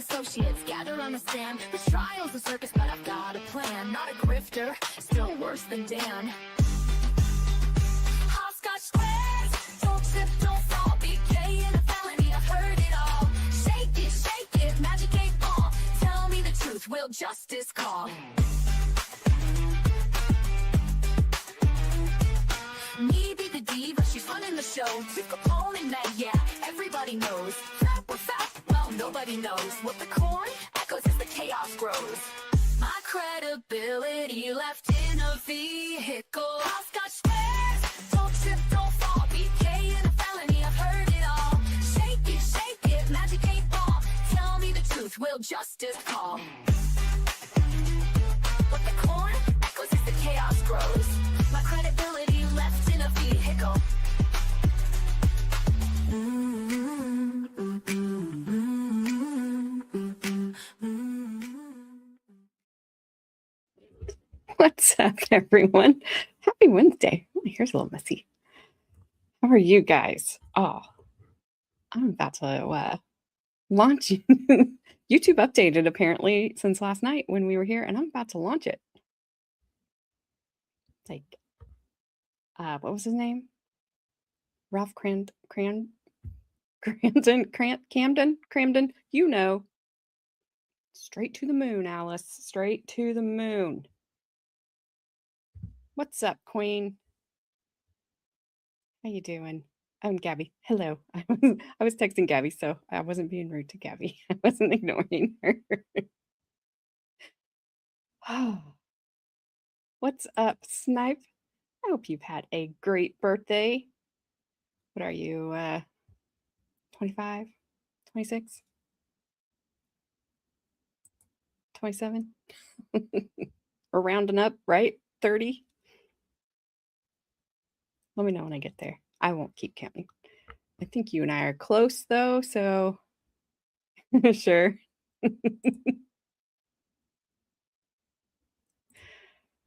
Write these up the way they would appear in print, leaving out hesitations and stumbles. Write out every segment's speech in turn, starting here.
associates gather on the stand. The trial's a circus, but I've got a plan. Not a grifter, still worse than Dan. Hopscotch squares, don't trip, don't fall. BK in a felony, I've heard it all. Shake it, magic 8-ball. Tell me the truth, will justice call? Me be the diva, she's running the show. Two Capone and Meg, yeah, everybody knows. Fat, we're fat, well, nobody knows. What the corn echoes as the chaos grows. My credibility left in a vehicle. Hopscotch squares, don't trip, don't fall. BK in a felony, I've heard it all. Shake it, magic 8-ball. Tell me the truth, will justice call? What the corn echoes as the chaos grows. My credibility left in a vehicle. What's up, everyone? Happy Wednesday. Oh, my hair's a little messy. How are you guys? Oh, I'm about to launch YouTube updated apparently since last night when we were here, and I'm about to launch it. It's like, what was his name? Ralph Camden. You know. Straight to the moon, Alice. Straight to the moon. What's up, Queen? How you doing? I'm Gabby. Hello. I was texting Gabby, so I wasn't being rude to Gabby. I wasn't ignoring her. What's up, Snipe? I hope you've had a great birthday. What are you, 25, 26, 27? We're rounding up, right? 30? Let me know when I get there. I won't keep counting. I think you and I are close, though, so sure.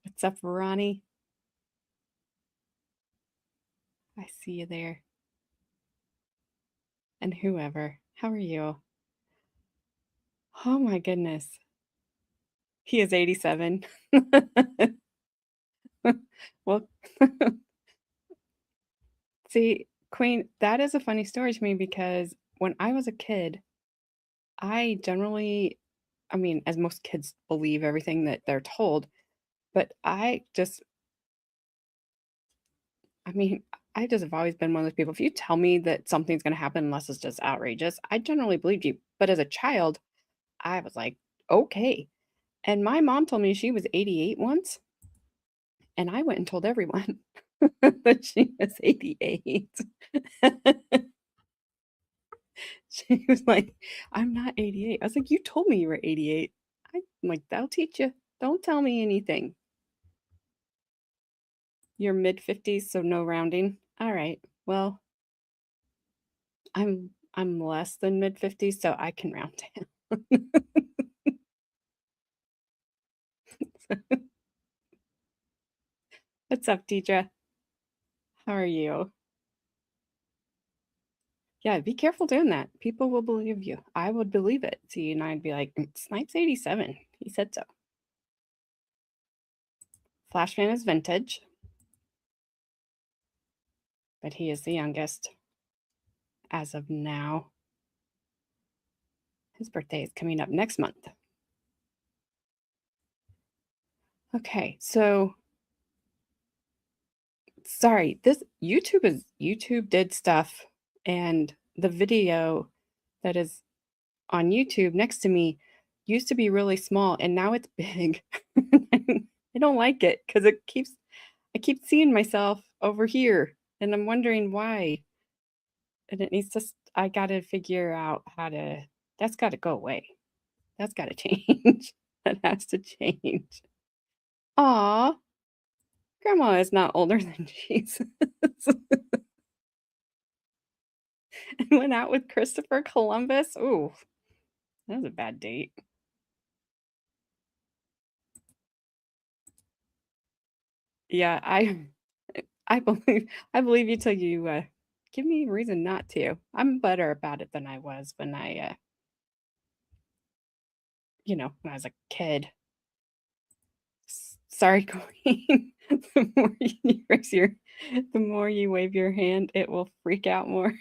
What's up, Ronnie? I see you there. And whoever. How are you? Oh, my goodness. He is 87. Well, see, Queen, that is a funny story to me because when I was a kid, I generally, as most kids believe everything that they're told, but I just have always been one of those people. If you tell me that something's going to happen, unless it's just outrageous, I generally believed you. But as a child, I was like, okay. And my mom told me she was 88 once. And I went and told everyone that she was 88. She was like, I'm not 88. I was like, you told me you were 88. I'm like, that'll teach you. Don't tell me anything. You're mid-50s, so no rounding. All right. Well, I'm less than mid-50s, so I can round down. What's up, Deidre? How are you? Yeah, be careful doing that. People will believe you. I would believe it. See, and I'd be like, Snipe's 87. He said so. Flashman is vintage, but he is the youngest as of now. His birthday is coming up next month. Okay, so sorry, this YouTube did stuff, and the video that is on YouTube next to me used to be really small, and now it's big. I don't like it because I keep seeing myself over here, and I'm wondering why. And it needs to. I got to figure out how to. That's got to go away. That's got to change. That has to change. Aw, Grandma is not older than Jesus. And went out with Christopher Columbus. Ooh, that was a bad date. Yeah, I believe you till you give me a reason not to. I'm better about it than I was when I when I was a kid. Sorry, Queen. The more you the more you wave your hand, it will freak out more.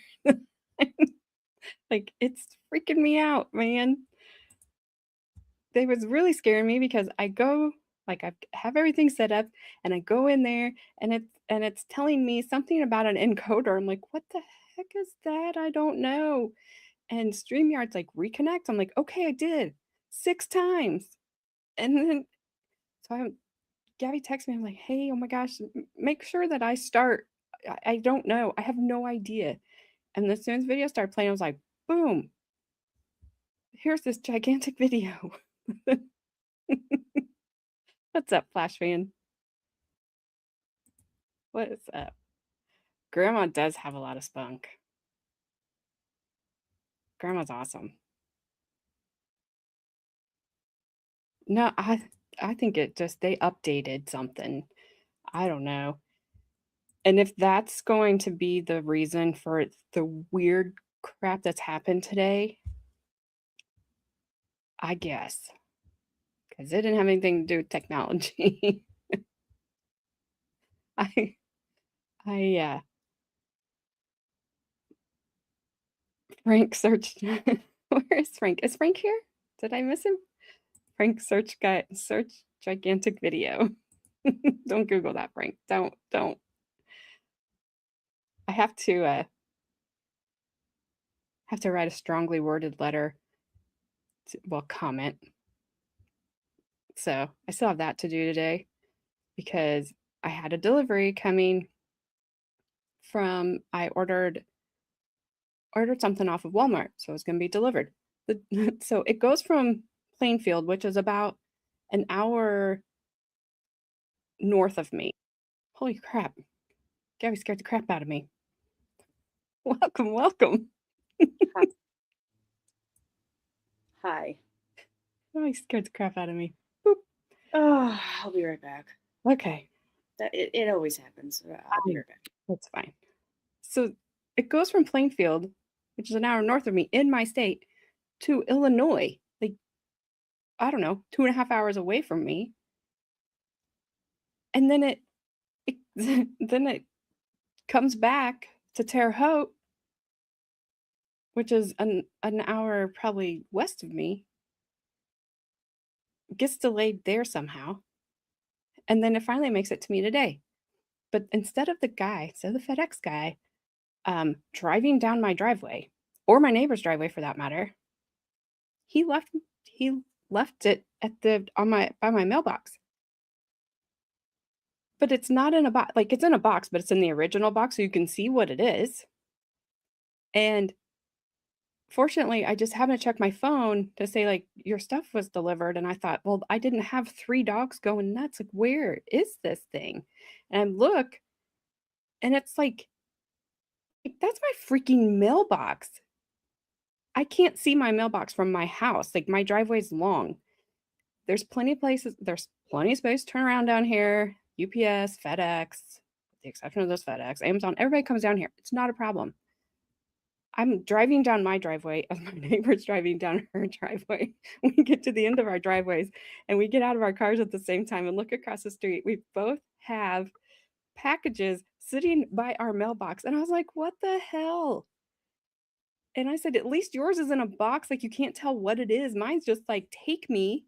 Like, it's freaking me out, man. They was really scaring me because I go like, I have everything set up, and I go in there, and it's telling me something about an encoder. I'm like, "What the heck is that? I don't know." And StreamYard's like, "Reconnect." I'm like, "Okay, I did 6 times." And then so Gabby texts me, I'm like, "Hey, oh my gosh, make sure that I start." I don't know. I have no idea. And as soon as video started playing, I was like, "Boom, here's this gigantic video." What's up, Flash fan? What is up? Grandma does have a lot of spunk. Grandma's awesome. No, I think it just they updated something. I don't know. And if that's going to be the reason for the weird crap that's happened today, I guess, because it didn't have anything to do with technology. I I Frank searched. Where is Frank? Is Frank here? Did I miss him? Frank search gigantic video. Don't Google that, Frank. Don't. I have to write a strongly worded letter comment. So I still have that to do today because I had a delivery coming from I ordered something off of Walmart, so it was going to be delivered. So it goes from Plainfield, which is about an hour north of me. Holy crap. Gabby scared the crap out of me. Welcome. Hi. Oh, he scared the crap out of me. Boop. Oh, I'll be right back. Okay. It always happens. I'll be right back. That's fine. So it goes from Plainfield, which is an hour north of me in my state, to Illinois. Like, I don't know, 2.5 hours away from me. And then it then it comes back to Terre Haute, which is an hour probably west of me, gets delayed there somehow, and then it finally makes it to me today. But instead of the FedEx guy, driving down my driveway, or my neighbor's driveway for that matter, he left it by my mailbox. But it's not in a box. Like, it's in a box, but it's in the original box, so you can see what it is. And fortunately, I just happened to check my phone to say, like, your stuff was delivered. And I thought, well, I didn't have 3 dogs going nuts. Like, where is this thing? And I look, and it's like, that's my freaking mailbox. I can't see my mailbox from my house. Like, my driveway's long. There's plenty of space to turn around down here. UPS, FedEx, with the exception of those FedEx, Amazon, everybody comes down here. It's not a problem. I'm driving down my driveway as my neighbor's driving down her driveway. We get to the end of our driveways and we get out of our cars at the same time and look across the street. We both have packages sitting by our mailbox. And I was like, what the hell? And I said, at least yours is in a box. Like, you can't tell what it is. Mine's just like, take me.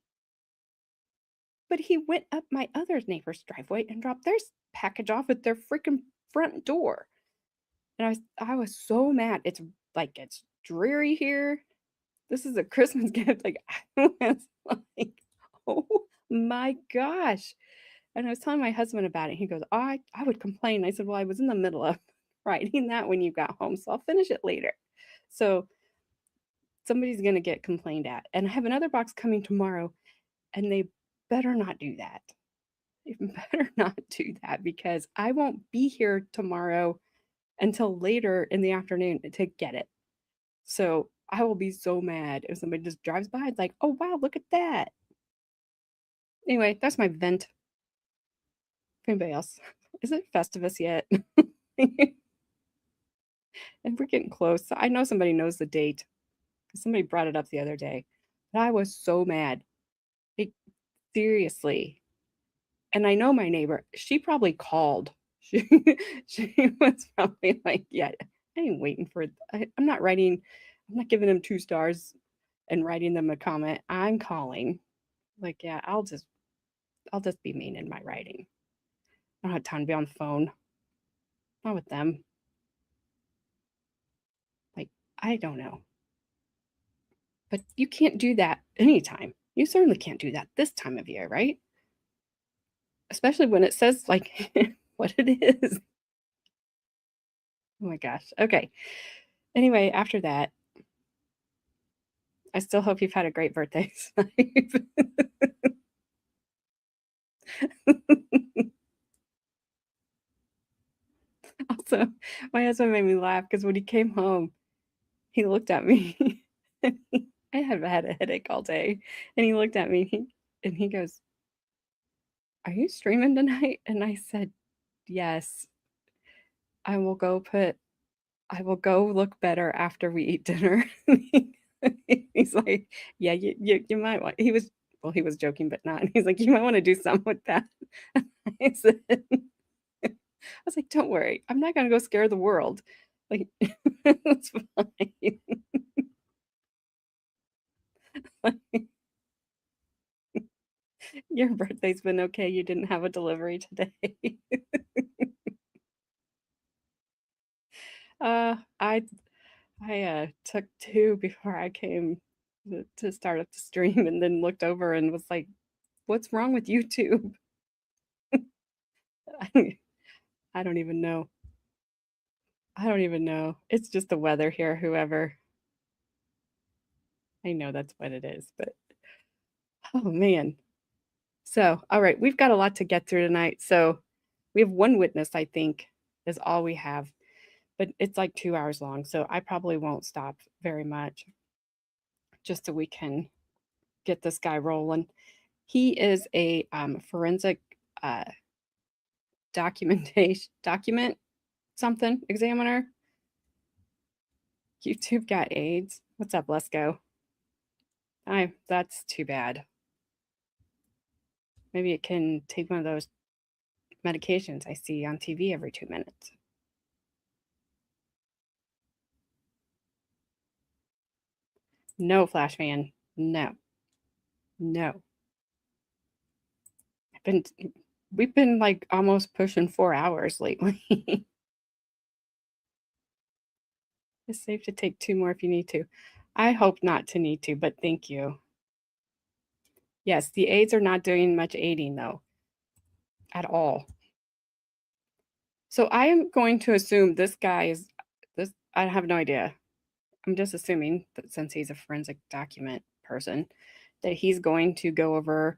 But he went up my other neighbor's driveway and dropped their package off at their freaking front door. And I was so mad. It's dreary here. This is a Christmas gift. Like, I was like, oh my gosh. And I was telling my husband about it. He goes, oh, I would complain. I said, well, I was in the middle of writing that when you got home, so I'll finish it later. So somebody's going to get complained at. And I have another box coming tomorrow, and they better not do that. They better not do that because I won't be here tomorrow until later in the afternoon to get it. So I will be so mad if somebody just drives by. It's like, oh, wow, look at that. Anyway, that's my vent. For anybody else, is it Festivus yet? And we're getting close. I know somebody knows the date because somebody brought it up the other day. But I was so mad. Like, seriously. And I know my neighbor, she probably called. She was probably like, yeah, I ain't waiting for it. I'm not giving them 2 stars and writing them a comment. I'm calling. Like, yeah, I'll just be mean in my writing. I don't have time to be on the phone. Not with them. Like, I don't know. But you can't do that anytime. You certainly can't do that this time of year, right? Especially when it says like what it is. Oh my gosh. Okay. Anyway, after that, I still hope you've had a great birthday, Snipe. Also, my husband made me laugh because when he came home, he looked at me. I have had a headache all day. And he looked at me and he goes, "Are you streaming tonight?" And I said, "Yes. I will go look better after we eat dinner." He's like, "Yeah, you might want." He was joking, but not. He's like, "You might want to do something with that." I said, I was like, "Don't worry, I'm not gonna go scare the world. Like, it's fine." Like, your birthday's been okay. You didn't have a delivery today. I took 2 before I came to start up the stream, and then looked over and was like, "What's wrong with YouTube?" I I don't even know. I don't even know. It's just the weather here, whoever. I know that's what it is, but oh man. So, all right, we've got a lot to get through tonight. So, we have 1 witness, I think, is all we have, but it's like 2 hours long. So, I probably won't stop very much just so we can get this guy rolling. He is a forensic document something examiner. YouTube got AIDS. What's up? Let's go. That's too bad. Maybe it can take one of those medications I see on TV every 2 minutes. No, Flash fan. No. We've been like almost pushing 4 hours lately. It's safe to take 2 more if you need to. I hope not to need to, but thank you. Yes, the aides are not doing much aiding though, at all. So I am going to assume this guy is this. I have no idea. I'm just assuming that since he's a forensic document person, that he's going to go over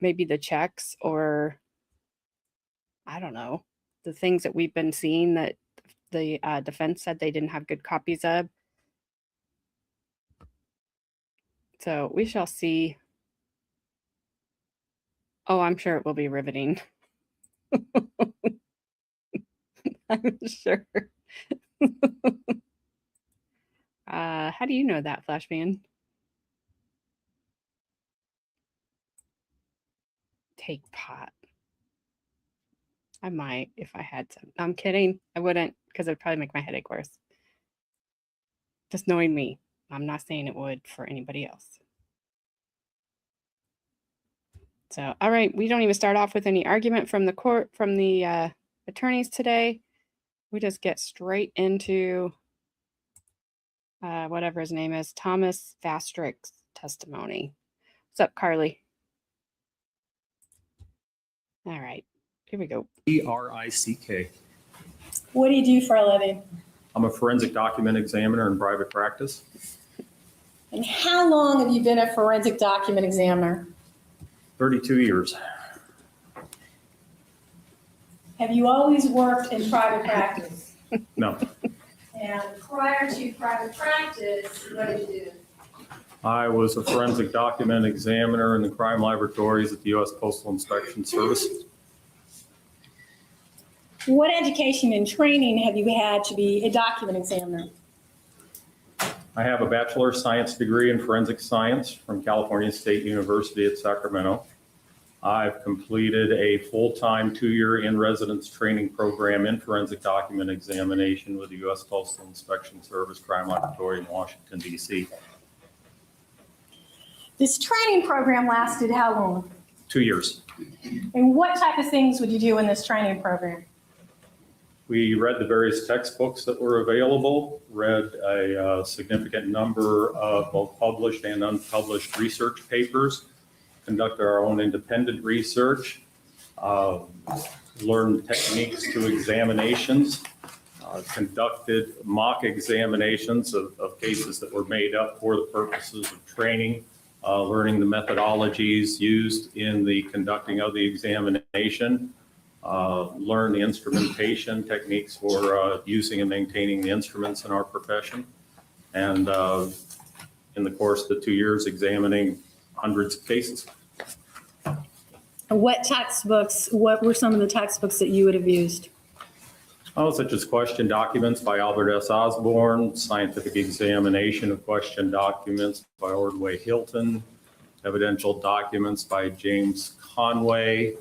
maybe the checks or I don't know, the things that we've been seeing that the defense said they didn't have good copies of. So we shall see. Oh, I'm sure it will be riveting. I'm sure. How do you know that, Flashman? Take pot. I might if I had some. I'm kidding. I wouldn't because it'd probably make my headache worse. Just knowing me. I'm not saying it would for anybody else. So, all right, we don't even start off with any argument from the court, from the attorneys today. We just get straight into whatever his name is, Thomas Vastrick's testimony. What's up, Carly? All right, here we go. Erick. What do you do for a living? I'm a forensic document examiner in private practice. And how long have you been a forensic document examiner? 32 years. Have you always worked in private practice? No, And prior to private practice, what did you do? I was a forensic document examiner in the crime laboratories at the U.S. Postal Inspection Service. What education and training have you had to be a document examiner? I have a Bachelor of Science degree in Forensic Science from California State University at Sacramento. I've completed a full-time 2-year in-residence training program in forensic document examination with the U.S. Postal Inspection Service Crime Laboratory in Washington, D.C. This training program lasted how long? 2 years. And what type of things would you do in this training program? We read the various textbooks that were available, read a significant number of both published and unpublished research papers, conducted our own independent research, learned techniques to examinations, conducted mock examinations of cases that were made up for the purposes of training, learning the methodologies used in the conducting of the examination, learn the instrumentation techniques for using and maintaining the instruments in our profession, and in the course of the 2 years examining hundreds of cases. What were some of the textbooks that you would have used? Such as Question Documents by Albert S. Osborne, Scientific Examination of Question Documents by Ordway Hilton, Evidential Documents by James Conway,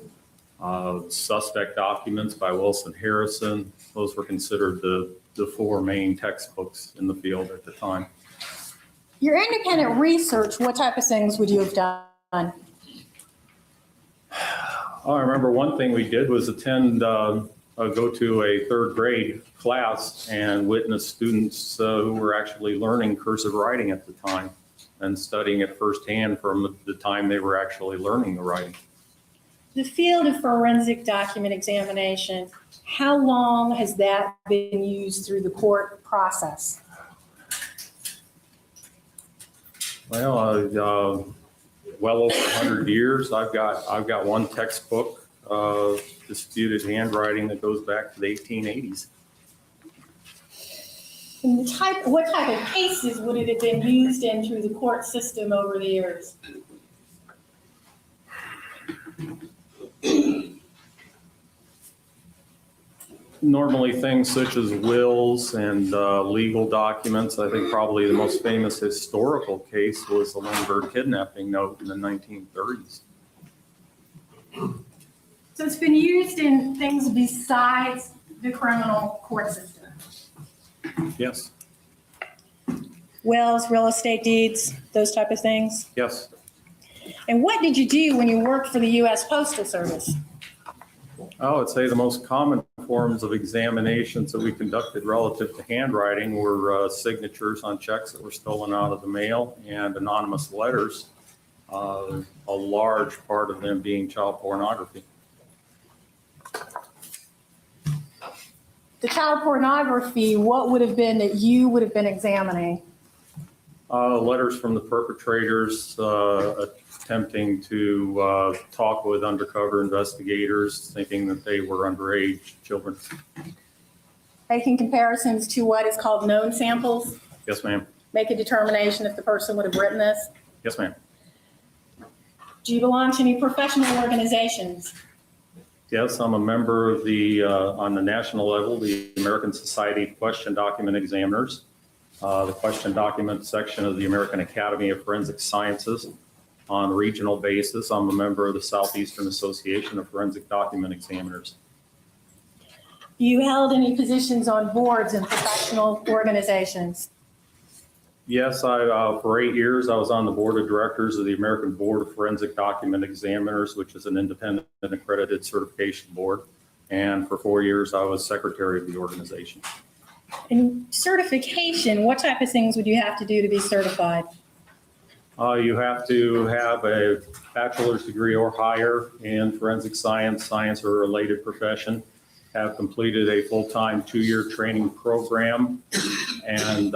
Suspect Documents by Wilson Harrison. Those were considered the 4 main textbooks in the field at the time. Your independent research, what type of things would you have done? I remember one thing we did was go to a 3rd grade class and witness students who were actually learning cursive writing at the time and studying it firsthand from the time they were actually learning the writing. The field of forensic document examination, how long has that been used through the court process? Well, well over 100 years. I've got one textbook of disputed handwriting that goes back to the 1880s. And what type of cases would it have been used in through the court system over the years? Normally things such as wills and legal documents. I think probably the most famous historical case was the Lindbergh kidnapping note in the 1930s. So it's been used in things besides the criminal court system? Yes, Wills, real estate deeds, those type of things? yes. And what did you do when you worked for the U.S. Postal Service? I would say the most common forms of examinations that we conducted relative to handwriting were signatures on checks that were stolen out of the mail and anonymous letters, a large part of them being child pornography. The child pornography, what would have been that you would have been examining? Letters from the perpetrators attempting to talk with undercover investigators, thinking that they were underage children. Making comparisons to what is called known samples? Yes, ma'am. Make a determination if the person would have written this? Yes, ma'am. Do you belong to any professional organizations? Yes, I'm a member of on the national level, the American Society of Question Document Examiners, the Question Document section of the American Academy of Forensic Sciences. On a regional basis, I'm a member of the Southeastern Association of Forensic Document Examiners. You held any positions on boards in professional organizations? Yes, for 8 years, I was on the board of directors of the American Board of Forensic Document Examiners, which is an independent and accredited certification board. And for 4 years, I was secretary of the organization. In certification, what type of things would you have to do to be certified? You have to have a bachelor's degree or higher in forensic science, science or related profession, have completed a full-time 2-year training program, and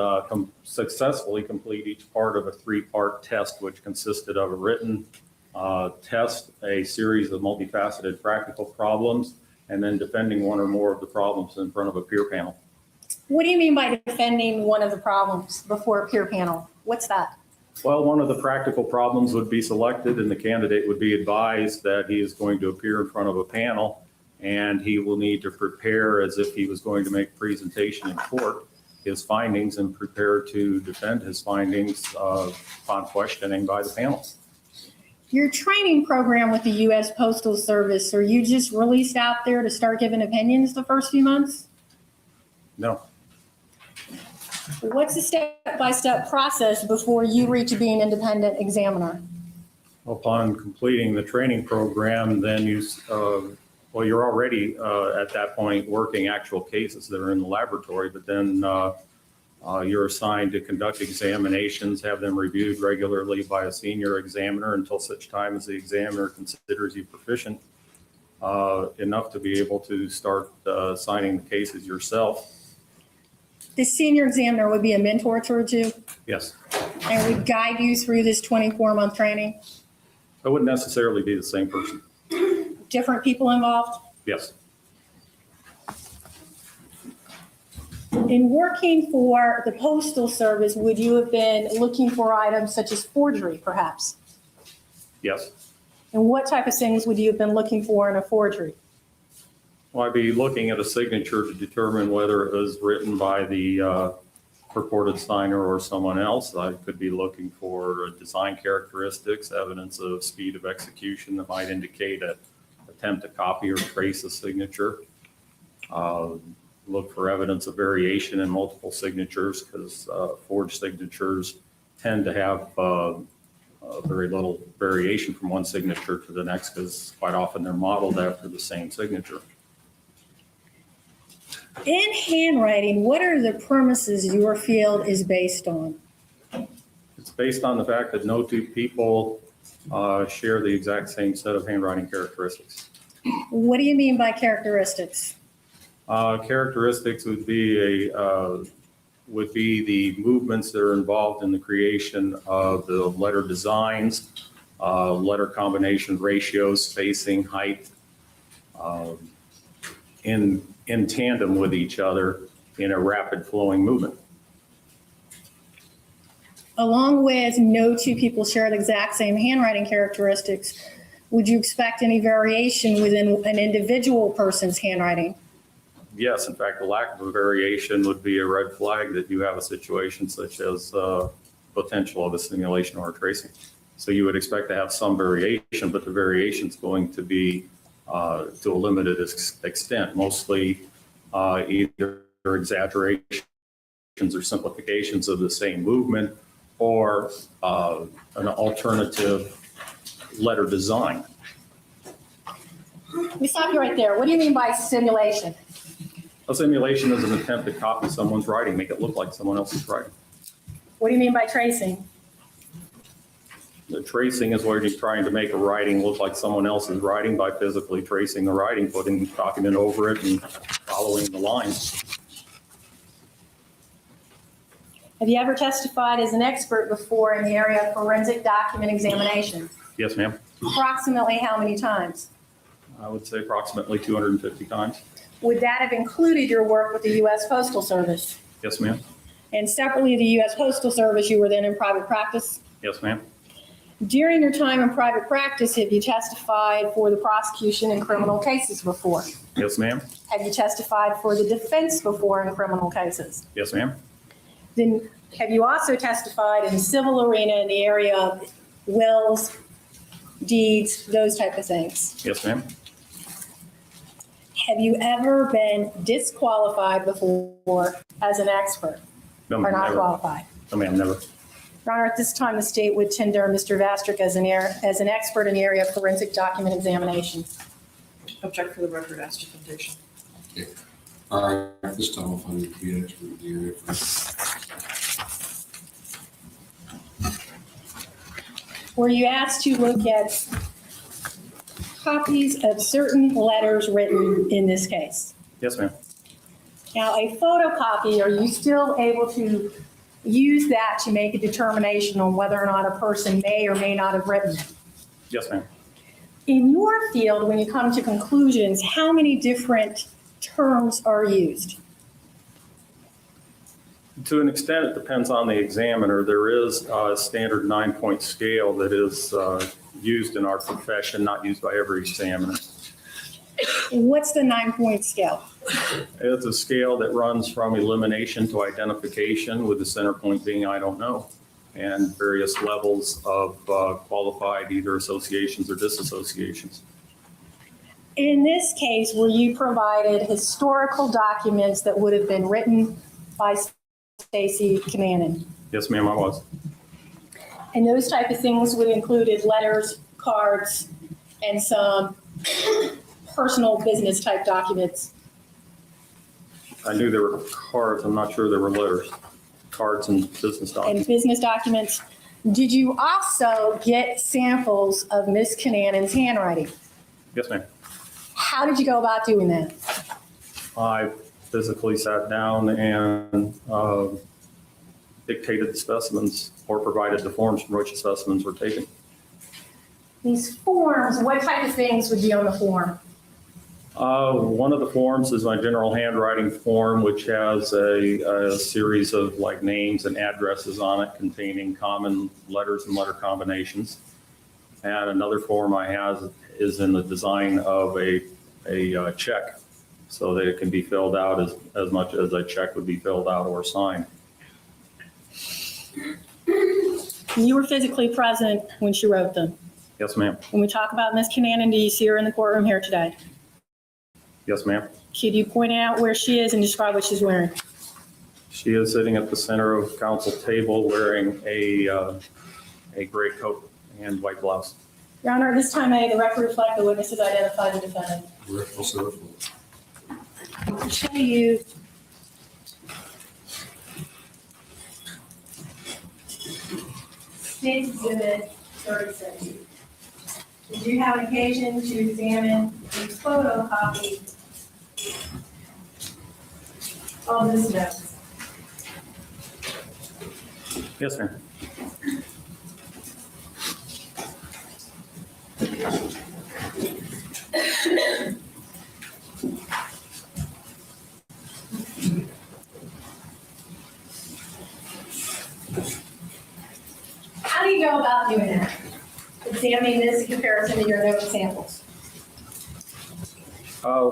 successfully complete each part of a 3-part test, which consisted of a written test, a series of multifaceted practical problems, and then defending one or more of the problems in front of a peer panel. What do you mean by defending one of the problems before a peer panel? What's that? Well, one of the practical problems would be selected, and the candidate would be advised that he is going to appear in front of a panel, and he will need to prepare as if he was going to make a presentation in court. his findings and prepared to defend his findings upon questioning by the panel. Your training program with the U.S. Postal Service, are you just released out there to start giving opinions the first few months? No. What's the step-by-step process before you reach being an independent examiner? Upon completing the training program, then you're already at that point working actual cases that are in the laboratory, but then you're assigned to conduct examinations, have them reviewed regularly by a senior examiner until such time as the examiner considers you proficient enough to be able to start signing the cases yourself. The senior examiner would be a mentor towards you Yes. and would guide you through this 24-month training? It wouldn't necessarily be the same person. Different people involved? Yes. In working for the Postal Service, would you have been looking for items such as forgery, perhaps? Yes. And what type of things would you have been looking for in a forgery? Well, I'd be looking at a signature to determine whether it was written by the purported signer or someone else. I could be looking for design characteristics, evidence of speed of execution that might indicate an attempt to copy or trace a signature. Look for evidence of variation in multiple signatures because forged signatures tend to have very little variation from one signature to the next because quite often they're modeled after the same signature. In handwriting, what are the premises your field is based on? It's based on the fact that no two people share the exact same set of handwriting characteristics. What do you mean by characteristics? Characteristics would be the movements that are involved in the creation of the letter designs, letter combination ratios, spacing, height, in tandem with each other in a rapid flowing movement. Along with no two people share the exact same handwriting characteristics, would you expect any variation within an individual person's handwriting? Yes, in fact, the lack of a variation would be a red flag that you have a situation such as potential of a simulation or a tracing. So you would expect to have some variation, but the variation is going to be to a limited extent, mostly either exaggerations or simplifications of the same movement or an alternative letter design. Let me stop you right there. What do you mean by simulation? A simulation is an attempt to copy someone's writing, make it look like someone else's writing. What do you mean by tracing? The tracing is where you're trying to make a writing look like someone else's writing by physically tracing the writing, putting the document over it and following the lines. Have you ever testified as an expert before in the area of forensic document examination? Yes, ma'am. Approximately how many times? I would say approximately 250 times. Would that have included your work with the U.S. Postal Service? Yes, ma'am. And separately, the U.S. Postal Service, you were then in private practice? Yes, ma'am. During your time in private practice, have you testified for the prosecution in criminal cases before? Yes, ma'am. Have you testified for the defense before in criminal cases? Yes, ma'am. Then have you also testified in the civil arena in the area of wills, deeds, those type of things? Yes, ma'am. Have you ever been disqualified before as an expert No, or ma'am, not never. qualified? No, ma'am, never. Your Honor, at this time, the state would tender Mr. Vastrick as an expert in the area of forensic document examination. Object for the record, asked to condition. Okay. All right, this time I'll find you to be an expert in the area. Were you asked to look at copies of certain letters written in this case? Yes, ma'am. Now, a photocopy, are you still able to use that to make a determination on whether or not a person may or may not have written it? Yes, ma'am. In your field, when you come to conclusions, how many different terms are used? To an extent, it depends on the examiner. There is a standard 9-point scale that is used in our profession, not used by every examiner. What's the 9-point scale? It's a scale that runs from elimination to identification, with the center point being I don't know, and various levels of qualified either associations or disassociations. In this case, were you provided historical documents that would have been written by Stacey Kananen? Yes, ma'am, I was. And those type of things would included letters, cards, and some personal business type documents. I knew there were cards. I'm not sure there were letters. Cards and business And documents. business documents. Did you also get samples of Ms. Kananen's handwriting? Yes, ma'am. How did you go about doing that? I physically sat down and dictated the specimens or provided the forms from which the specimens were taken. These forms, what type of things would be on the form? One of the forms is my general handwriting form, which has a series of like names and addresses on it containing common letters and letter combinations. And another form I have is in the design of a check, so that it can be filled out as much as a check would be filled out or signed. You were physically present when she wrote them. Yes, ma'am. When we talk about Ms. Kananen, do you see her in the courtroom here today? Yes, ma'am. Could you point out where she is and describe what she's wearing? She is sitting at the center of council table wearing a gray coat and white blouse. Your Honor, at this time, may the record reflect the witnesses identified the defendant. Correct, also the floor. I'll show you. State's Exhibit 36. Did you have an occasion to examine the photocopy of this note? Yes, ma'am. How do you go about doing that? Examining this in comparison to your note samples?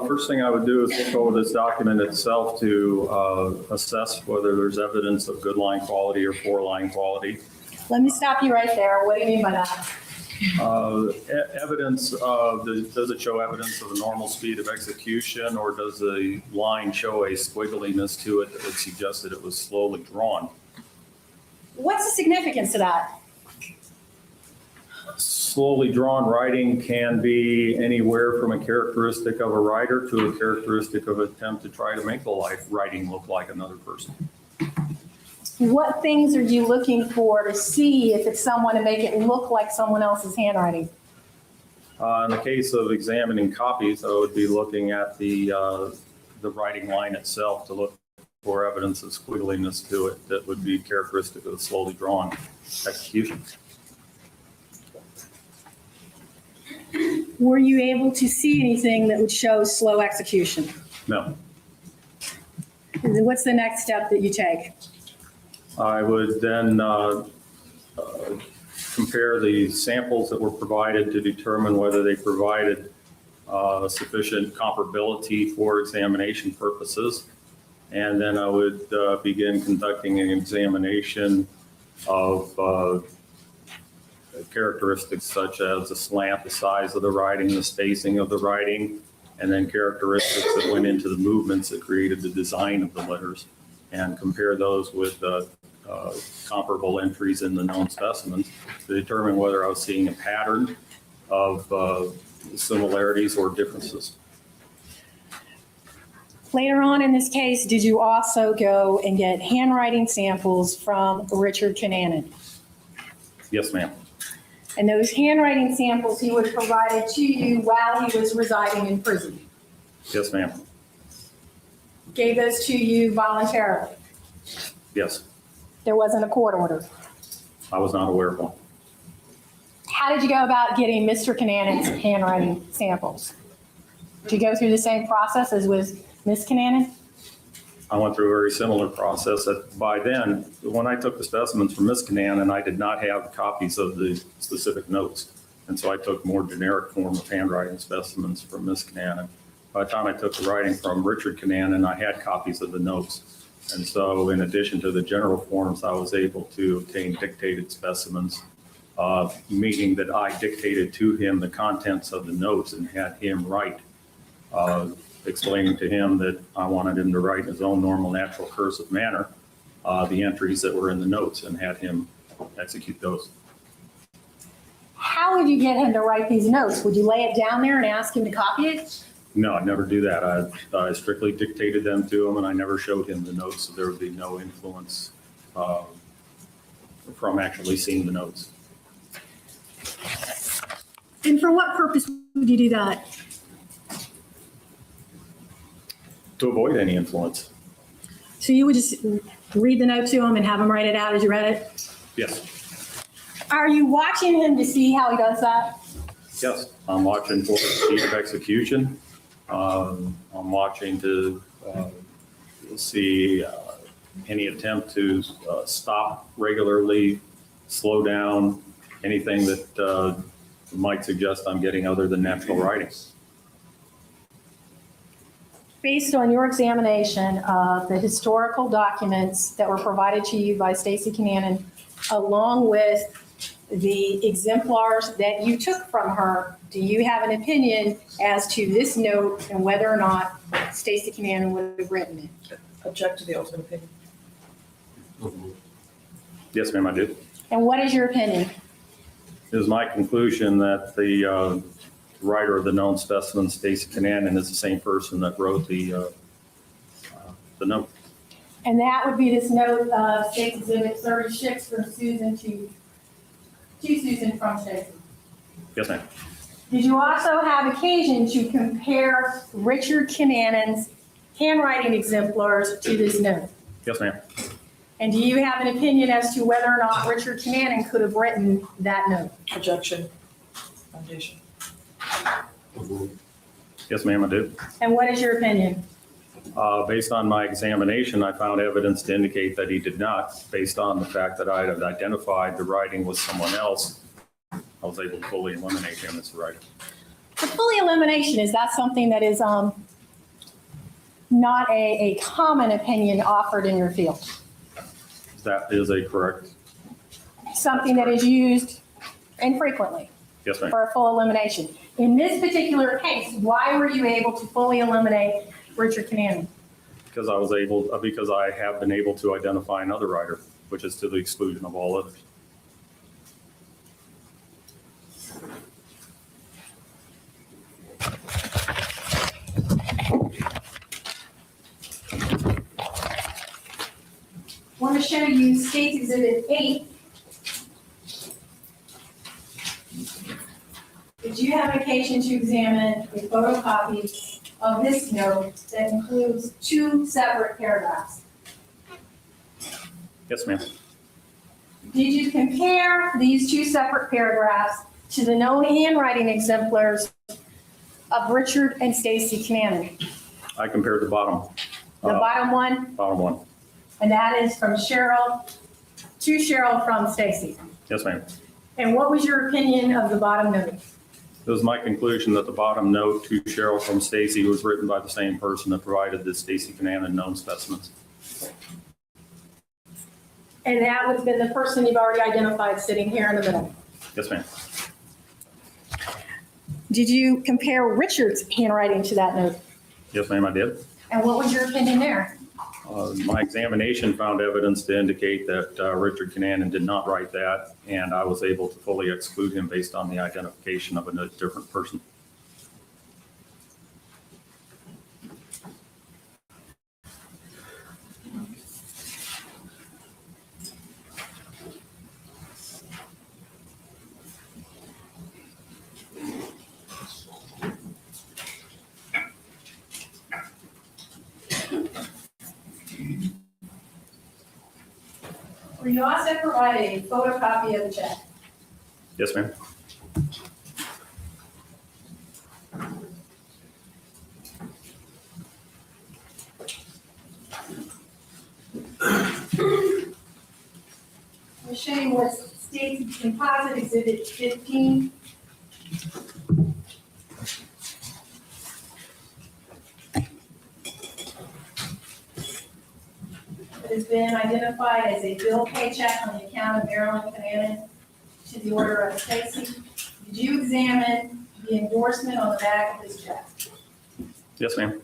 First thing I would do is look over this document itself to assess whether there's evidence of good line quality or poor line quality. Let me stop you right there. What do you mean by that? Evidence of, does it show evidence of a normal speed of execution, or does the line show a squiggliness to it that would suggest that it was slowly drawn? What's the significance of that? Slowly drawn writing can be anywhere from a characteristic of a writer to a characteristic of an attempt to try to make the writing look like another person. What things are you looking for to see if it's someone to make it look like someone else's handwriting? In the case of examining copies, I would be looking at the writing line itself to look for evidence of squiggliness to it that would be characteristic of slowly drawn execution. Were you able to see anything that would show slow execution? No, What's the next step that you take? I would then compare the samples that were provided to determine whether they provided sufficient comparability for examination purposes. And then I would begin conducting an examination of characteristics such as the slant, the size of the writing, the spacing of the writing, and then characteristics that went into the movements that created the design of the letters, and compare those with comparable entries in the known specimens to determine whether I was seeing a pattern of similarities or differences. Later on in this case, did you also go and get handwriting samples from Richard Kananen? Yes, ma'am. And those handwriting samples he would have provided to you while he was residing in prison? Yes, ma'am. Gave those to you voluntarily? Yes, There wasn't a court order? I was not aware of one. How did you go about getting Mr. Kananen's handwriting samples? Did you go through the same process as with Ms. Kananen? I went through a very similar process. By then, when I took the specimens from Ms. Kananen, I did not have copies of the specific notes. And so I took more generic form of handwriting specimens from Ms. Kananen by the time I took the writing from Richard Kananen, I had copies of the notes. And so in addition to the general forms, I was able to obtain dictated specimens, meaning that I dictated to him the contents of the notes and had him write, explaining to him that I wanted him to write in his own normal, natural, cursive manner, the entries that were in the notes, and had him execute those. How would you get him to write these notes? Would you lay it down there and ask him to copy it? No, I'd never do that. I strictly dictated them to him, and I never showed him the notes, so there would be no influence from actually seeing the notes. And for what purpose would you do that? To avoid any influence. So you would just read the note to him and have him write it out as you read it? Yes, Are you watching him to see how he does that? yes. I'm watching for speed of execution. I'm watching to see any attempt to stop regularly, slow down, anything that might suggest I'm getting other than natural writing. Based on your examination of the historical documents that were provided to you by Stacey Kananen, along with the exemplars that you took from her, do you have an opinion as to this note and whether or not Stacey Kananen would have written it? Object to the ultimate opinion. Yes, ma'am, I do. And what is your opinion? It is my conclusion that the writer of the known specimen, Stacey Kananen, is the same person that wrote the note. And that would be this note, State Exhibit 36 from Susan to Susan from Stacey. Yes, ma'am. Did you also have occasion to compare Richard Kananen's handwriting exemplars to this note? Yes, ma'am. And do you have an opinion as to whether or not Richard Kananen could have written that note? Objection. Foundation. Yes, ma'am, I do. And what is your opinion? Based on my examination, I found evidence to indicate that he did not. Based on the fact that I had identified the writing with someone else, I was able to fully eliminate him as the writer. The fully elimination, is that something that is not a common opinion offered in your field? That is a correct. Something that is used infrequently Yes, ma'am. for a full elimination. In this particular case, why were you able to fully eliminate Richard Kananen? Because I have been able to identify another writer, which is to the exclusion of all others. I want to show you State Exhibit 8. Did you have occasion to examine a photocopy of this note that includes 2 separate paragraphs? Yes, ma'am. Did you compare these 2 separate paragraphs to the known handwriting exemplars of Richard and Stacey Kananen? I compared the bottom. The bottom one, Bottom one. and that is from Cheryl to Cheryl from Stacey. Yes, ma'am. And what was your opinion of the bottom note? It was my conclusion that the bottom note to Cheryl from Stacey was written by the same person that provided the Stacey Kananen known specimens. And that would have been the person you've already identified sitting here in the middle. Yes, ma'am. Did you compare Richard's handwriting to that note? Yes, ma'am, I did. And what was your opinion there? My examination found evidence to indicate that Richard Kananen did not write that, and I was able to fully exclude him based on the identification of a different person. Were you also provided a photocopy of the check? Yes, ma'am. I'll show you what states composite exhibit 15. has been identified as a bill paycheck on the account of Marilyn Kananen to the order of Stacey. Did you examine the endorsement on the back of this check? Yes, ma'am.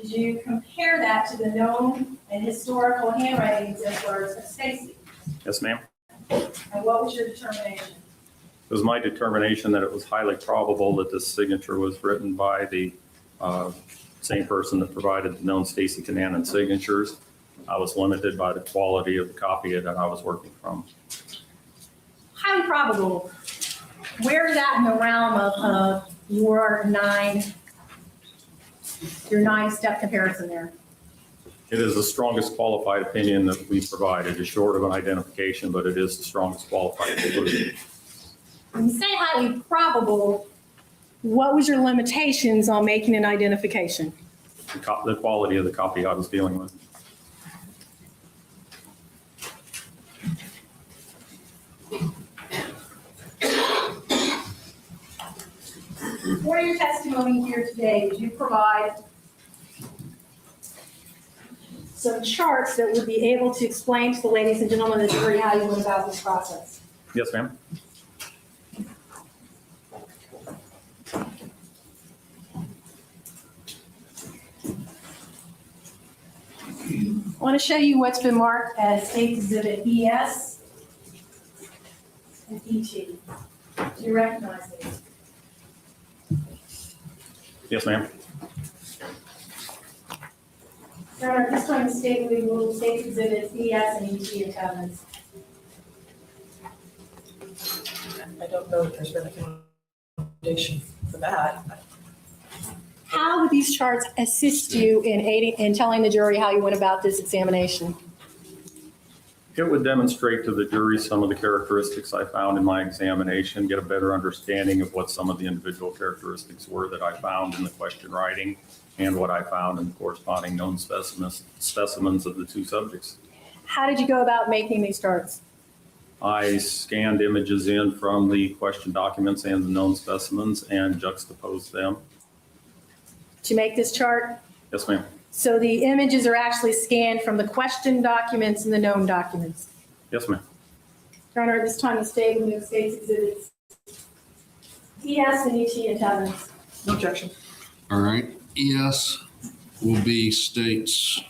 Did you compare that to the known and historical handwriting exemplars of Stacey? Yes, ma'am. And what was your determination? It was my determination that it was highly probable that this signature was written by the same person that provided the known Stacey Kananen signatures. I was limited by the quality of the copy that I was working from. Highly probable. Where is that in the realm of your nine-step comparison there? It is the strongest qualified opinion that we provided. It's short of an identification, but it is the strongest qualified conclusion. When you say highly probable, what was your limitations on making an identification? The quality of the copy I was dealing with. For your testimony here today, did you provide some charts that would be able to explain to the ladies and gentlemen of the jury how you went about this process? Yes, ma'am. I want to show you what's been marked as State Exhibit ES and ET. Do you recognize these? Yes, ma'am. Your Honor, at this time, the state will be ruling State Exhibits ES and ET in evidence. I don't know if there's been a foundation for that. How would these charts assist you in telling the jury how you went about this examination? It would demonstrate to the jury some of the characteristics I found in my examination, get a better understanding of what some of the individual characteristics were that I found in the question writing and what I found in the corresponding known specimens of the two subjects. How did you go about making these charts? I scanned images in from the question documents and the known specimens and juxtaposed them. To make this chart? Yes, ma'am. So the images are actually scanned from the question documents and the known documents. Yes, ma'am. Your Honor, at this time, the state will move State's Exhibits ES and ET in evidence. No objection. All right, ES will be states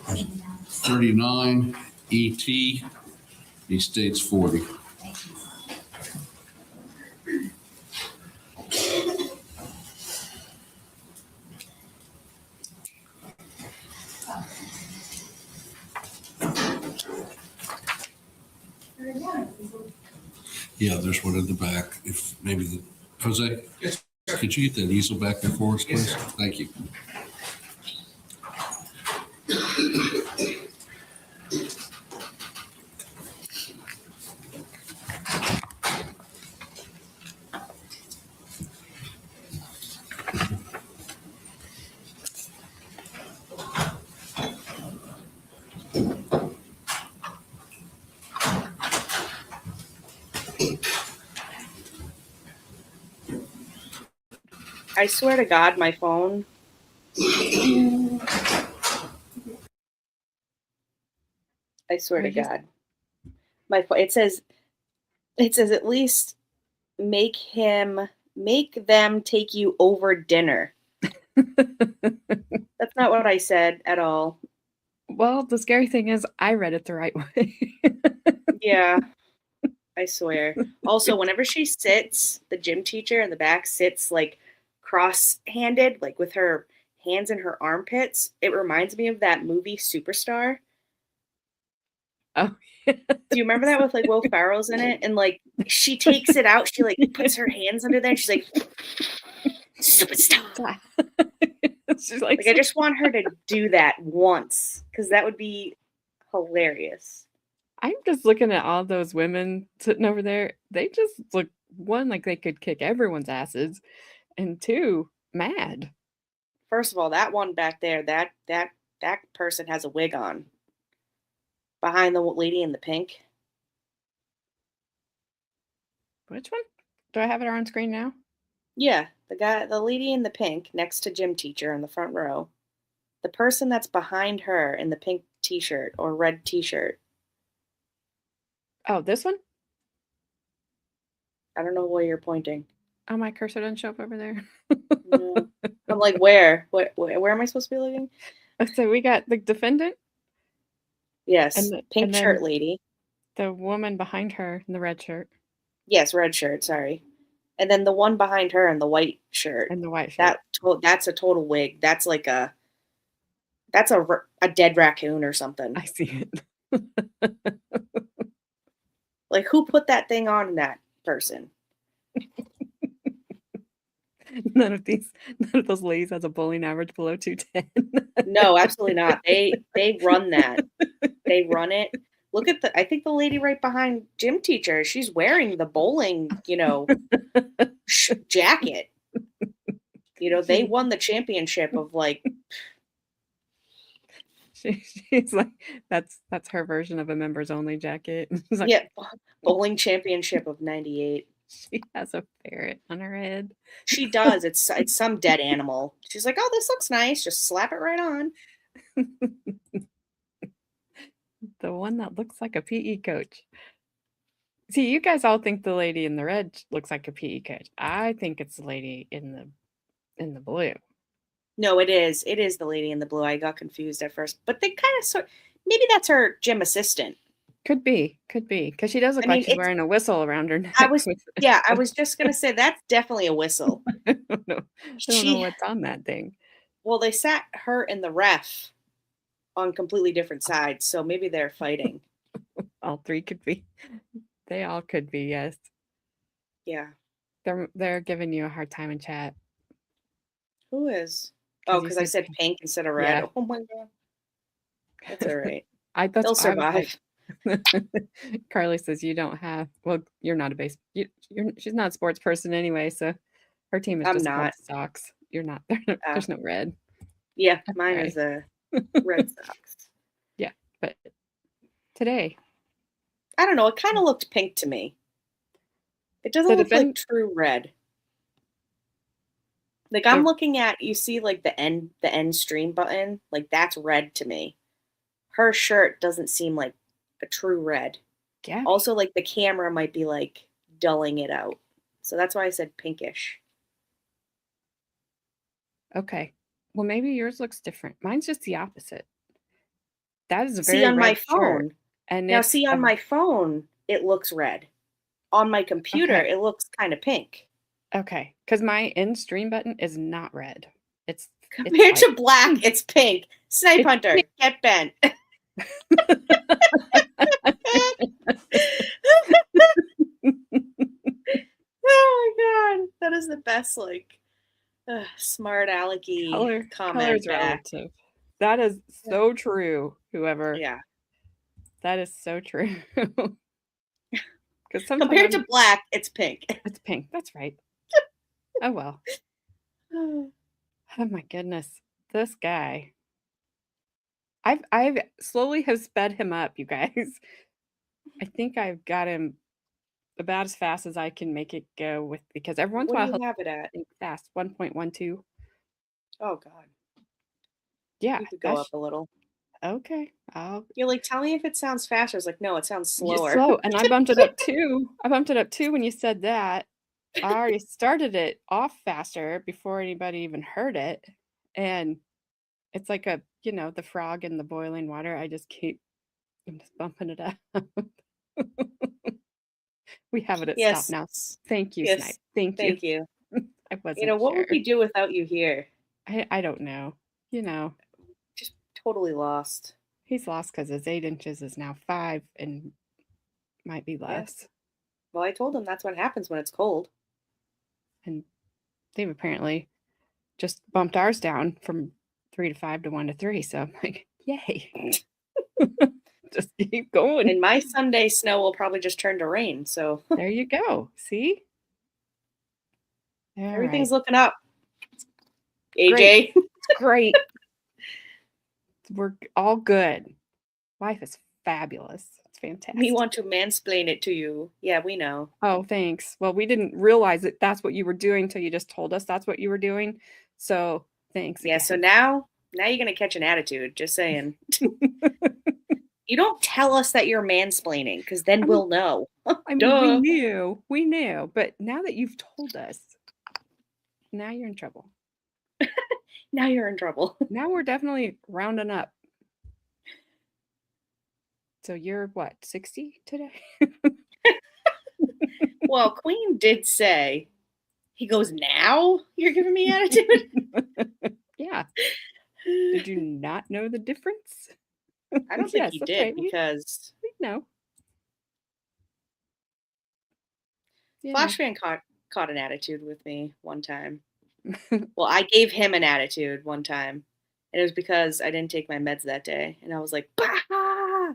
39, ET, he states 40. Yeah, there's one in the back. If maybe the, Jose, could you get that easel back there for us, please? Thank you. I swear to God, my phone. I swear to God, my phone. It says at least make them take you over dinner. That's not what I said at all. Well, the scary thing is I read it the right way. Yeah, I swear. Also, whenever she sits, the gym teacher in the back sits like cross-handed, like with her hands in her armpits. It reminds me of that movie Superstar. Oh, Do you remember that with like Will Ferrell's in it? And she takes it out. She puts her hands under there. And she's like, Superstar. She's like I just want her to do that once because that would be hilarious. I'm just looking at all those women sitting over there. They just look, one, like they could kick everyone's asses, and two, mad. First of all, that one back there, that person has a wig on. Behind the lady in the pink. Which one? Do I have it on screen now? Yeah, the lady in the pink next to gym teacher in the front row. The person that's behind her in the pink t-shirt or red t-shirt. Oh, this one? I don't know where you're pointing. Oh, my cursor doesn't show up over there. No. I'm like, where? Where am I supposed to be looking? So we got the defendant Yes, and pink then shirt lady. the woman behind her in the red shirt Yes, red shirt, sorry. And then the one behind her in the white shirt. and the white shirt. That's a total wig. That's like a dead raccoon or something. I see it. Like, who put that thing on that person? None of those ladies has a bowling average below 210. No, absolutely not. They run that. They run it. Look at I think the lady right behind gym teacher, she's wearing the bowling, jacket. They won the championship of like, She's like, that's her version of a members only jacket. It's like, yeah, bowling championship of 98. she has a ferret on her head. She does. It's some dead animal. She's like, oh, this looks nice. Just slap it right on. The one that looks like a PE coach. See, you guys all think the lady in the red looks like a PE coach. I think it's the lady in the blue. No, it is. It is the lady in the blue. I got confused at first, but they kind of maybe that's her gym assistant. Could be, because she does look like she's wearing a whistle around her neck. I was just gonna say that's definitely a whistle. I don't know what's on that thing. Well, they sat her and the ref on completely different sides, so maybe they're fighting. All three could be. They all could be, yes. Yeah. They're giving you a hard time in chat. Who is? Oh, because I said pink instead of red. Yeah. Oh my god. That's all right. They'll survive. Carly says you don't have. Well, you're not a base. She's not a sports person anyway, so her team is just called Sox. You're not. There's no red. Yeah, mine is a Red Sox. Yeah, but today, I don't know. It kind of looked pink to me. It doesn't look like true red. Like I'm looking at, you see, like the end stream button, like that's red to me. Her shirt doesn't seem like a true red. Yeah. Also, like the camera might be like dulling it out, so that's why I said pinkish. Okay. Well, maybe yours looks different. Mine's just the opposite. That is a very see on red my shirt. phone. And Now, see on my phone, it looks red. On my computer, Okay. it looks kind of pink. Okay, because my end stream button is not red. It's Compared to black, it's pink. Snipe Hunter, pink. get bent. Oh my god, that is the best, like, smart alecky comment color's back. relative. That is so true. Whoever. Yeah. That is so true. Because compared to black, it's pink. It's pink. That's right. Oh well. Oh my goodness, this guy. I've slowly have sped him up, you guys. I think I've got him about as fast as I can make it go with, because every once in a while What do you have it at? fast 1.12. Oh god. Yeah, You could go up a little. Okay, You're like, tell me if it sounds faster. It's like, no, it sounds slower. slow, and I bumped it up too. I bumped it up too when you said that. I already started it off faster before anybody even heard it, and it's like the frog in the boiling water. I'm just bumping it up. We have it at stop now. Thank you, yes. Snipe. Thank you. I wasn't what sure. would we do without you here? I don't know. Just totally lost. He's lost because his 8 inches is now 5 and might be less. Yes. Well, I told him that's what happens when it's cold. And they've apparently just bumped ours down from 3 to 5 to 1 to 3. So I'm like, yay. Just keep going. And my Sunday snow will probably just turn to rain. So there you go. See? Everything's looking up. AJ. Great. We're all good. Life is fabulous. It's fantastic. We want to mansplain it to you. Yeah, we know. Oh, thanks. Well, we didn't realize that that's what you were doing till you just told us that's what you were doing. So thanks. Yeah, again. so now Now you're going to catch an attitude, just saying. You don't tell us that you're mansplaining, because then we'll know. I mean, Duh. we knew, but now that you've told us, now you're in trouble. Now you're in trouble. Now we're definitely rounding up. So you're what, 60 today? Well, Queen did say, he goes, now you're giving me attitude? Yeah. Did you not know the difference? I don't think Yes, he that's did, right. because We know. You know. Flash Fan caught an attitude with me one time. Well, I gave him an attitude one time, and it was because I didn't take my meds that day, and I was like, bah!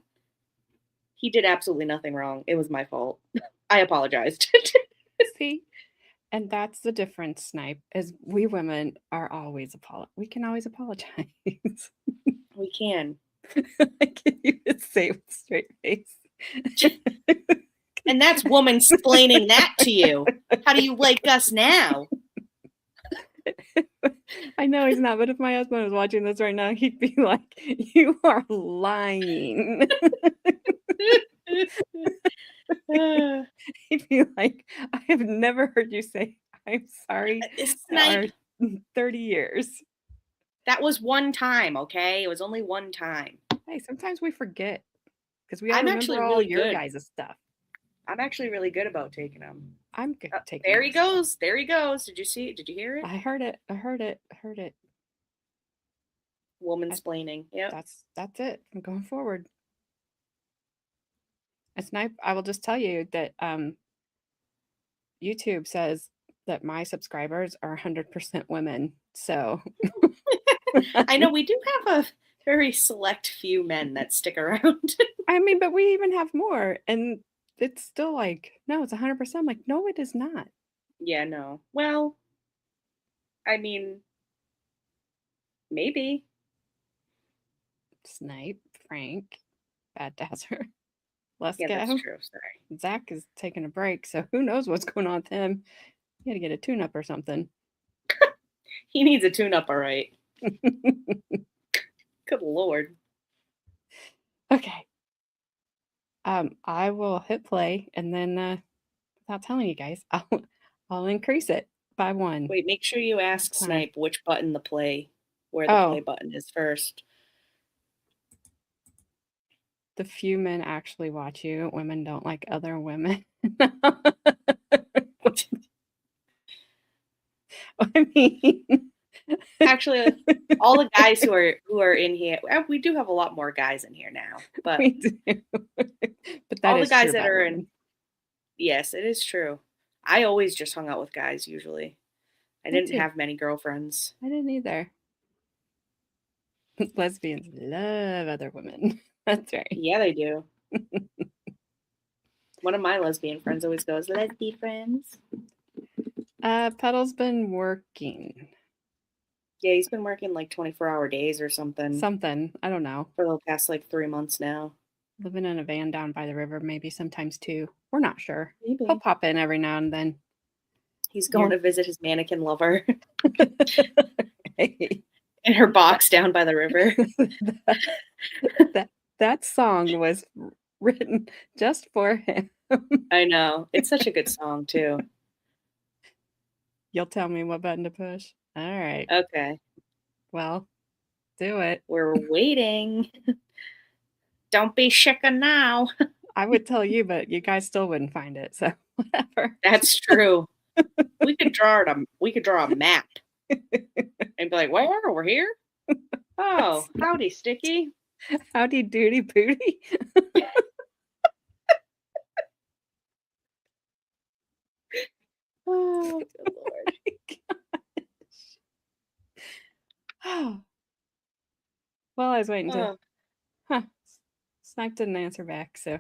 He did absolutely nothing wrong. It was my fault. I apologized. See? And that's the difference, Snipe, is we women are always we can always apologize. We can. I can't even say it with a straight face. And that's woman splaining that to you. How do you like us now? I know he's not, but if my husband was watching this right now, he'd be like, you are lying. He'd be like, I have never heard you say, I'm sorry, Snipe, for 30 years. that was one time, okay? It was only one time. Hey, sometimes we forget because we all I'm remember actually all really your good. guys' stuff. I'm actually really good about taking them. I'm good taking There he my stuff. goes. There he goes. Did you see it? Did you hear it? I heard it. I heard it. I heard it. Woman splaining. Yep. That's it. I'm going forward. And Snipe, I will just tell you that YouTube says that my subscribers are 100% women. So I know we do have a very select few men that stick around. I mean, but we even have more, and it's still like, no, it's 100%. I'm like, no, it is not. Yeah, no. Well, I mean, maybe. Snipe, Frank, Bad Dasser. Let's Yeah, go. that's true. Sorry. Zach is taking a break, so who knows what's going on with him. He had to get a tune-up or something. He needs a tune-up, all right. Good Lord. Okay. I will hit play, and then without telling you guys, I'll increase it by 1. Wait, make sure you ask Fine. Snipe which button where the play button is first. The few men actually watch you. Women don't like other women. I mean, Actually, all the guys who are in here, we do have a lot more guys in here now, but we do. But that all the is guys true that about are women. in, yes, it is true. I always just hung out with guys usually. I Me didn't too. have many girlfriends. I didn't either. Lesbians love other women. That's right. Yeah, they do. One of my lesbian friends always goes, "Lesbian friends." Petal's been working. Yeah, he's been working like 24-hour days or something I don't know. for the past like 3 months now. Living in a van down by the river, maybe sometimes 2. We're not sure. Maybe. He'll pop in every now and then. He's going to visit his mannequin lover Hey. in her box down by the river. that song was written just for him. I know. It's such a good song too. You'll tell me what button to push. All right. Okay. Well, do it. We're waiting. Don't be chicken now. I would tell you, but you guys still wouldn't find it. So whatever. That's true. We could draw a map and be like, "Where? We're here." Oh, howdy, Sticky. Howdy doody booty. Oh, good Lord. Oh. Well, I was waiting to. Oh, Huh. Snipe didn't answer back, so.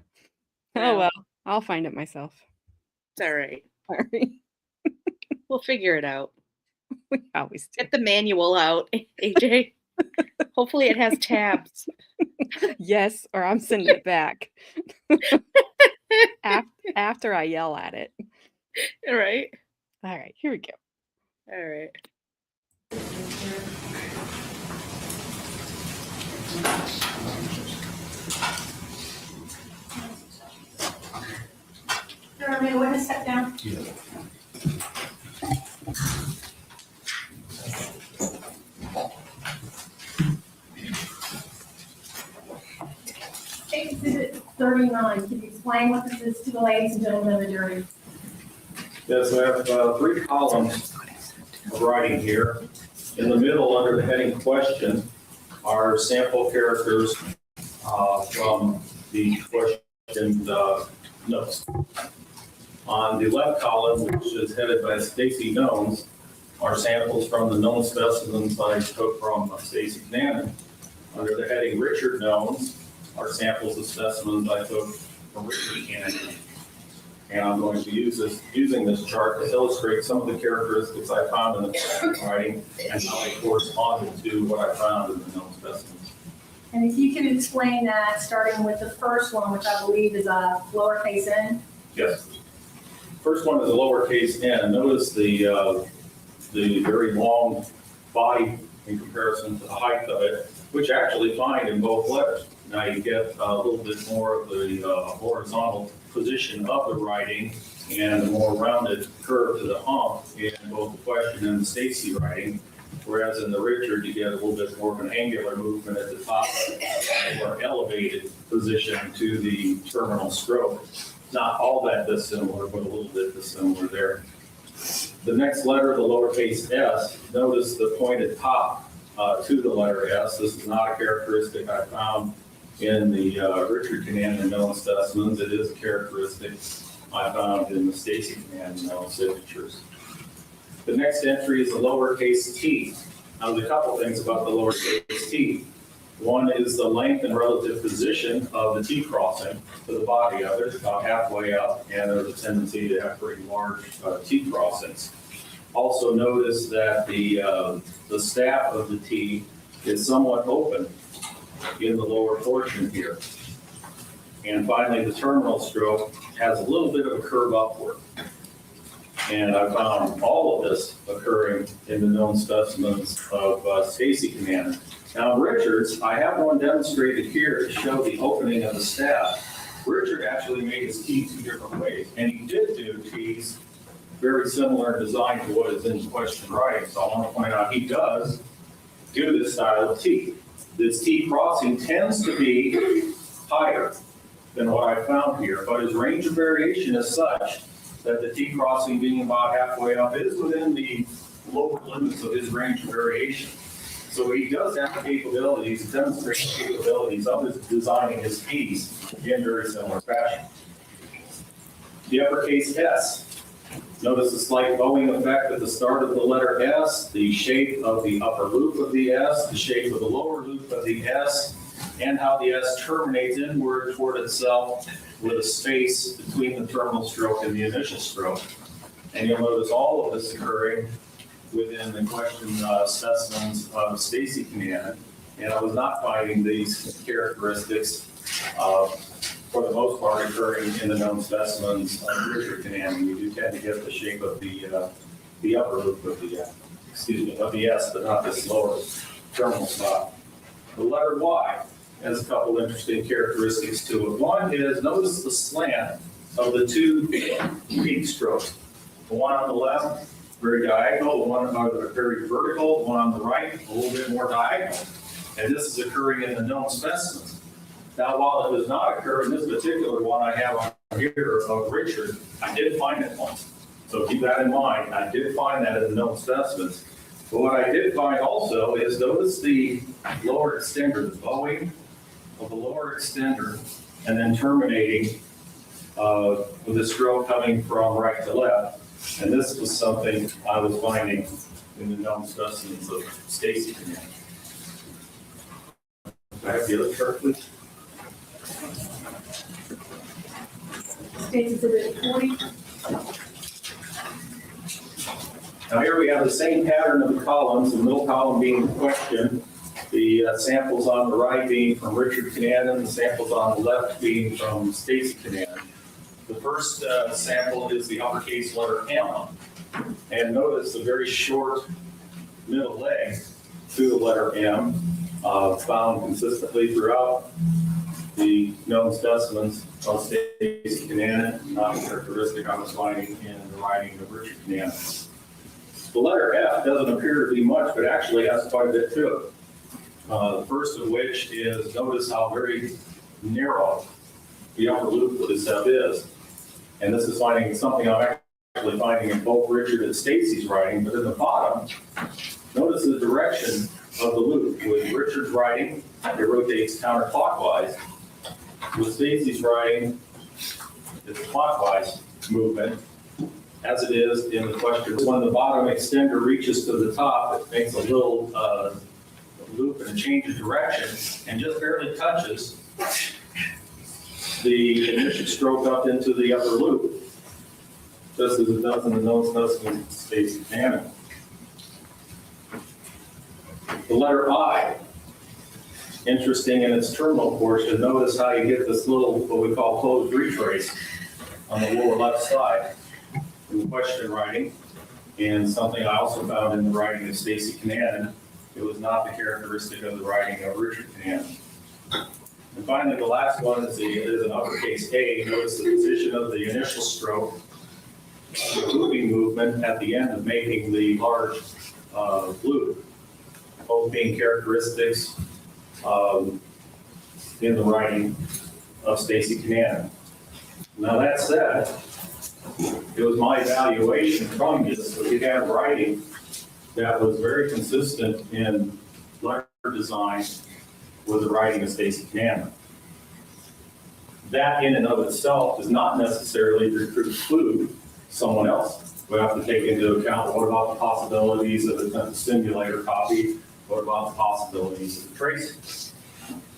Oh no, well, I'll find it myself. it's all right. Sorry. We'll figure it out. We always do. Get the manual out, AJ. Hopefully it has tabs. Yes, or I'm sending it back. After I yell at it. All right. All right, here we go. All right. May the witness step down? Exhibit 39, can you explain what this is to the ladies and gentlemen of the jury? Yes, I have 3 columns of writing here. In the middle, under the heading question, are sample characters from the questioned notes. On the left column, which is headed by Stacey Knowns, are samples from the known specimens I took from Stacey Kananen. Under the heading Richard Knowns are samples of specimens I took from Richard Kananen. And I'm going to use using this chart to illustrate some of the characteristics I found in the writing and how they corresponded to what I found in the known specimens. And if you could explain that, starting with the first one, which I believe is a lowercase n. Yes. First one is a lowercase n. Notice the very long body in comparison to the height of it, which actually find in both letters. Now you get a little bit more of the horizontal position of the writing and a more rounded curve to the hump in both the question and the Stacey writing, whereas in the Richard you get a little bit more of an angular movement at the top, a more elevated position to the terminal stroke. Not all that dissimilar, but a little bit dissimilar there. The next letter, the lowercase s, notice the pointed top to the letter s. This is not a characteristic I found in the Richard Kananen known specimens. It is a characteristic I found in the Stacey Kananen known signatures. The next entry is the lowercase t. Now, there's a couple things about the lowercase t. One is the length and relative position of the T crossing to the body of it. It's about halfway up, and there's a tendency to have pretty large T crossings. Also notice that the staff of the T is somewhat open in the lower portion here. And finally, the terminal stroke has a little bit of a curve upward. And I found all of this occurring in the known specimens of Stacey Kananen. Now, Richard's, I have one demonstrated here to show the opening of the staff. Richard actually made his T 2 different ways, and he did do T's very similar in design to what is in the question writing. So I want to point out he does do this style of T. This T crossing tends to be higher than what I found here, but his range of variation is such that the T crossing being about halfway up is within the lower limits of his range of variation. So he does have the capabilities, demonstrates the capabilities of his designing his T's in very similar fashion. The uppercase S. Notice the slight bowing effect at the start of the letter S, the shape of the upper loop of the S, the shape of the lower loop of the S, and how the S terminates inward toward itself with a space between the terminal stroke and the initial stroke. And you'll notice all of this occurring within the question specimens of Stacey Kananen. And I was not finding these characteristics for the most part occurring in the known specimens of Richard Kananen. You do tend to get the shape of the upper loop of the S, but not this lower terminal spot. The letter Y has a couple interesting characteristics to it. One is, notice the slant of the two peak strokes. The one on the left, very diagonal, the one very vertical, the one on the right, a little bit more diagonal. And this is occurring in the known specimens. Now, while it does not occur in this particular one I have on here of Richard, I did find it once. So keep that in mind. I did find that in the known specimens. But what I did find also is, notice the lower extender, the bowing of the lower extender, and then terminating with the stroke coming from right to left. And this was something I was finding in the known specimens of Stacey Kananen. Do I have the other chart, please? States Exhibit 40. Now here we have the same pattern of the columns, the middle column being the question, the samples on the right being from Richard Kananen, the samples on the left being from Stacey Kananen. The first sample is the uppercase letter M. And notice the very short middle leg to the letter M. found consistently throughout the known specimens of Stacey Kananen, not characteristic I was finding in the writing of Richard Kananen. The letter F doesn't appear to be much, but actually has quite a bit to it. The first of which is, notice how very narrow the upper loop of this F is. And this is finding something I'm actually finding in both Richard and Stacey's writing, but in the bottom, notice the direction of the loop. With Richard's writing, it rotates counterclockwise. With Stacey's writing, it's a clockwise movement, as it is in the question. When the bottom extender reaches to the top, it makes a little loop and a change of direction, and just barely touches the initial stroke up into the upper loop, just as it does in the known specimen Stacey Kananen. The letter I, interesting in its terminal portion. Notice how you get this little, what we call closed retrace on the lower left side in the question writing, and something I also found in the writing of Stacey Kananen. It was not the characteristic of the writing of Richard Kananen. And finally, the last one is an uppercase A. Notice the position of the initial stroke, the moving movement at the end of making the large loop, both being characteristics in the writing of Stacey Kananen. Now that said, it was my evaluation from this that we had writing that was very consistent in letter design with the writing of Stacey Kananen. That in and of itself does not necessarily preclude someone else. We have to take into account what about the possibilities of a simulator copy, what about the possibilities of tracing.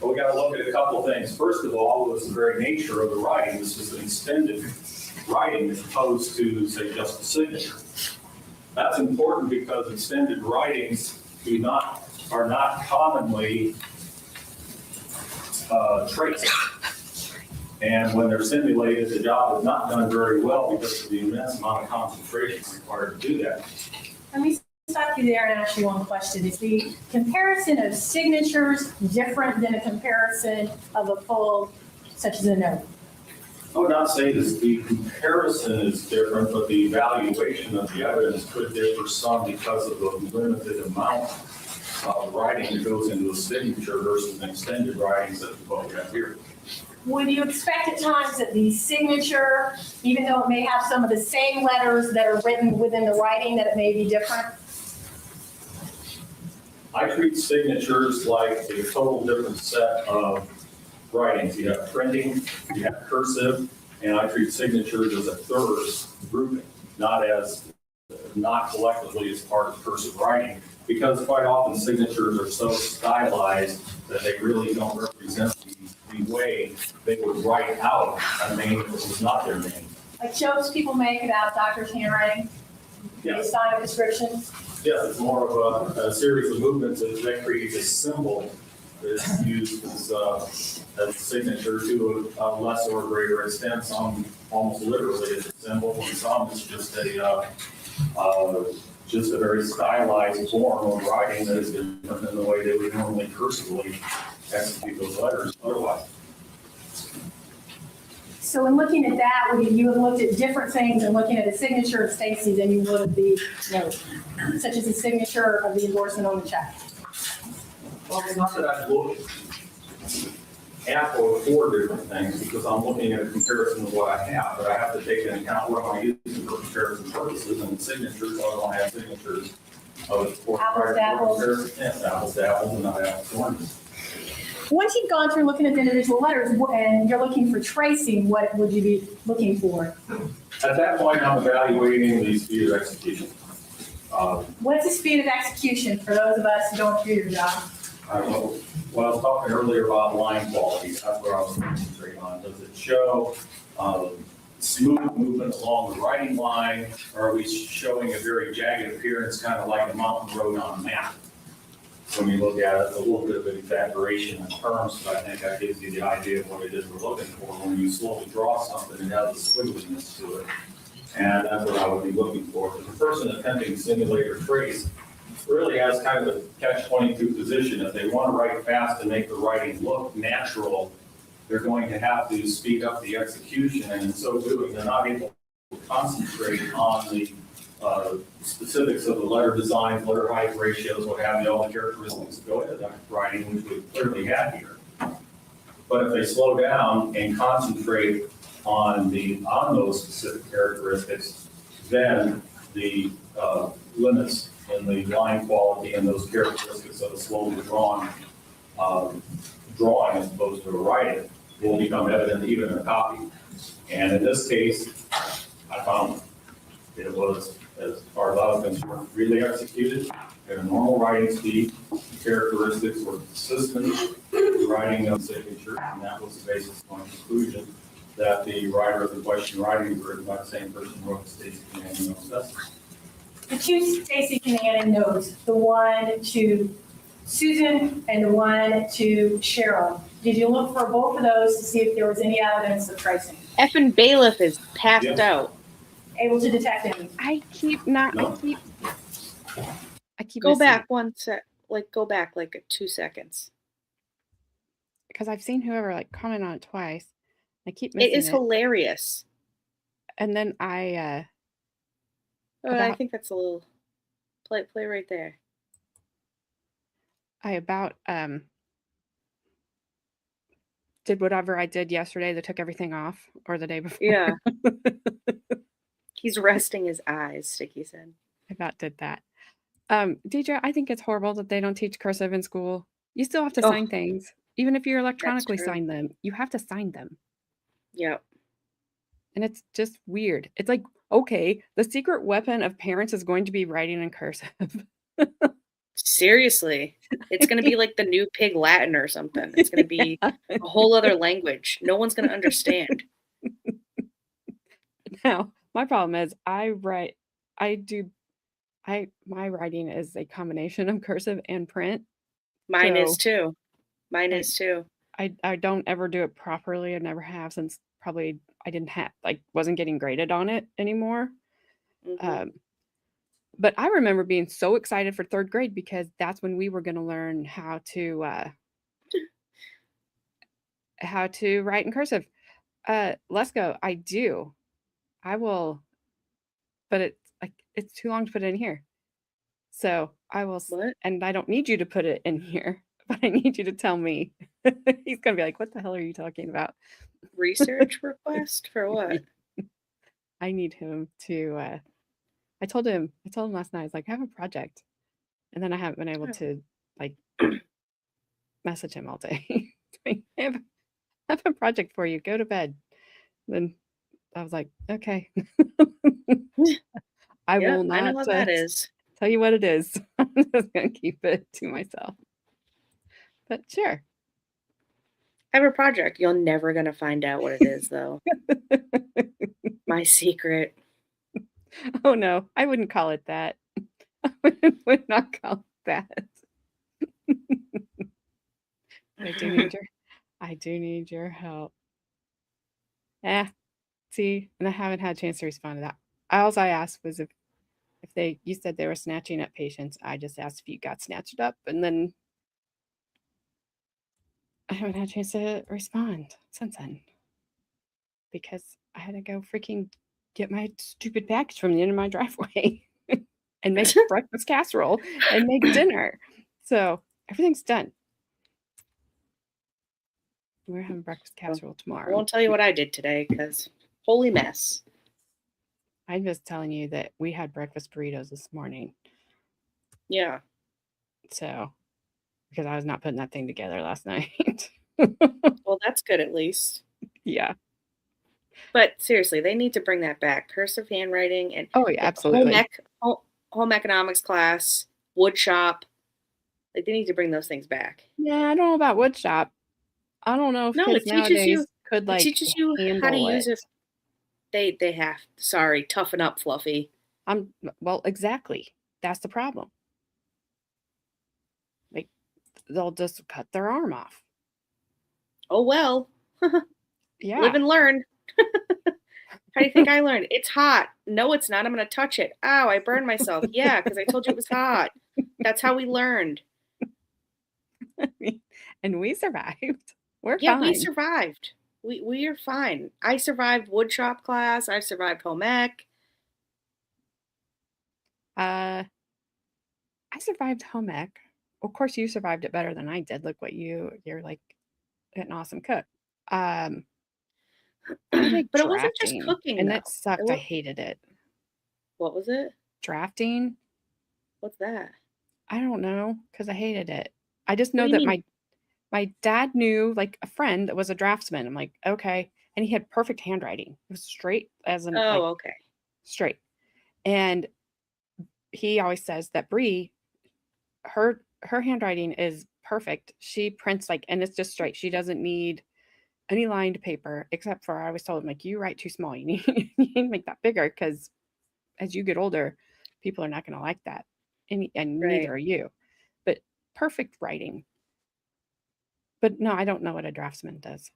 But we got to look at a couple of things. First of all, was the very nature of the writing. This is an extended writing as opposed to, say, just a signature. That's important because extended writings are not commonly traced. And when they're simulated, the job is not done very well because of the immense amount of concentration required to do that. Let me stop you there and ask you one question. Is the comparison of signatures different than a comparison of a full, such as a note? I would not say that the comparison is different, but the evaluation of the evidence could differ some because of the limited amount of writing that goes into a signature versus an extended writing that we both have here. Would you expect at times that the signature, even though it may have some of the same letters that are written within the writing, that it may be different? I treat signatures like a total different set of writings. You have printing, you have cursive, and I treat signatures as a third grouping, not collectively as part of cursive writing, because quite often signatures are so stylized that they really don't represent the way they would write out a name that was not their name. Like jokes people make about doctor's handwriting, based on a description? Yeah, it's more of a series of movements that creates a symbol that's used as a signature to a less or greater extent. Some almost literally is a symbol, and some is just a very stylized form of writing that is different than the way they would normally cursively execute those letters otherwise. So in looking at that, would you have looked at different things and looking at a signature of Stacey than you would of the note, such as the signature of the endorsement on the check? Well, it's not that I look at or for different things because I'm looking at a comparison of what I have, but I have to take into account what I'm using for comparison purposes, and signatures, I don't have signatures of Apples to apples. Yes, apples to apples and not apples to oranges. Once you've gone through looking at the individual letters and you're looking for tracing, what would you be looking for? At that point, I'm evaluating the speed of execution. What's the speed of execution for those of us who don't do your job? I was talking earlier about line quality. That's what I was concentrating on. Does it show smooth movement along the writing line, or are we showing a very jagged appearance, kind of like a mountain road on a map? When you look at it, a little bit of an exaggeration in terms, but I think that gives you the idea of what it is we're looking for. When you slowly draw something, it has a squiggliness to it. And that's what I would be looking for. If a person attempting to simulate or trace really has kind of a catch-22 position. If they want to write fast and make the writing look natural, they're going to have to speed up the execution, and in so doing, they're not able to concentrate on the specifics of the letter design, letter height ratios, what have you, all the characteristics that go into that writing, which we clearly have here. But if they slow down and concentrate on those specific characteristics, then the limits in the line quality and those characteristics of a slowly drawn drawing as opposed to a writing will become evident even in a copy. And in this case, I found it was, as far as I was concerned, really executed at a normal writing speed. Characteristics were consistent with the writing of signature, and that was the basis of my conclusion that the writer of the question writing was written by the same person who wrote the Stacey Kananen notes. The two Stacey Kananen notes, the one to Susan and the one to Cheryl. Did you look for both of those to see if there was any evidence of tracing? Effing bailiff is passed Yes. out. Able to detect any? I keep not. No. I keep Go missing back it, one sec. Like, go back like 2 seconds. because I've seen whoever like comment on it twice. I keep It missing is it, hilarious. and then I Oh, I About- think that's a little play right there. about did whatever I did yesterday that took everything off, or the day before. Yeah. He's resting his eyes, Sticky said. I about did that. Deidre, I think it's horrible that they don't teach cursive in school. You still have to Oh, sign things. Even if you electronically true. sign them, you have to sign them. Yep. And it's just weird. It's like, okay, the secret weapon of parents is going to be writing in cursive. Seriously. It's going to be like the new pig Latin or something. It's going to be a whole other language. No one's going to understand. Now, my problem is my writing is a combination of cursive and print. Mine is So, too. Mine like, is too. I don't ever do it properly. I never have, since probably I didn't have, wasn't getting graded on it anymore. Mhm. But I remember being so excited for third grade because that's when we were going to learn how to write in cursive. Let's go. I do. I will, but it's too long to put it in here. So I will, What? and I don't need you to put it in here, but I need you to tell me. He's gonna be like, "What the hell are you talking about?" Research request for what? I need him to. I told him last night. I was like, "I have a project," and then I haven't been able to message him all day. I have a project for you. Go to bed. Then I was like, "Okay." I Yep, will I know not what that is. tell you what it is. I'm just gonna keep it to myself. But sure. I have a project. You're never going to find out what it is, though. My secret. Oh no, I wouldn't call it that. I would not call it that. I do need your help. See, and I haven't had a chance to respond to that. All I asked was if you said they were snatching up patients, I just asked if you got snatched up, and then I haven't had a chance to respond since then because I had to go freaking get my stupid package from the end of my driveway and make breakfast casserole and make dinner. So everything's done. We're having breakfast casserole I tomorrow. won't tell you what I did today because holy mess. I'm just telling you that we had breakfast burritos this morning. Yeah. So, because I was not putting that thing together last night. Well, that's good at least. Yeah. But seriously, they need to bring that back. Cursive handwriting and Oh, yeah, absolutely. home economics class, wood shop. Like they need to bring those things back. Yeah, I don't know about wood shop. I don't know if No, kids it teaches nowadays you. could It teaches you how to handle use it. it. They have. Sorry, toughen up, Fluffy. Well, exactly. That's the problem. Like they'll just cut their arm off. Oh well. Yeah. Live and learn. How do you think I learned? It's hot. No, it's not. I'm going to touch it. Ow, I burned myself. Yeah, because I told you it was hot. That's how we learned. And we survived. We're Yeah, fine. we survived. We are fine. I survived woodshop class. I survived home ec. I survived home ec. Of course, you survived it better than I did. Look what you're like an awesome cook. I did But it wasn't just drafting, cooking, and though. that sucked. I hated it. What was it? Drafting, What's that? I don't know, because I hated it. I just What know do you that mean? my dad knew like a friend that was a draftsman. I'm like, okay, and he had perfect handwriting. It was straight as in like Oh, okay. straight, and he always says that Bree, her handwriting is perfect. She prints like, and it's just straight. She doesn't need any lined paper, except for I always told him like, you write too small. You need to make that bigger because as you get older, people are not going to like that, and neither Right. are you. But perfect writing. But no, I don't know what a draftsman does,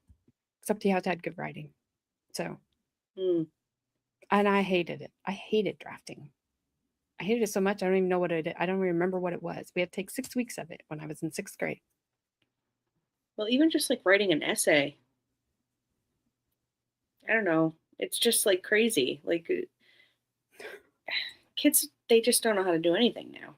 except he has to have good writing. So, Mm. and I hated it. I hated drafting. I hated it so much. I don't even know what it. I don't even remember what it was. We had to take 6 weeks of it when I was in 6th grade. Well, even just like writing an essay, I don't know. It's just like crazy. Like kids, they just don't know how to do anything now.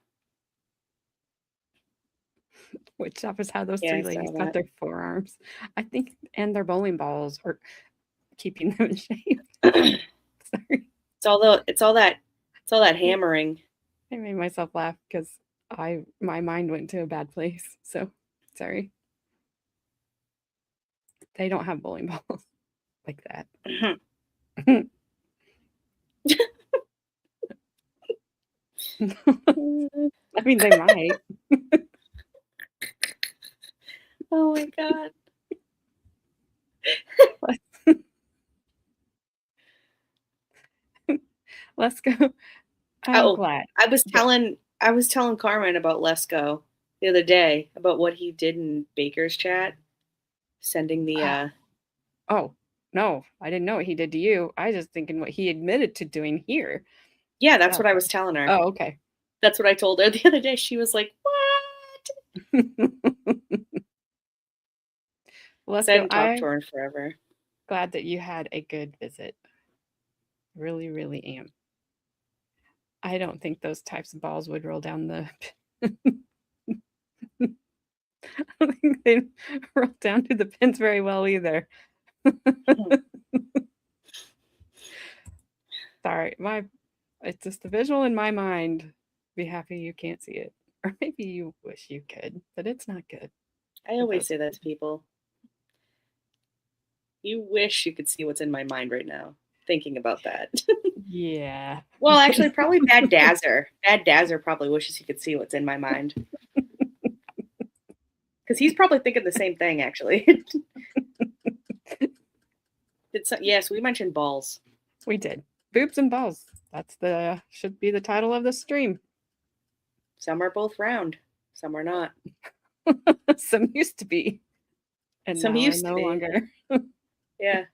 Which that was how those Yeah, 3 I saw ladies got that. their forearms, I think, and their bowling balls, or keeping them in shape. Sorry, It's all that hammering. I made myself laugh because my mind went to a bad place. So sorry. They don't have bowling balls like that. I mean, they might. Oh my God. Let's go. I'm Oh, glad. I was telling Carmen about Lesko the other day about what he did in Baker's chat, sending the Oh, no, I didn't know what he did to you. I was just thinking what he admitted to doing here. Yeah, that's Oh, what I was telling her. Oh, okay. That's what I told her the other day. She was like, "What?" Let's I go. hadn't talked to I'm her in forever. glad that you had a good visit. Really, really am. I don't think those types of balls would roll down the. I don't think they'd roll down to the pins very well either. Sorry, it's just the visual in my mind. Be happy you can't see it, or maybe you wish you could, but it's not good. I always say that to people. You wish you could see what's in my mind right now, thinking about that. Yeah. Well, actually, probably Bad Dazzer. Bad Dazzer probably wishes he could see what's in my mind. Because he's probably thinking the same thing, actually. Yes, we mentioned balls. We did. Boobs and balls. That's should be the title of the stream. Some are both round, some are not. Some used to be, and Some now used are to no be. longer. Yeah.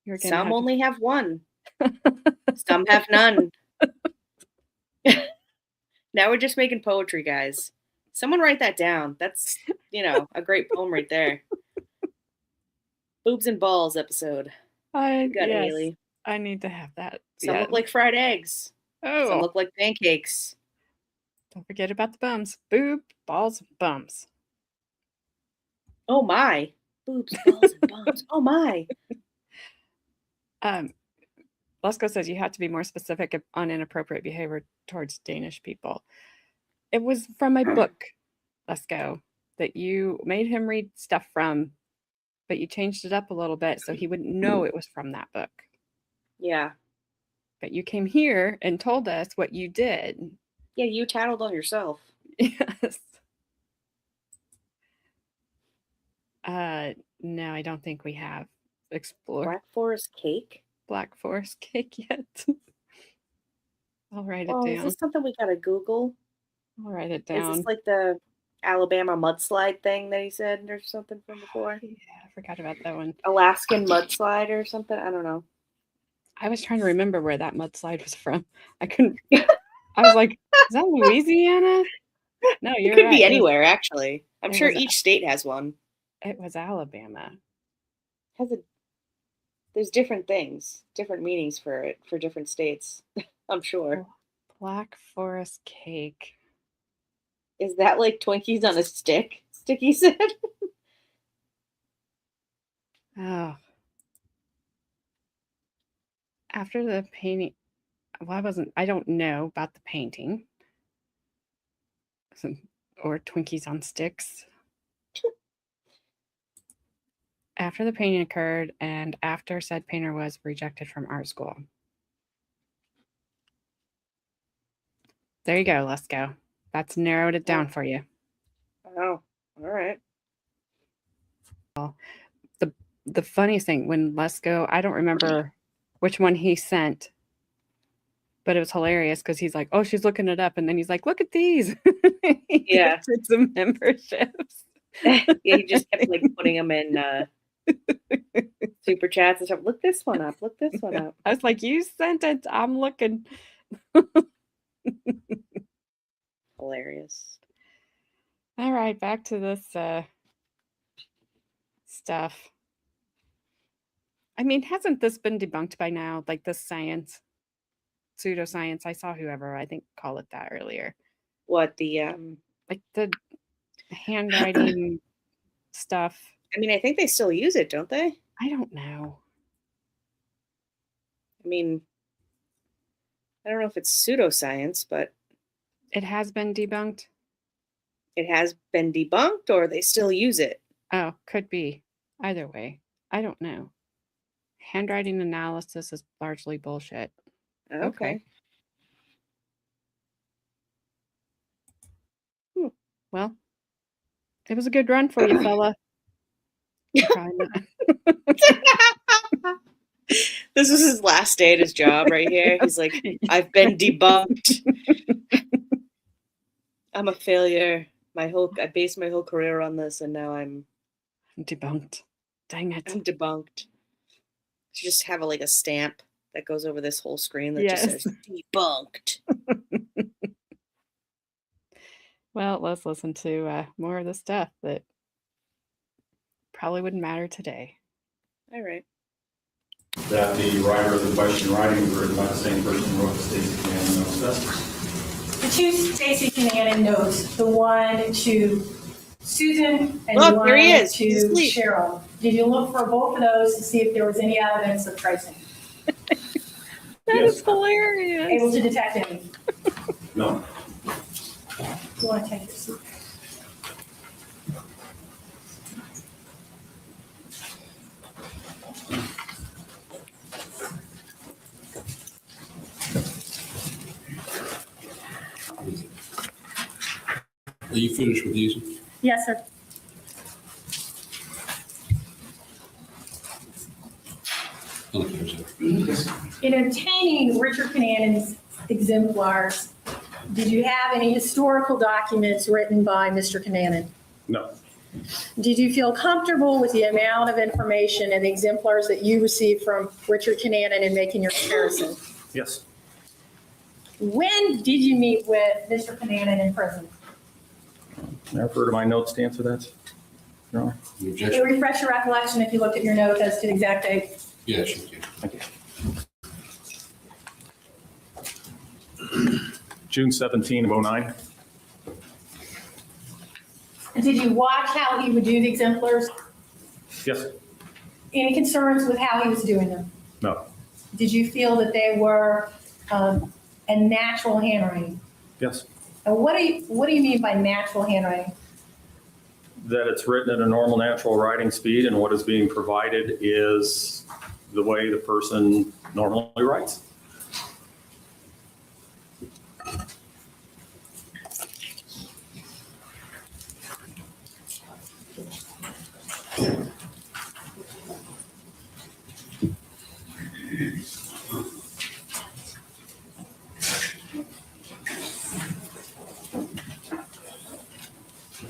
You're gonna Some have only have one. Some have none. Now we're just making poetry, guys. Someone write that down. That's, a great poem right there. Boobs and balls episode. You got it, yes, Haley. I need to have that. Some look like fried eggs. Some Oh, look like pancakes. don't forget about the bums. Boob, balls, bums. Oh my. Boobs, balls, and bums. Oh my. Lesko says you have to be more specific on inappropriate behavior towards Danish people. It was from my book, Lesko, that you made him read stuff from, but you changed it up a little bit so he wouldn't know it was from that book. Yeah. But you came here and told us what you did. Yeah, you tattled on yourself. Yes. No, I don't think we have explored Black Forest cake? Black Forest cake yet. I'll write it Oh, is down. this something we gotta Google? I'll write it Is down. this like the Alabama mudslide thing that he said or something from before? Yeah, I forgot about that one. Alaskan mudslide or something? I don't know. I was trying to remember where that mudslide was from. I couldn't. I was like, is that Louisiana? No, It you're could right. be anywhere, actually. I'm it sure was- each state has one. It was Alabama. There's different things, different meanings for it for different states. I'm sure. Black Forest cake. Is that like Twinkies on a stick? Sticky said. Oh. After the painting, well, I don't know about the painting. Or Twinkies on sticks. After the painting occurred and after said painter was rejected from art school. There you go, let's go. That's narrowed it down for you. Oh, all right. The funniest thing when Let's Go, I don't remember which one he sent, but it was hilarious because he's like, oh, she's looking it up. And then he's like, look at these. He Yeah. gifted some memberships. Yeah, he just kept like putting them in super chats and stuff. Look this one up. Look this one up. I was like, you sent it. I'm looking. Hilarious. All right, back to this stuff. I mean, hasn't this been debunked by now? Like this science, pseudoscience. I saw whoever, I think, call it that earlier. What the Like the handwriting stuff. I mean, I think they still use it, don't they? I don't know. I mean, I don't know if it's pseudoscience, but It has been debunked. it has been debunked, or they still use it. Oh, could be. Either way. I don't know. Handwriting analysis is largely bullshit. Okay. Well, it was a good run for you, fella. Probably not. This is his last day at his job right here. He's like, I've been debunked. I'm a failure. I based my whole career on this, and now I'm Debunked. Dang it. debunked. You just have a stamp that goes over this whole screen that Yes. just says debunked. Well, let's listen to more of the stuff that probably wouldn't matter today. All right. That the writer of the question writing was written by the same person who wrote Stacey Kananen no asbestos. The two Stacey Kananen notes, the one to Susan and Look, the one there he is. to He's asleep. Cheryl. Did you look for both of those to see if there was any evidence of tracing? That is hilarious. Able to detect any? No. You want to take your seat? Are you finished with these? Yes, sir. Okay, so In obtaining Richard Kananen's exemplars, did you have any historical documents written by Mr. Kananen? No. Did you feel comfortable with the amount of information and the exemplars that you received from Richard Kananen in making your comparison? Yes. When did you meet with Mr. Kananen in prison? May I refer to my notes to answer that? No. the It objection? refresh your recollection if you looked at your note as to the exact date. Yes, you can. Thank you. June 17 of 09. And did you watch how he would do the exemplars? Yes. Any concerns with how he was doing them? No. Did you feel that they were a natural handwriting? Yes. And what do you mean by natural handwriting? That it's written at a normal natural writing speed, and what is being provided is the way the person normally writes.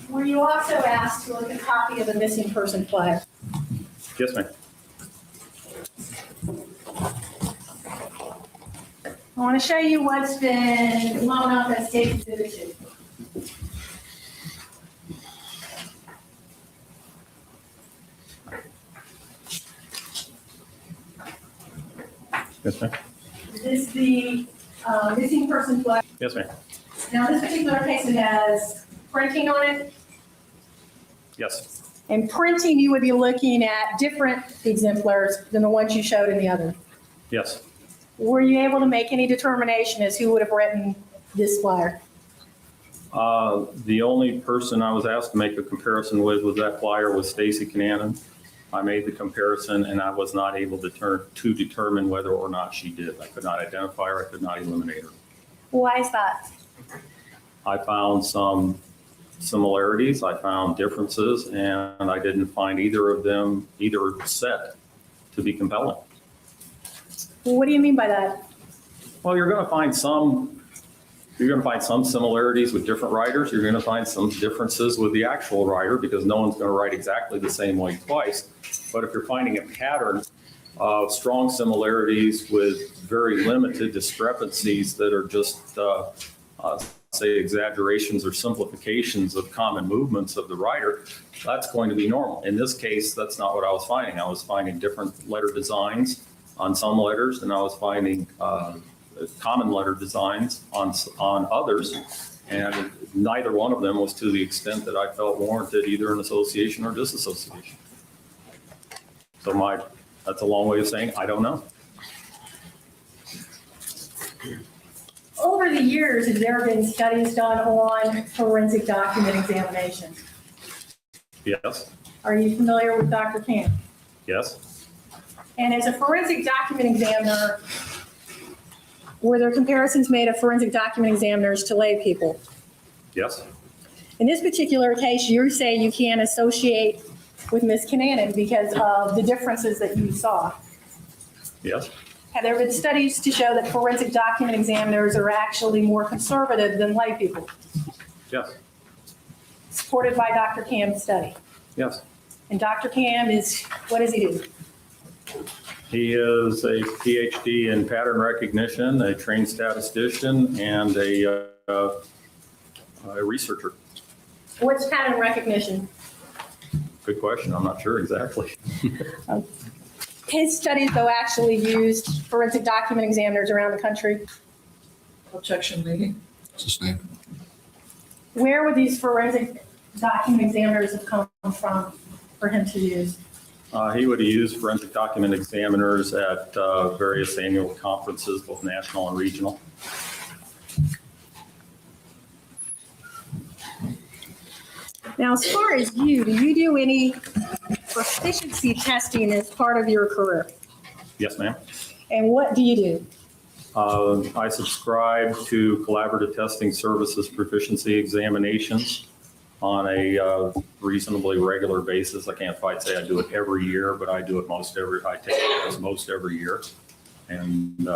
Were you also asked to look at a copy of the missing person flag? Yes, ma'am. I want to show you what's been blown up as State Exhibit 2. Yes, ma'am. This is the missing person flag. Yes, ma'am. Now, this particular case, it has printing on it. Yes. And printing, you would be looking at different exemplars than the ones you showed in the other. Yes. Were you able to make any determination as who would have written this flyer? The only person I was asked to make a comparison with that flyer was Stacey Kananen. I made the comparison and I was not able to determine whether or not she did. I could not identify her. I could not eliminate her. Why is that? I found some similarities. I found differences, and I didn't find either set to be compelling. What do you mean by that? Well, you're going to find some similarities with different writers. You're going to find some differences with the actual writer because no one's going to write exactly the same way twice. But if you're finding a pattern of strong similarities with very limited discrepancies that are just, say, exaggerations or simplifications of common movements of the writer, that's going to be normal. In this case, that's not what I was finding. I was finding different letter designs on some letters, and I was finding common letter designs on others, and neither one of them was to the extent that I felt warranted either an association or disassociation. So that's a long way of saying I don't know. Over the years, have there been studies done on forensic document examination? Yes. Are you familiar with Dr. Camp? Yes. And as a forensic document examiner, were there comparisons made of forensic document examiners to lay people? Yes. In this particular case, you say you can't associate with Ms. Kananen because of the differences that you saw. Yes. Have there been studies to show that forensic document examiners are actually more conservative than lay people? Yes. Supported by Dr. Cam's study. Yes. And Dr. Cam what does he do? He is a PhD in pattern recognition, a trained statistician, and a researcher. What's pattern recognition? Good question. I'm not sure exactly. His studies, though, actually used forensic document examiners around the country. Objection, lady. Sustained. Where would these forensic document examiners have come from for him to use? He would use forensic document examiners at various annual conferences, both national and regional. Now, as far as you, do you do any proficiency testing as part of your career? Yes, ma'am. And what do you do? I subscribe to collaborative testing services proficiency examinations on a reasonably regular basis. I can't quite say I do it every year, but I do it I take it most every year and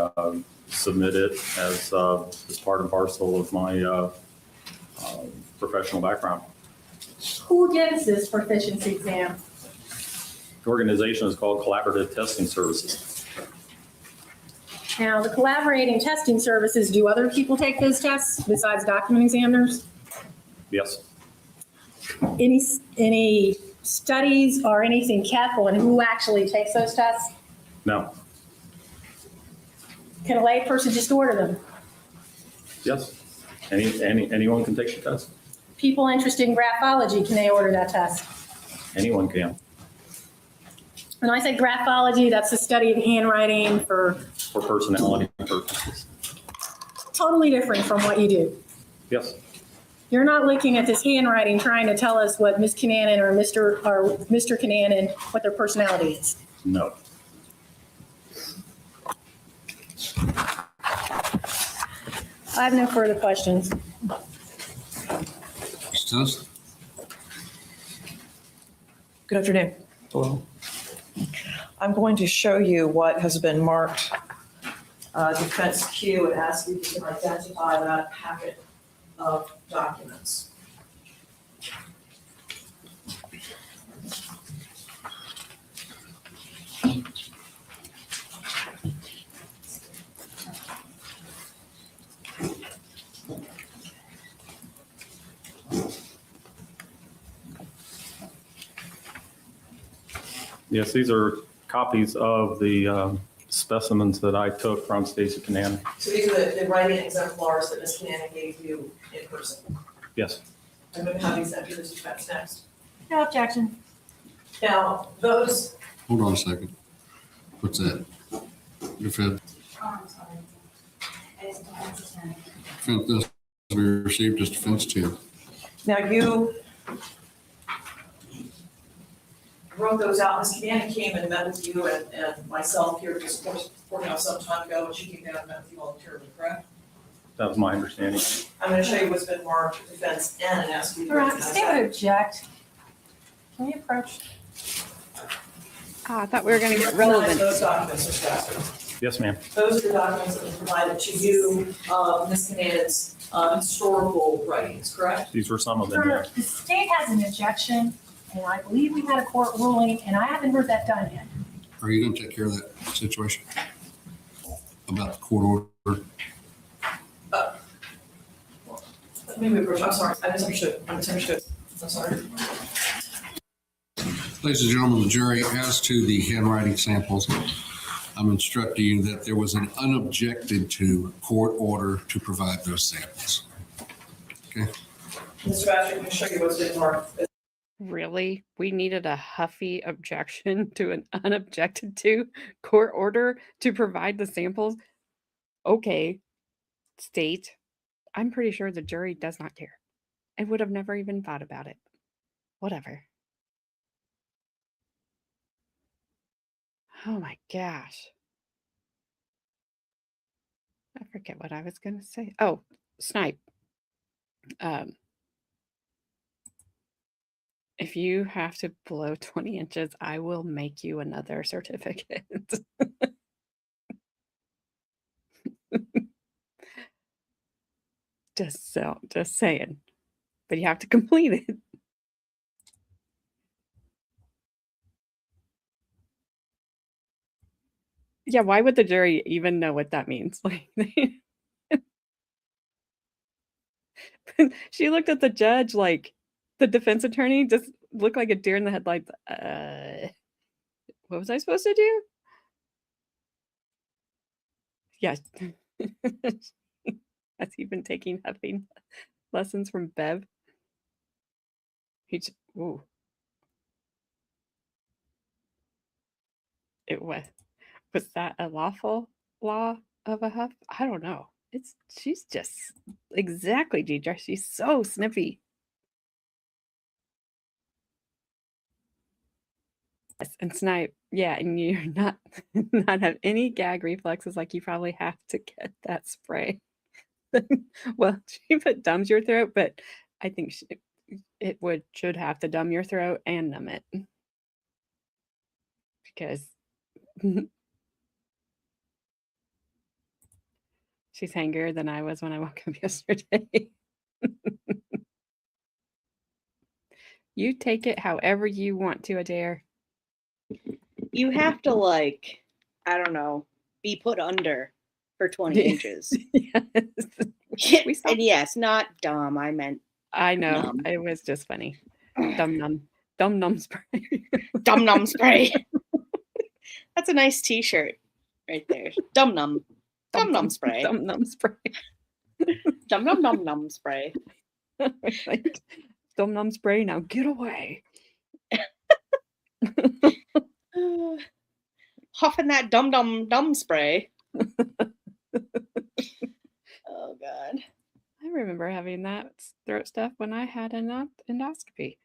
submit it as part and parcel of my professional background. Who gives this proficiency exam? The organization is called Collaborative Testing Services. Now, the collaborating testing services, do other people take those tests besides document examiners? Yes. Any studies or anything kept on who actually takes those tests? No. Can a layperson just order them? Yes. Anyone can take the test. People interested in graphology, can they order that test? Anyone can. When I say graphology, that's the study of handwriting for personality purposes. totally different from what you do. Yes. You're not looking at this handwriting trying to tell us what Ms. Kananen or Mr. Kananen, what their personality is. No. I have no further questions. Does? Good afternoon. Hello. I'm going to show you what has been marked defense Q and ask you to identify that packet of documents. Yes, these are copies of the specimens that I took from Stacey Kananen. So these are the writing exemplars that Ms. Kananen gave you in person. Yes. I'm going to have these enter this defense next. No objection. Now, those, Hold on a second. What's that? Defense, Oh, I'm sorry. It's defense attorney. defense, this we received as defense team. now you wrote those out. Ms. Kananen came and met with you and myself here at this courthouse some time ago, and she came down and met with you voluntarily, correct? That was my understanding. I'm going to show you what's been marked defense N and ask you to All right, recognize state would that. object. Can we approach? I thought we were going to get Recognize relevant. those documents, Mr. Bassett. Yes, ma'am. Those are the documents that were provided to you, Ms. Kananen's historical writings, correct? These were some of them. Sir, Yes. the state has an objection, and I believe we had a court ruling, and I haven't heard that done yet. Are you going to take care of that situation? About the court order? Maybe approach, I'm sorry, I misunderstood, I'm sorry. Ladies and gentlemen, the jury, as to the handwriting samples, I'm instructing you that there was an unobjected to court order to provide those samples. Okay? Mr. Bassett, I'm going to show you what's been marked. Really? We needed a huffy objection to an unobjected to court order to provide the samples? Okay, state. I'm pretty sure the jury does not care and would have never even thought about it. Whatever. Oh my gosh. I forget what I was going to say. Oh, Snipe. If you have to blow 20 inches, I will make you another certificate. Just saying. But you have to complete it. Yeah, why would the jury even know what that means? Like, she looked at the judge like the defense attorney just looked like a deer in the headlights. What was I supposed to do? Yes. Has he been taking huffing lessons from Bev? Ooh. It was that a lawful law of a huff? I don't know. She's just exactly Deidre. She's so snippy. Yes, and Snipe, yeah, and you're not have any gag reflexes like you probably have to get that spray. Well, she put dumbs your throat, but I think it should have to dumb your throat and numb it. Because she's hangrier than I was when I woke up yesterday. You take it however you want to, Adair. You have to, like, I don't know, be put under for 20 inches. Yes. And yes, not dumb. I meant I know. numb. It was just funny. Dum num. Dum num spray. Dum num spray. That's a nice t-shirt right there. Dum num. Dum num spray. Dum num spray. Dum num num num spray. Like, dum num spray, now get away. Huffing that dum dum dum spray. Oh God. I remember having that throat stuff when I had an endoscopy.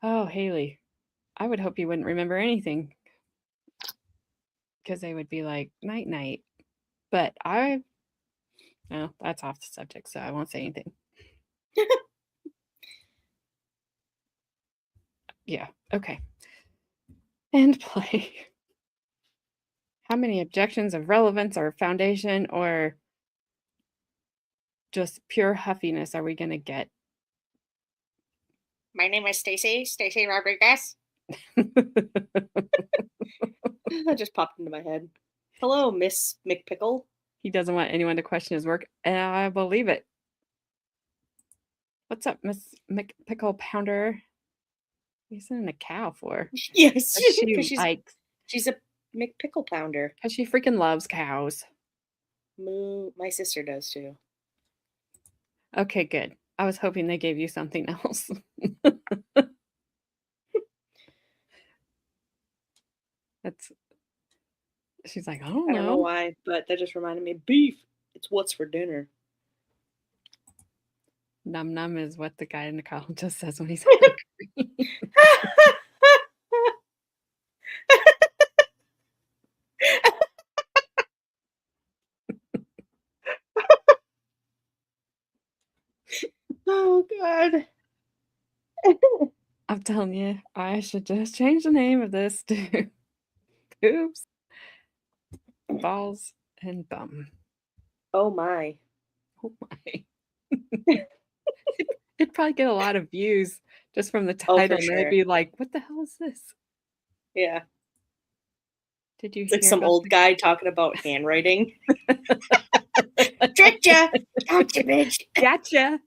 Oh, Haley, I would hope you wouldn't remember anything. Because they would be like, night, night. But well, that's off the subject, so I won't say anything. Yeah, okay. And play. How many objections of relevance or foundation or just pure huffiness are we going to get? My name is Stacey Rodriguez. That just popped into my head. Hello, Miss McPickle. He doesn't want anyone to question his work, and I believe it. What's up, Miss McPickle Pounder? Using a cow for? Yes, Does she because like? she's a McPickle pounder. Because she freaking loves cows. Moo. My sister does too. Okay, good. I was hoping they gave you something else. That's. She's like, I don't I don't know know. why, but that just reminded me of beef. It's what's for dinner. Num num is what the gynecologist says when he's hungry. Oh God. I'm telling you, I should just change the name of this to Oops, Balls and Bum. Oh my. Oh my. It'd probably get a lot of views just from the Oh, for title, and they'd sure. be like, what the hell is this? Yeah. Did you It's like hear some about old guy talking about handwriting. Tricked ya. Gotcha, bitch. Gotcha.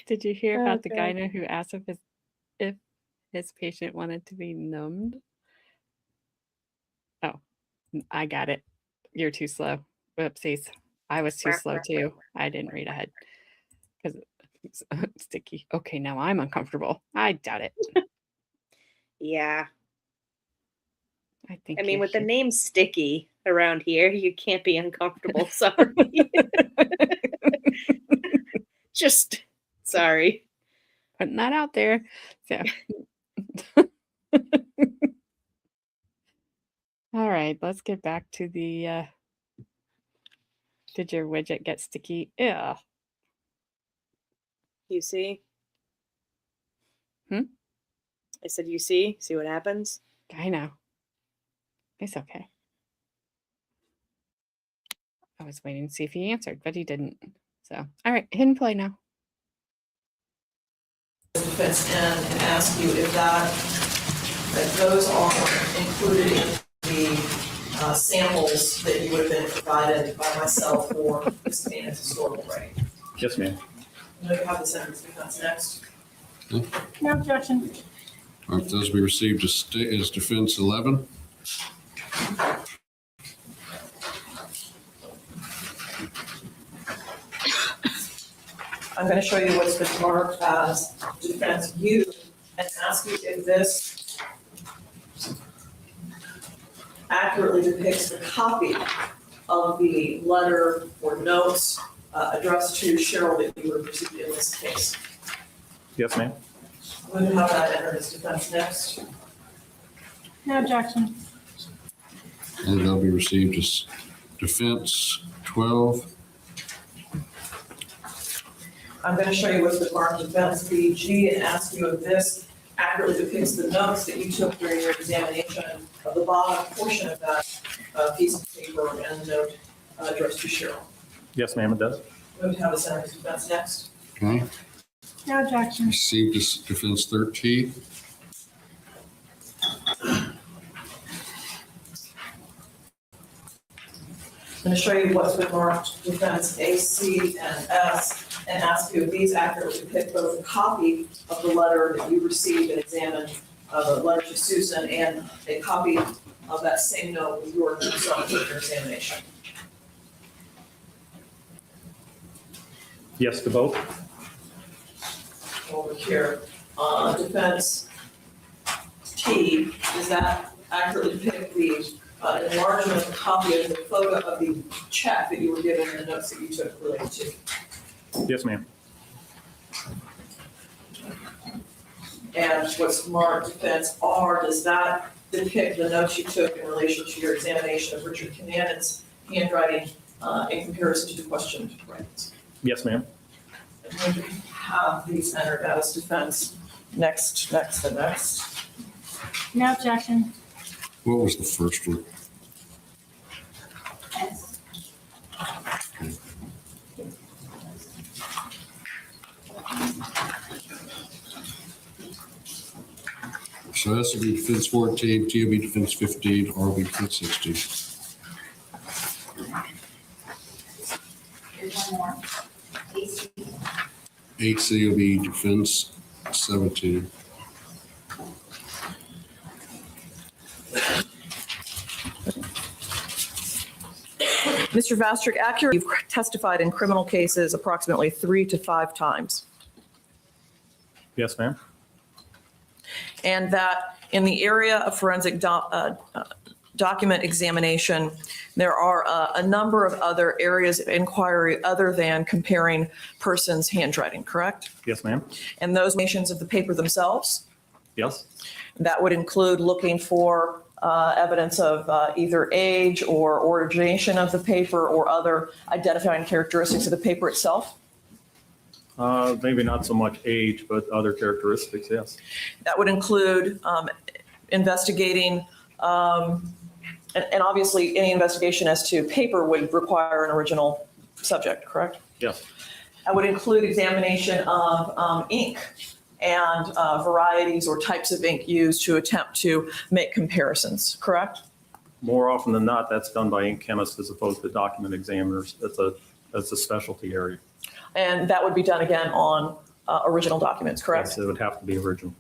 Did you hear Oh, about the God. gyno who asked if his patient wanted to be numbed? Oh, I got it. You're too slow. Whoopsies. I was too slow too. I didn't read ahead because it's sticky. Okay, now I'm uncomfortable. I doubt it. Yeah. I think I mean, you're with the here. name Sticky around here, you can't be uncomfortable. Sorry. Just sorry. Putting that out there. So all right, let's get back to the did your widget get sticky? Yeah. You see? Hmm? I said, you see? See what happens? I know. It's okay. I was waiting to see if he answered, but he didn't. So, all right, hidden play now. Defense and ask you if that those are included in the samples that you would have been provided by myself or Ms. Kananen's historical writing. Yes, ma'am. I'm going to have the senator's defense next. No objection. All right, those we received as defense 11. I'm going to show you what's been marked as defense U and ask you if this accurately depicts the copy of the letter or notes addressed to Cheryl that you would have received in this case. Yes, ma'am. I'm going to have that entered as defense next. No objection. And they'll be received as defense 12. I'm going to show you what's been marked defense BG and ask you if this accurately depicts the notes that you took during your examination of the bottom portion of that piece of paper and the note addressed to Cheryl. Yes, ma'am, it does. I'm going to have the senator's defense next. Okay. No objection. Received as defense 13. I'm going to show you what's been marked defense A, C, and S, and ask you if these accurately depict both a copy of the letter that you received and examined, the letter to Susan, and a copy of that same note with your results of your examination. Yes to both. Over here, defense T, does that accurately depict the enlargement of the copy of the photo of the check that you were given and the notes that you took related to? Yes, ma'am. And what's marked defense R, does that depict the notes you took in relation to your examination of Richard Kananen's handwriting in comparison to the questioned writings? Yes, ma'am. I'm going to have these entered as defense next, and next. No objection. What was the first one? So S will be defense 14, T will be defense 15, R will be defense 16. Here's one more. AC. 8C will be defense 17. Mr. Vastrick, accurate, you've testified in criminal cases approximately 3 to 5 times. Yes, ma'am. And that in the area of forensic document examination, there are a number of other areas of inquiry other than comparing persons' handwriting, correct? Yes, ma'am. And those nations of the paper themselves, Yes. that would include looking for evidence of either age or origination of the paper or other identifying characteristics of the paper itself. Maybe not so much age, but other characteristics, yes. That would include investigating, and obviously any investigation as to paper would require an original subject, correct? Yes. That would include examination of ink and varieties or types of ink used to attempt to make comparisons, correct? More often than not, that's done by ink chemists as opposed to document examiners. That's a specialty area. And that would be done again on original documents, correct? Yes, it would have to be original.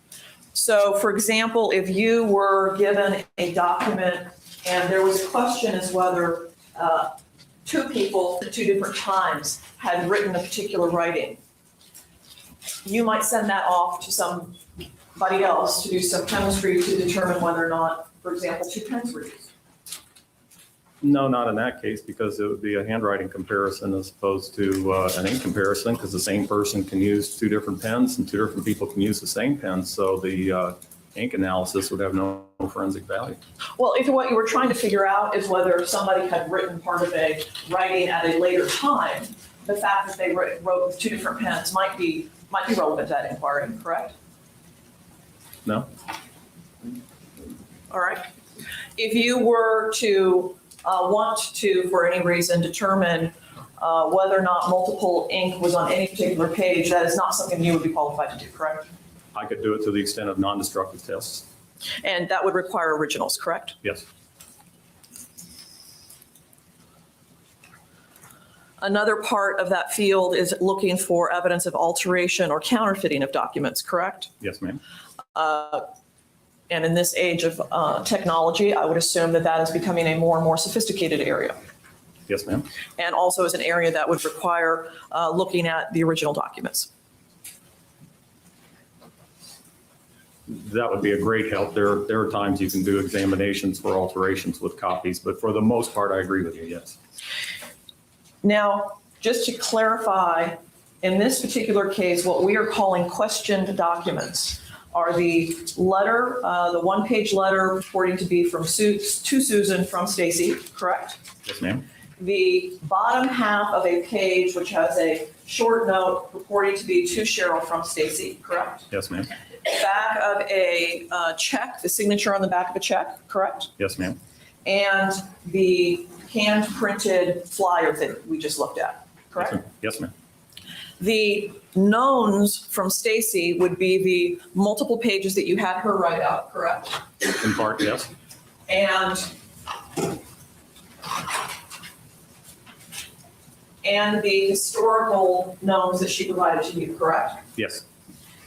So for example, if you were given a document and there was a question as whether two people at two different times had written a particular writing, you might send that off to somebody else to do some chemistry to determine whether or not, for example, two pens were used. No, not in that case, because it would be a handwriting comparison as opposed to an ink comparison, because the same person can use two different pens and two different people can use the same pen. So the ink analysis would have no forensic value. Well, if what you were trying to figure out is whether somebody had written part of a writing at a later time, the fact that they wrote with two different pens might be relevant to that inquiry, correct? No? All right. If you were to want to, for any reason, determine whether or not multiple ink was on any particular page, that is not something you would be qualified to do, correct? I could do it to the extent of non-destructive tests. And that would require originals, correct? Yes. Another part of that field is looking for evidence of alteration or counterfeiting of documents, correct? Yes, ma'am. And in this age of technology, I would assume that that is becoming a more and more sophisticated area. Yes, ma'am. And also is an area that would require looking at the original documents. That would be a great help. There are times you can do examinations for alterations with copies, but for the most part, I agree with you, yes. Now, just to clarify, in this particular case, what we are calling questioned documents are the letter, the one-page letter purporting to be from to Susan from Stacey, correct? Yes, ma'am. The bottom half of a page which has a short note purporting to be to Cheryl from Stacey, correct? Yes, ma'am. Back of a check, the signature on the back of a check, correct? Yes, ma'am. And the hand-printed flyer that we just looked at, correct? Yes, ma'am. The knowns from Stacey would be the multiple pages that you had her write out, correct? In part, yes. And the historical knowns that she provided to you, correct? Yes.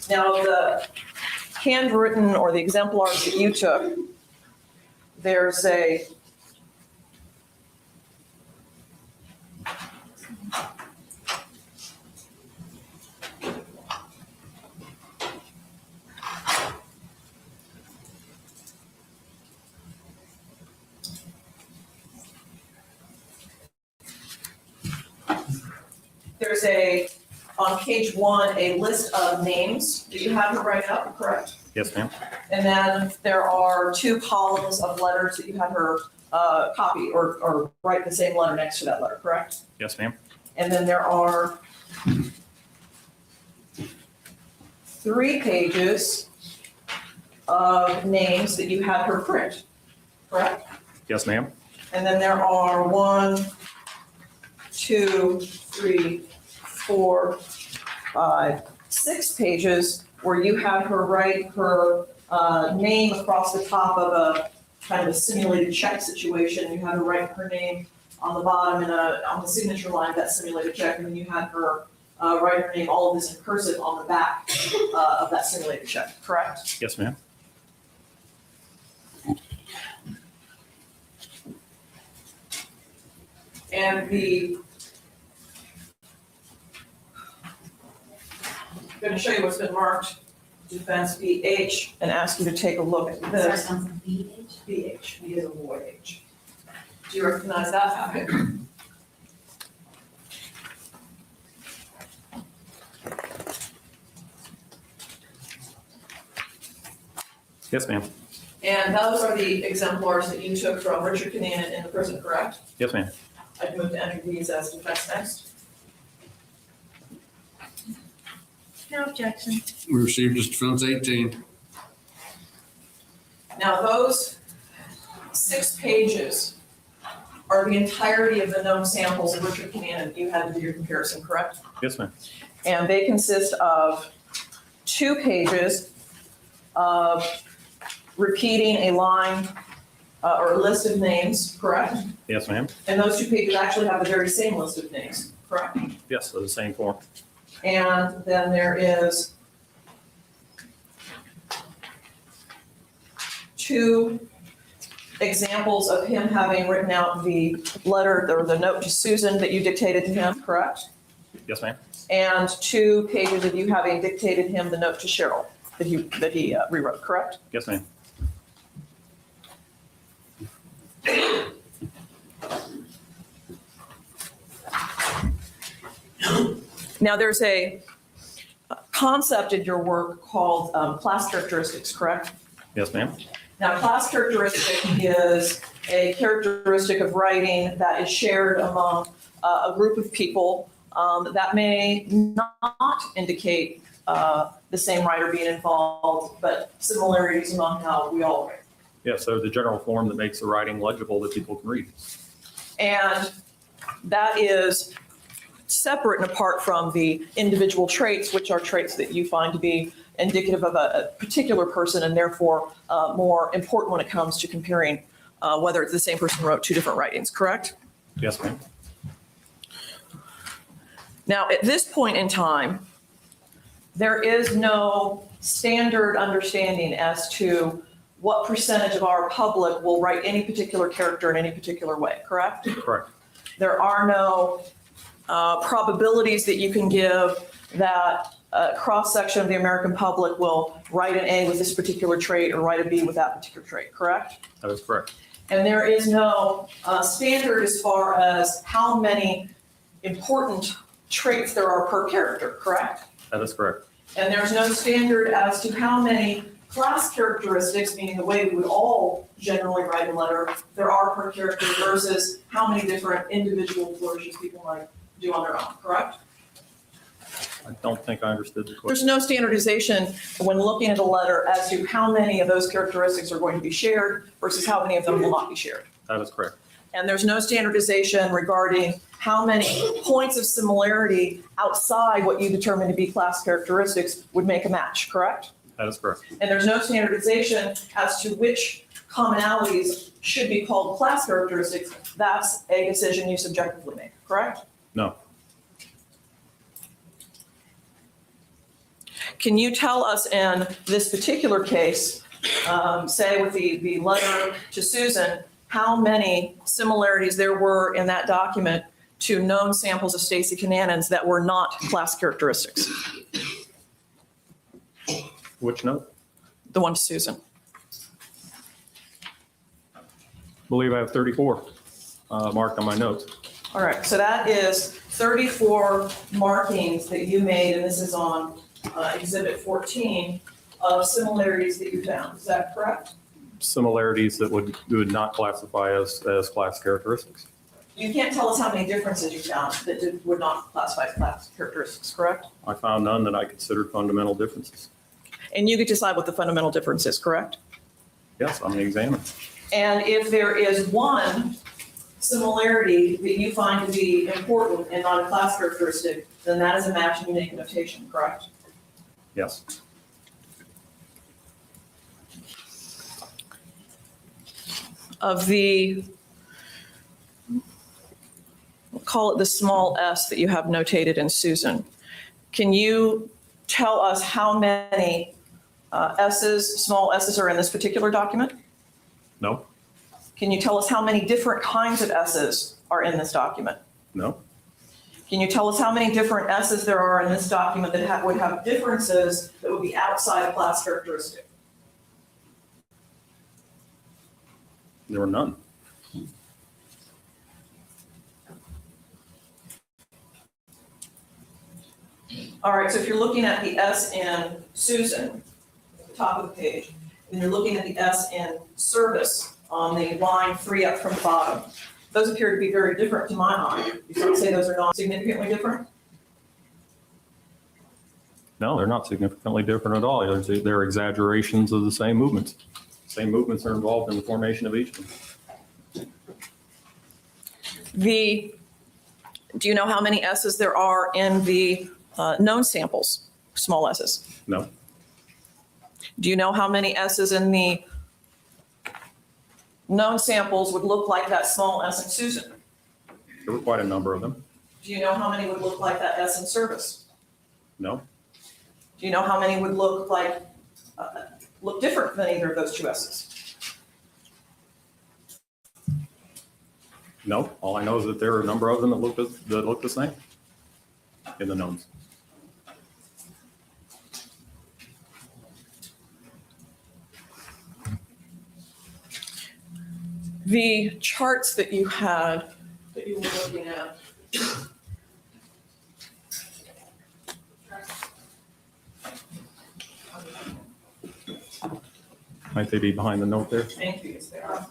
Now, the handwritten or the exemplars that you took, there's a on page 1, a list of names that you have her write up, correct? Yes, ma'am. And then there are 2 columns of letters that you had her copy or write the same letter next to that letter, correct? Yes, ma'am. And then there are 3 pages of names that you had her print, correct? Yes, ma'am. And then there are 1, 2, 3, 4, 5, 6 pages where you had her write her name across the top of a kind of a simulated check situation. You had her write her name on the bottom and on the signature line of that simulated check, and then you had her write her name, all of this in cursive on the back of that simulated check, correct? Yes, ma'am. And I'm going to show you what's been marked, defense BH, and ask you to take a look at this. BH, B is a boy H. Do you recognize that topic? Yes, ma'am. And those are the exemplars that you took from Richard Kananen in the prison, correct? Yes, ma'am. I'd move to enter these as defense next. No objection. We received as defense 18. Now, those 6 pages are the entirety of the known samples of Richard Kananen you had to do your comparison, correct? Yes, ma'am. And they consist of 2 pages of repeating a line or a list of names, correct? Yes, ma'am. And those 2 pages actually have the very same list of names, correct? Yes, the same form. And then there is 2 examples of him having written out the letter or the note to Susan that you dictated to him, correct? Yes, ma'am. And 2 pages of you having dictated him the note to Cheryl that he rewrote, correct? Yes, ma'am. Now, there's a concept in your work called class characteristics, correct? Yes, ma'am. Now, class characteristic is a characteristic of writing that is shared among a group of people that may not indicate the same writer being involved, but similarities among how we all write. Yeah, so the general form that makes the writing legible that people can read. And that is separate and apart from the individual traits, which are traits that you find to be indicative of a particular person and therefore more important when it comes to comparing whether it's the same person who wrote 2 different writings, correct? Yes, ma'am. Now, at this point in time, there is no standard understanding as to what percentage of our public will write any particular character in any particular way, correct? Correct. There are no probabilities that you can give that a cross-section of the American public will write an A with this particular trait or write a B with that particular trait, correct? That is correct. And there is no standard as far as how many important traits there are per character, correct? That is correct. And there's no standard as to how many class characteristics, meaning the way we would all generally write a letter, there are per character versus how many different individual flourishes people might do on their own, correct? I don't think I understood the question. There's no standardization when looking at a letter as to how many of those characteristics are going to be shared versus how many of them will not be shared. That is correct. And there's no standardization regarding how many points of similarity outside what you determine to be class characteristics would make a match, correct? That is correct. And there's no standardization as to which commonalities should be called class characteristics. That's a decision you subjectively make, correct? No. Can you tell us in this particular case, say with the letter to Susan, how many similarities there were in that document to known samples of Stacey Kananen's that were not class characteristics? Which note? The one to Susan. I believe I have 34 marked on my notes. All right, so that is 34 markings that you made, and this is on Exhibit 14, of similarities that you found. Is that correct? Similarities that would not classify as class characteristics. You can't tell us how many differences you found that would not classify as class characteristics, correct? I found none that I considered fundamental differences. And you could decide what the fundamental difference is, correct? Yes, I'm the examiner. And if there is one similarity that you find to be important and not a class characteristic, then that is a match and you make a notation, correct? Yes. Of the, we'll call it the small s that you have notated in Susan, Can you tell us how many S's, small S's are in this particular document? No, Can you tell us how many different kinds of S's are in this document? no, Can you tell us how many different S's there are in this document that would have differences that would be outside of class characteristic? there were none. All right, so if you're looking at the S in Susan, at the top of the page, and you're looking at the S in service on the line 3 up from the bottom, those appear to be very different to my mind. You would say those are not significantly different? No, they're not significantly different at all. They're exaggerations of the same movements. Same movements are involved in the formation of each of them. Do you know how many S's there are in the known samples, small S's? No, Do you know how many S's in the known samples would look like that small S in Susan? there were quite a number of them. Do you know how many would look like that S in service? No, Do you know how many would look like, look different than either of those two S's? no. All I know is that there are a number of them that look the same in the knowns. The charts that you had, that you were looking at, Might they be behind the note there? thank you, yes, they are.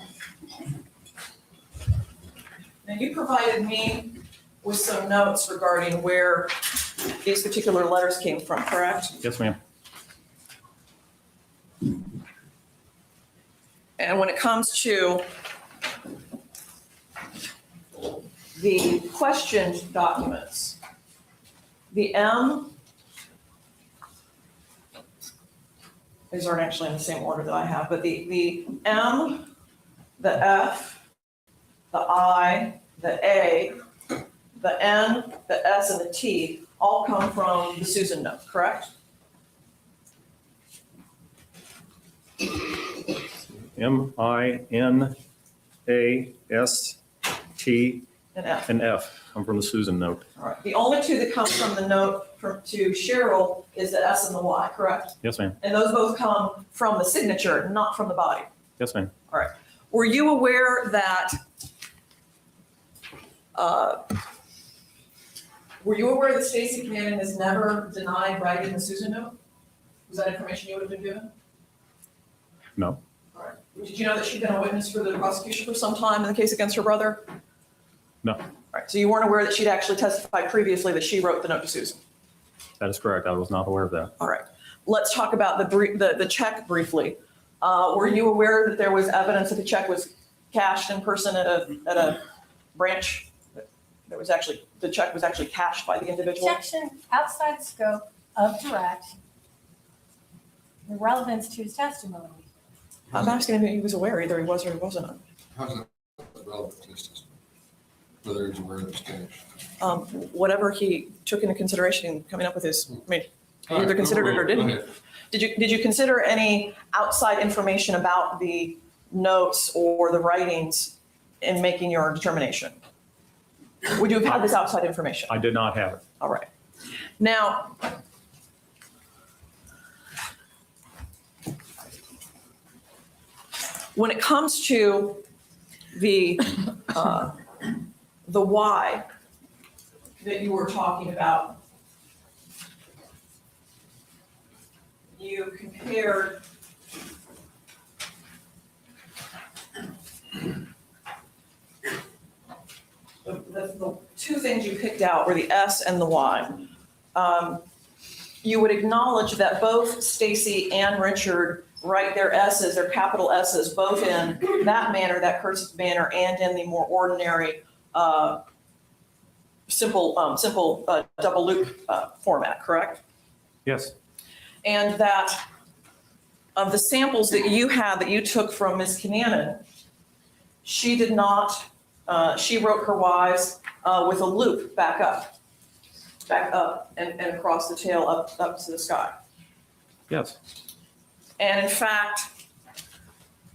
Now, you provided me with some notes regarding where these particular letters came from, correct? Yes, ma'am. And when it comes to the questioned documents, the M, these aren't actually in the same order that I have, but the M, the F, the I, the A, the N, the S, and the T all come from the Susan note, correct? M-I-N-A-S-T And F. and F come from the Susan note. All right. The only two that come from the note to Cheryl is the S and the Y, correct? Yes, ma'am. And those both come from the signature, not from the body. Yes, ma'am. All right. Were you aware that, Stacey Kananen has never denied writing the Susan note? Was that information you would have been given? No, All right. Did you know that she'd been a witness for the prosecution for some time in the case against her brother? no, All right. So you weren't aware that she'd actually testified previously that she wrote the note to Susan? that is correct. I was not aware of that. All right. Let's talk about the check briefly. Were you aware that there was evidence that the check was cashed in person at a branch? There was actually, the check was actually cashed by the individual? Objection outside scope of direct, the relevance to his testimony. I'm asking him if he was aware, either he was or he wasn't. How's that relevant to this testimony? Whether he's aware of this case? Whatever he took into consideration in coming up with his, I mean, he either considered it or Go didn't. ahead. Did you consider any outside information about the notes or the writings in making your determination? Would you have had this outside information? I did not have it. All right. Now, when it comes to the why that you were talking about, you compared the two things you picked out were the S and the Y. You would acknowledge that both Stacey and Richard write their S's, their capital S's, both in that manner, that cursive manner, and in the more ordinary simple double loop format, correct? Yes, And that of the samples that you had that you took from Ms. Kananen, she did not, she wrote her Y's with a loop back up. back up and across the tail up to the sky. Yes. And in fact,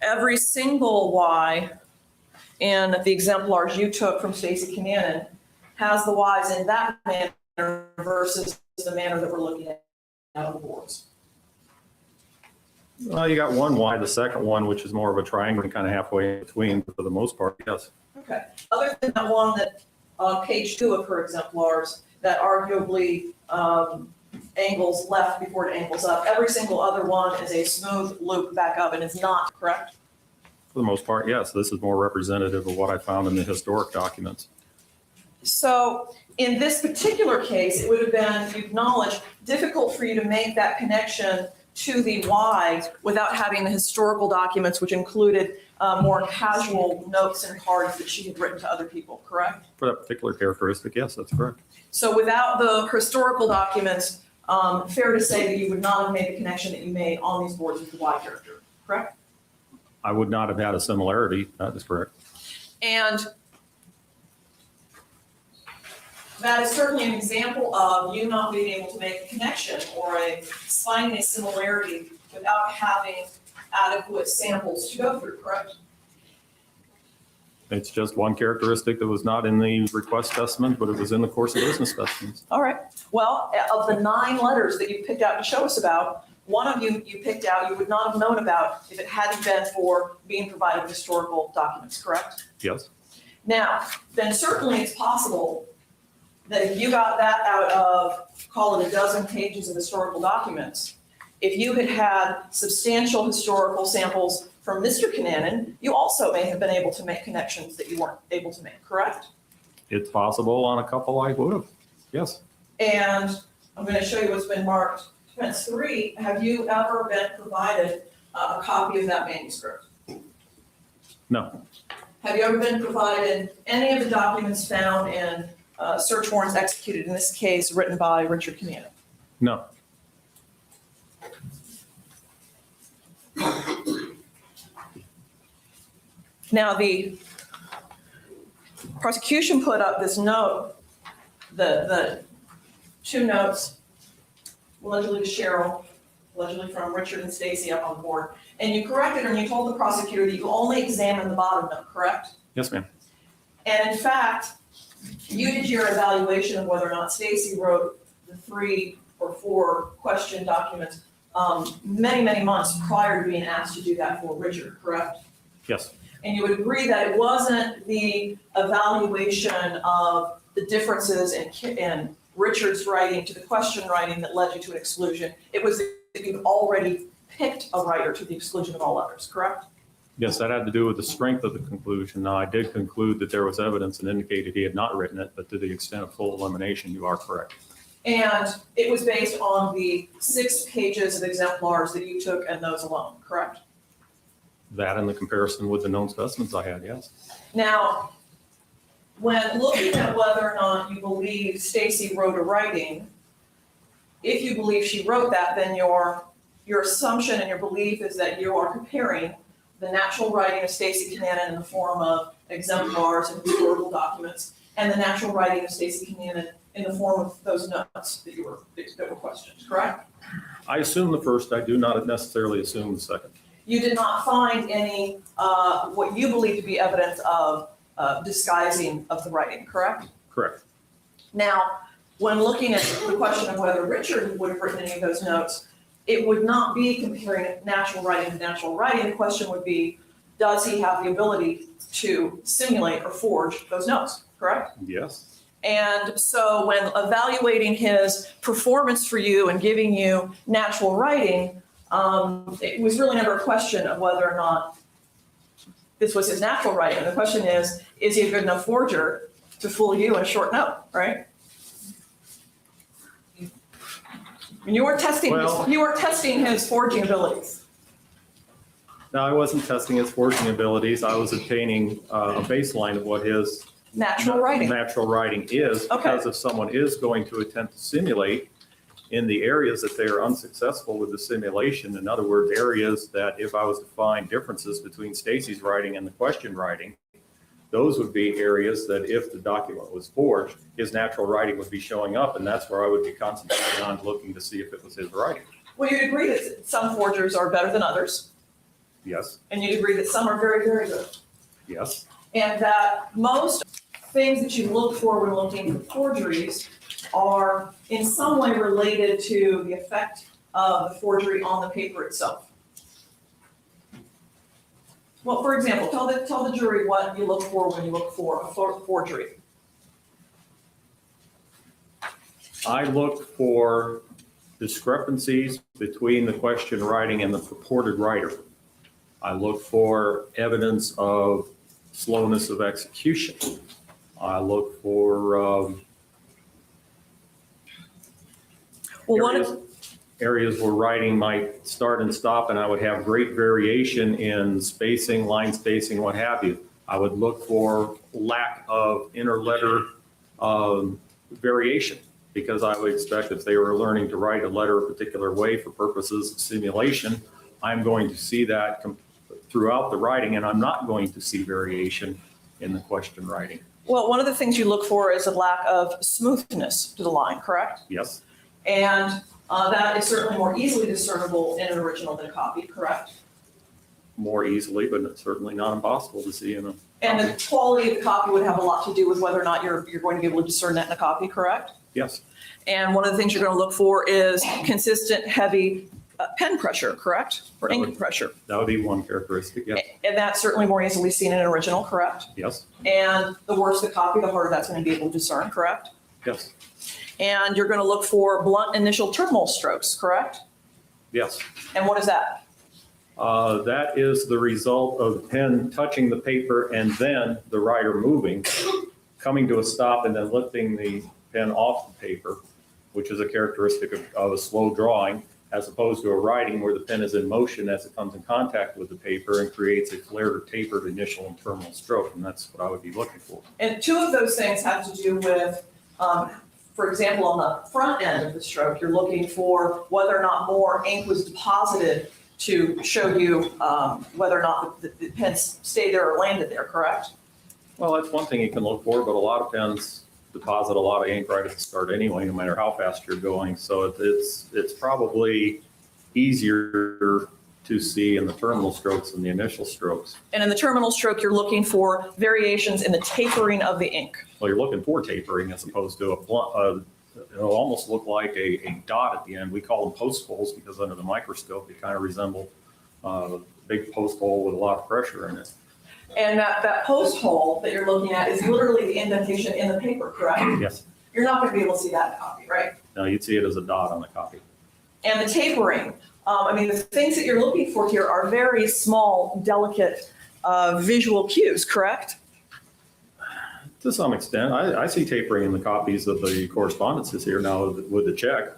every single Y in the exemplars you took from Stacey Kananen has the Ys in that manner versus the manner that we're looking at on the boards. Well, you got one Y, the second one, which is more of a triangle, kind of halfway in between, but for the most part, yes. Okay. Other than that one that on page 2 of her exemplars that arguably angles left before it angles up, every single other one is a smooth loop back up and it's not, correct? For the most part, yes. This is more representative of what I found in the historic documents. So in this particular case, it would have been, you acknowledge, difficult for you to make that connection to the Y without having the historical documents, which included more casual notes and cards that she had written to other people, correct? For that particular characteristic, yes, that's correct. So without the historical documents, fair to say that you would not have made the connection that you made on these boards with the Y character, correct? I would not have had a similarity. That is correct. And that is certainly an example of you not being able to make a connection or finding a similarity without having adequate samples to go through, correct? It's just one characteristic that was not in the request specimen, but it was in the course of business specimens. All right. Well, of the 9 letters that you picked out to show us about, one of you picked out you would not have known about if it hadn't been for being provided with historical documents, correct? Yes. Now, then certainly it's possible that if you got that out of, call it a dozen pages of historical documents, if you had had substantial historical samples from Mr. Kananen, you also may have been able to make connections that you weren't able to make, correct? It's possible on a couple I would have. Yes. And I'm going to show you what's been marked. Defense 3, have you ever been provided a copy of that manuscript? No. Have you ever been provided any of the documents found in search warrants executed, in this case, written by Richard Kananen? No. Now, the prosecution put up this note, the 2 notes, allegedly to Cheryl, allegedly from Richard and Stacey up on the board. And you corrected her and you told the prosecutor that you only examined the bottom note, correct? Yes, ma'am. And in fact, you did your evaluation of whether or not Stacey wrote the 3 or 4 question documents many, many months prior to being asked to do that for Richard, correct? Yes. And you would agree that it wasn't the evaluation of the differences in Richard's writing to the question writing that led you to an exclusion. It was that you'd already picked a writer to the exclusion of all others, correct? Yes, that had to do with the strength of the conclusion. Now, I did conclude that there was evidence that indicated he had not written it, but to the extent of full elimination, you are correct. And it was based on the 6 pages of exemplars that you took and those alone, correct? That and the comparison with the known specimens I had, yes. Now, when looking at whether or not you believe Stacey wrote a writing, if you believe she wrote that, then your assumption and your belief is that you are comparing the natural writing of Stacey Kananen in the form of exemplars and historical documents, and the natural writing of Stacey Kananen in the form of those notes that were questioned, correct? I assume the first. I do not necessarily assume the second. You did not find any, what you believe to be evidence of disguising of the writing, correct? Correct. Now, when looking at the question of whether Richard would have written any of those notes, it would not be comparing natural writing to natural writing. The question would be, does he have the ability to simulate or forge those notes, correct? Yes. And so when evaluating his performance for you and giving you natural writing, it was really never a question of whether or not this was his natural writing. The question is he a good enough forger to fool you in a short note, right? And you were testing his forging abilities. No, I wasn't testing his forging abilities. I was obtaining a baseline of what his Natural writing. natural writing is, Okay. because if someone is going to attempt to simulate in the areas that they are unsuccessful with the simulation, in other words, areas that if I was to find differences between Stacey's writing and the question writing, those would be areas that if the document was forged, his natural writing would be showing up, and that's where I would be concentrating on looking to see if it was his writing. Well, you'd agree that some forgers are better than others, Yes, and you'd agree that some are very, very good. yes, And that most things that you look for when looking for forgeries are in some way related to the effect of the forgery on the paper itself. Well, for example, tell the jury what you look for when you look for a forgery. I look for discrepancies between the question writing and the purported writer. I look for evidence of slowness of execution. I look for areas where writing might start and stop, and I would have great variation in spacing, line spacing, what have you. I would look for lack of interletter variation, because I would expect if they were learning to write a letter a particular way for purposes of simulation, I'm going to see that throughout the writing, and I'm not going to see variation in the question writing. Well, one of the things you look for is a lack of smoothness to the line, correct? Yes, And that is certainly more easily discernible in an original than a copy, correct? more easily, but it's certainly not impossible to see in a. And the quality of the copy would have a lot to do with whether or not you're going to be able to discern that in a copy, correct? Yes, And one of the things you're going to look for is consistent, heavy pen pressure, correct? Or ink pressure. that would be one characteristic, yes, And that's certainly more easily seen in an original, correct? yes, And the worse the copy, the harder that's going to be able to discern, correct? yes, And you're going to look for blunt initial terminal strokes, correct? yes. And what is that? That is the result of the pen touching the paper and then the writer moving, coming to a stop and then lifting the pen off the paper, which is a characteristic of a slow drawing, as opposed to a writing where the pen is in motion as it comes in contact with the paper and creates a flared or tapered initial and terminal stroke. And that's what I would be looking for. And two of those things have to do with, for example, on the front end of the stroke, you're looking for whether or not more ink was deposited to show you whether or not the pen stayed there or landed there, correct? Well, that's one thing you can look for, but a lot of pens deposit a lot of ink right at the start anyway, no matter how fast you're going. So it's probably easier to see in the terminal strokes than the initial strokes. And in the terminal stroke, you're looking for variations in the tapering of the ink. Well, you're looking for tapering as opposed to a blunt, it'll almost look like a dot at the end. We call them post holes because under the microscope, they kind of resemble a big post hole with a lot of pressure in it. And that post hole that you're looking at is literally the indentation in the paper, correct? Yes. You're not going to be able to see that in a copy, right? Now you'd see it as a dot on the copy. And the tapering, the things that you're looking for here are very small, delicate visual cues, correct? To some extent, I see tapering in the copies of the correspondences here now with the check.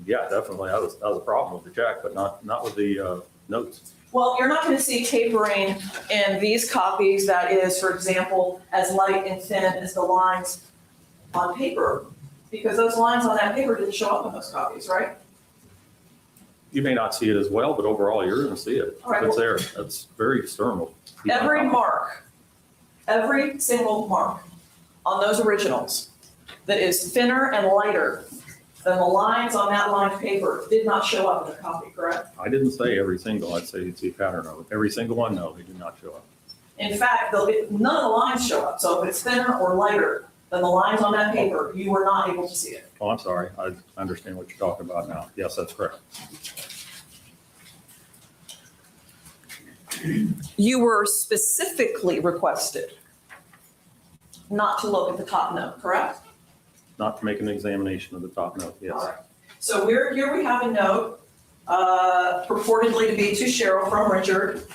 Yeah, definitely. That was a problem with the check, but not with the notes. Well, you're not going to see tapering in these copies that is, for example, as light and thin as the lines on paper, because those lines on that paper didn't show up in those copies, right? You may not see it as well, but overall, you're going to see it. All right, It's well- there. That's very discernible. Every single mark on those originals that is thinner and lighter than the lines on that lined paper did not show up in the copy, correct? I didn't say every single. I'd say you'd see a pattern of it. Every single one, no, they did not show up. In fact, none of the lines show up. So if it's thinner or lighter than the lines on that paper, you were not able to see it. Oh, I'm sorry. I understand what you're talking about now. Yes, that's correct. You were specifically requested not to look at the top note, correct? Not to make an examination of the top note, yes. All right. So here we have a note purportedly to be to Cheryl from Richard.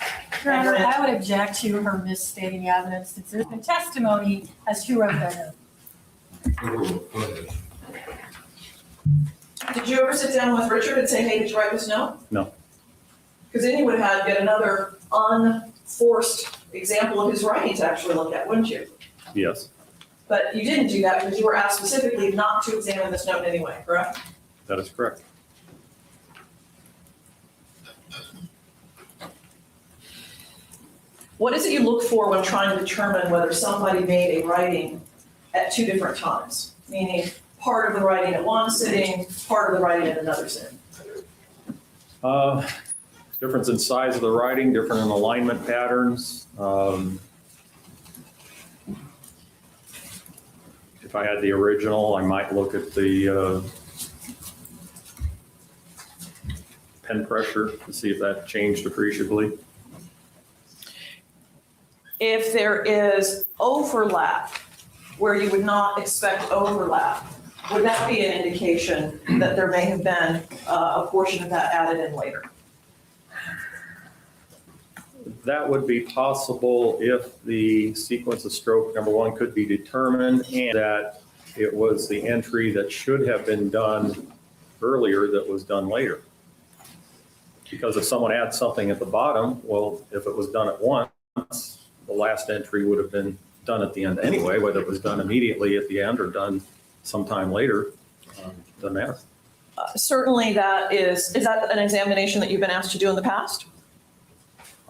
Your Honor, I would object to her misstating the evidence since there's been testimony as to who wrote that note. Did you ever sit down with Richard and say, hey, did you write this note? No. Because then you would have had yet another unforced example of his writing to actually look at, wouldn't you? Yes, But you didn't do that because you were asked specifically not to examine this note anyway, correct? that is correct. What is it you look for when trying to determine whether somebody made a writing at two different times? Meaning part of the writing at one sitting, part of the writing at another sitting? Difference in size of the writing, different in alignment patterns. If I had the original, I might look at the pen pressure to see if that changed appreciably. If there is overlap where you would not expect overlap, would that be an indication that there may have been a portion of that added in later? That would be possible if the sequence of stroke number one could be determined and that it was the entry that should have been done earlier that was done later. Because if someone adds something at the bottom, well, if it was done at once, the last entry would have been done at the end anyway, whether it was done immediately at the end or done sometime later, doesn't matter. Certainly that is that an examination that you've been asked to do in the past?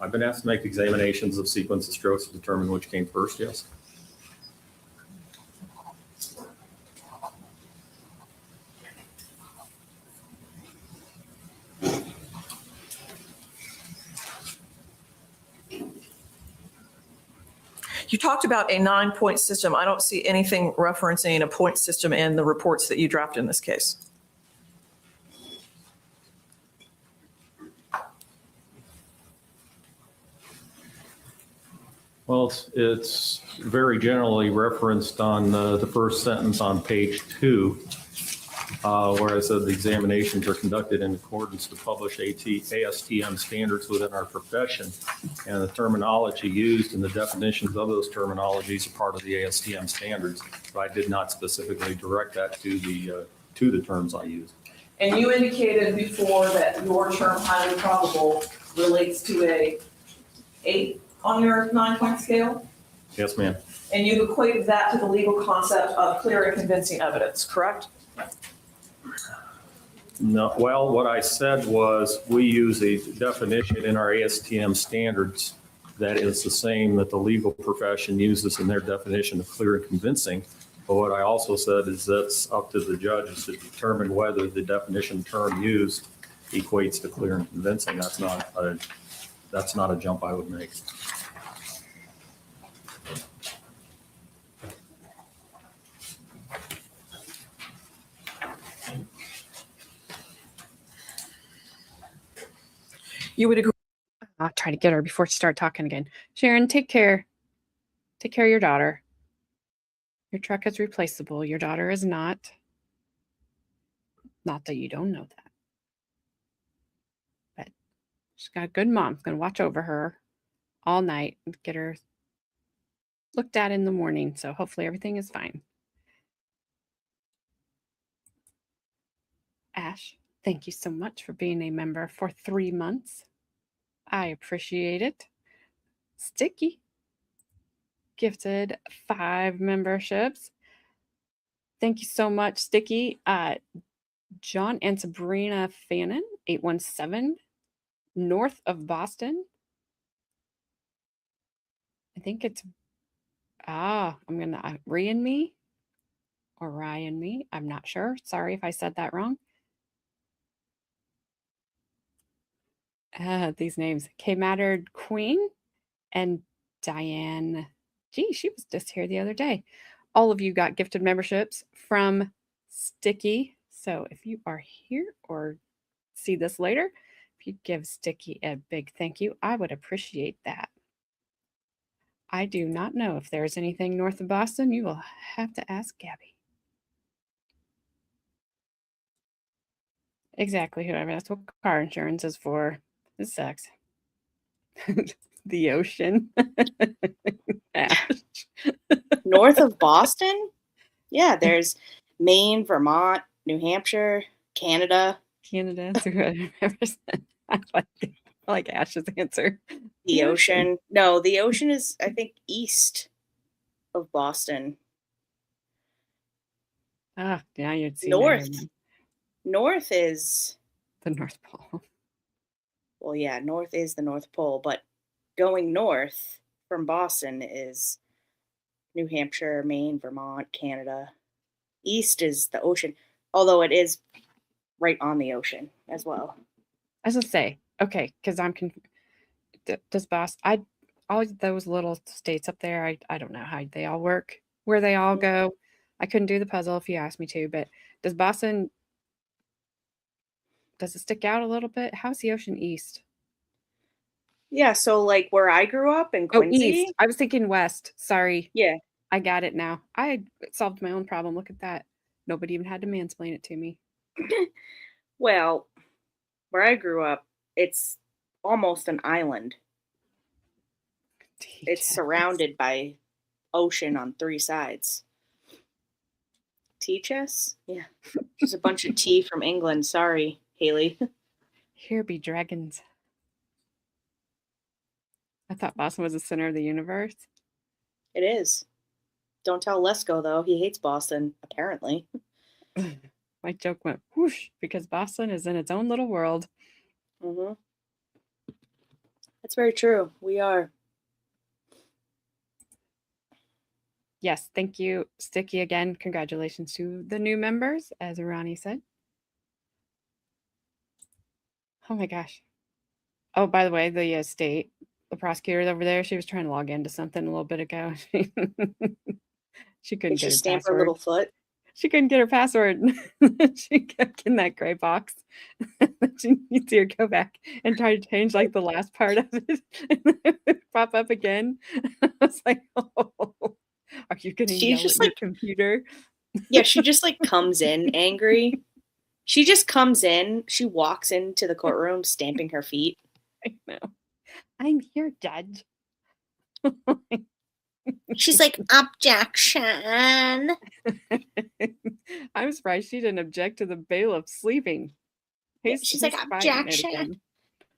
I've been asked to make examinations of sequence of strokes to determine which came first, yes. You talked about a 9-point system. I don't see anything referencing a point system in the reports that you drafted in this case. Well, it's very generally referenced on the first sentence on page 2, where I said the examinations are conducted in accordance to published ASTM standards within our profession. And the terminology used and the definitions of those terminologies are part of the ASTM standards. But I did not specifically direct that to the terms I used. And you indicated before that your term highly probable relates to a 8 on your 9-point scale? Yes, ma'am. And you equated that to the legal concept of clear and convincing evidence, correct? No, well, what I said was we use a definition in our ASTM standards that is the same that the legal profession uses in their definition of clear and convincing. But what I also said is that's up to the judges to determine whether the definition term used equates to clear and convincing. That's not a jump I would make. You would agree. I'll try to get her before she starts talking again. Sharon, take care. Take care of your daughter. Your truck is replaceable. Your daughter is not. Not that you don't know that. But she's got a good mom. Going to watch over her all night and get her looked at in the morning. So hopefully everything is fine. Ash, thank you so much for being a member for 3 months. I appreciate it. Sticky gifted 5 memberships. Thank you so much, Sticky. John and Sabrina Fannin, 817, north of Boston. I think it's, I'm going to, Ryan me or Ryan me. I'm not sure. Sorry if I said that wrong. These names. K Mattered Queen and Diane. Gee, she was just here the other day. All of you got gifted memberships from Sticky. So if you are here or see this later, if you give Sticky a big thank you, I would appreciate that. I do not know if there's anything north of Boston. You will have to ask Gabby. Exactly, whoever. That's what car insurance is for. This sucks. The ocean. Ash. North of Boston? Yeah, there's Maine, Vermont, New Hampshire, Canada. Canada. That's who I remember said. I like Ash's answer. The ocean. No, the ocean is, I think, east of Boston. Ah, yeah, you'd see North. North is, the North Pole. well, yeah, north is the North Pole, but going north from Boston is New Hampshire, Maine, Vermont, Canada. East is the ocean, although it is right on the ocean as well. I was gonna say, okay, because does Boston, all those little states up there, I don't know how they all work, where they all go. I couldn't do the puzzle if you asked me to, but does Boston, does it stick out a little bit? How's the ocean east? Yeah, so like where I grew up in Oh, Quincy. east. I was thinking west. Sorry. Yeah. I got it now. I solved my own problem. Look at that. Nobody even had to mansplain it to me. Well, where I grew up, it's almost an island. It's Teach us. surrounded by ocean on 3 sides. Teach us? Yeah. Just a bunch of tea from England. Sorry, Haley. Here be dragons. I thought Boston was the center of the universe. It is. Don't tell Lesko, though. He hates Boston, apparently. My joke went whoosh because Boston is in its own little world. Mm-hmm. That's very true. We are. Yes, thank you, Sticky, again. Congratulations to the new members, as Ronnie said. Oh my gosh. Oh, by the way, the state, the prosecutor over there, she was trying to log into something a little bit ago. She couldn't Did she get her stamp her password. little foot? She couldn't get her password. She kept in that gray box. You see her go back and try to change like the last part of it, and then it would pop up again. I was like, "Oh, are you going to She yell just, at your like- computer?" Yeah, she just like comes in angry. She just comes in. She walks into the courtroom stamping her feet. I know. I'm here, Judge. She's like, objection. I'm surprised she didn't object to the bailiff sleeping. She's like, fighting it objection. again.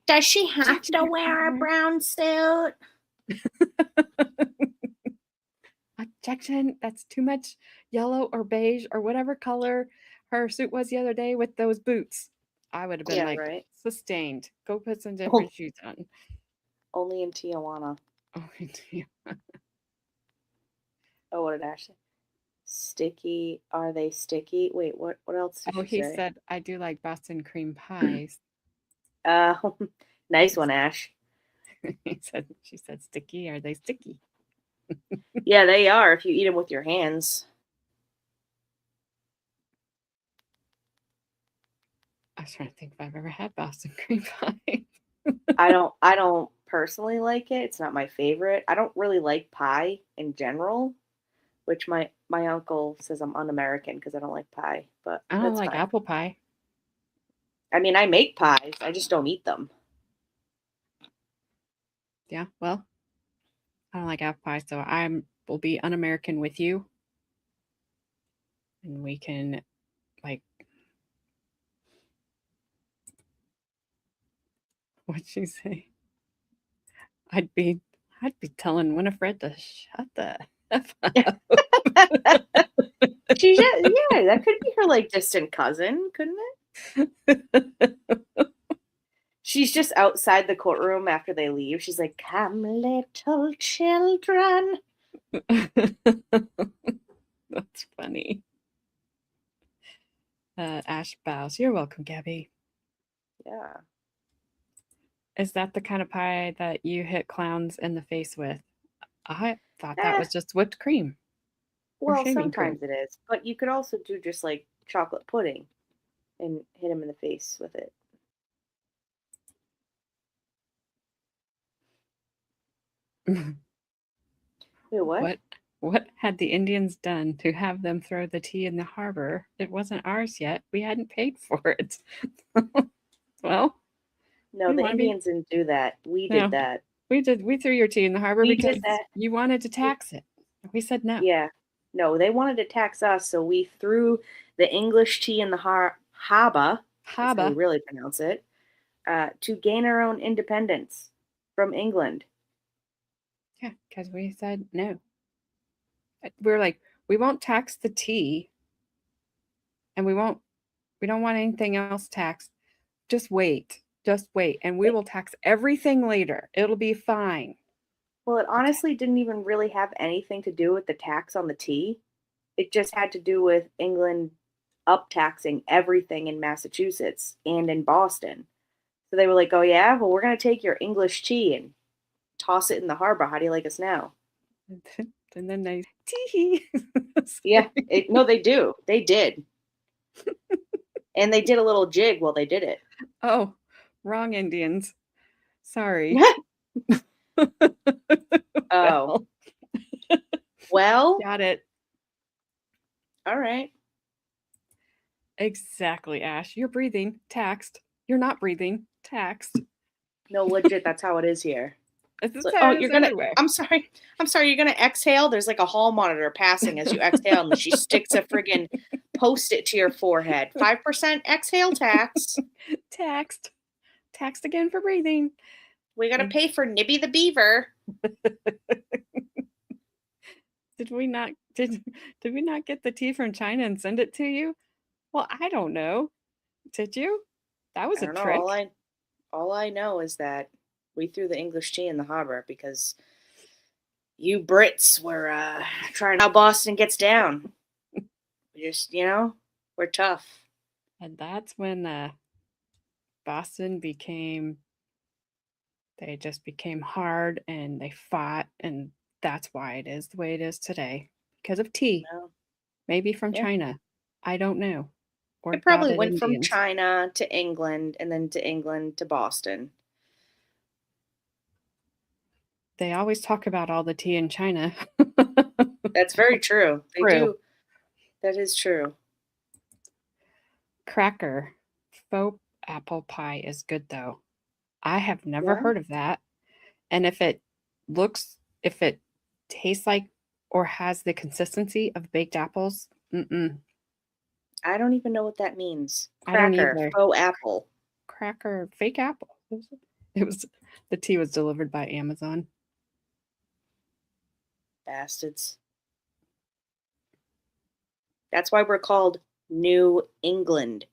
Does she have Objection, to Your wear a Honor. brown suit? Objection, that's too much yellow or beige or whatever color her suit was the other day with those boots. I would have been Yeah, like, right. sustained. Go put some different shoes on. Only in Tijuana. Oh, yeah. Oh, what did Ash say? Sticky. Are they sticky? Wait, what else did Oh, she he say? said, I do like Boston cream pies. Nice one, Ash. She said, sticky. Are they sticky? Yeah, they are if you eat them with your hands. I was trying to think if I've ever had Boston cream pie. I don't personally like it. It's not my favorite. I don't really like pie in general, which my uncle says I'm un-American because I don't like pie, but I don't that's like fine. apple pie. I mean, I make pies. I just don't eat them. Yeah, well, I don't like apple pie, so I will be un-American with you. And we can, like, what'd she say? I'd be telling Winifred to shut the F up. She just, yeah, that could be her like distant cousin, couldn't it? She's just outside the courtroom after they leave. She's like, "Come, little children." That's funny. Ash bows. You're welcome, Gabby. Yeah. Is that the kind of pie that you hit clowns in the face with? I thought that was just whipped cream. Well, shaving cream. sometimes it is, but you could also do just like chocolate pudding and hit him in the face with it. Wait, what? What had the Indians done to have them throw the tea in the harbor? It wasn't ours yet. We hadn't paid for it. Well, No, we the wanna be- Indians didn't do that. We No. did that. we did. We threw your tea in the harbor We did because that. you wanted to tax it. We said no. Yeah. No, they wanted to tax us, so we threw the English tea in the harbor. That's how you Haba. really pronounce it. To gain our own independence from England. Yeah, because we said no. We were like, we won't tax the tea, and we don't want anything else taxed. Just wait. Just wait, and we will tax everything later. It'll be fine. Well, it honestly didn't even really have anything to do with the tax on the tea. It just had to do with England uptaxing everything in Massachusetts and in Boston. So they were like, "Oh yeah, well we're gonna take your English tea and toss it in the harbor. How do you like us now?" And then they tee. Yeah, no, they do. They did, and they did a little jig while they did it. Oh, wrong Indians. Sorry. Oh, well, Got it. all right. Exactly, Ash. You're breathing, taxed. You're not breathing, taxed. No, legit, that's how it is here. It's It's the like, oh, same you're gonna. everywhere. I'm sorry. You're gonna exhale. There's like a hall monitor passing as you exhale, and she sticks a friggin' post-it to your forehead. 5% exhale tax. Taxed. Taxed again for breathing. We gotta pay for Nibby the Beaver. Did we not get the tea from China and send it to you? Well, I don't know. Did you? That was I a don't know. trick. All I know is that we threw the English tea in the harbor because you Brits were trying how Boston gets down. We just, we're tough. And that's when Boston they just became hard and they fought, and that's why it is the way it is today. Because of tea. No. Maybe from Yeah. China. I don't know. Or It probably dotted went from Indians. China to England and then to England to Boston. They always talk about all the tea in China. That's very true. They True. do. That is true. Cracker. Faux apple pie is good though. I have never Yeah. heard of that. And if it tastes like or has the consistency of baked apples, I don't even know what that means. I don't Cracker, either. faux apple. Cracker, fake apple. It was the tea was delivered by Amazon. Bastards. That's why we're called New England.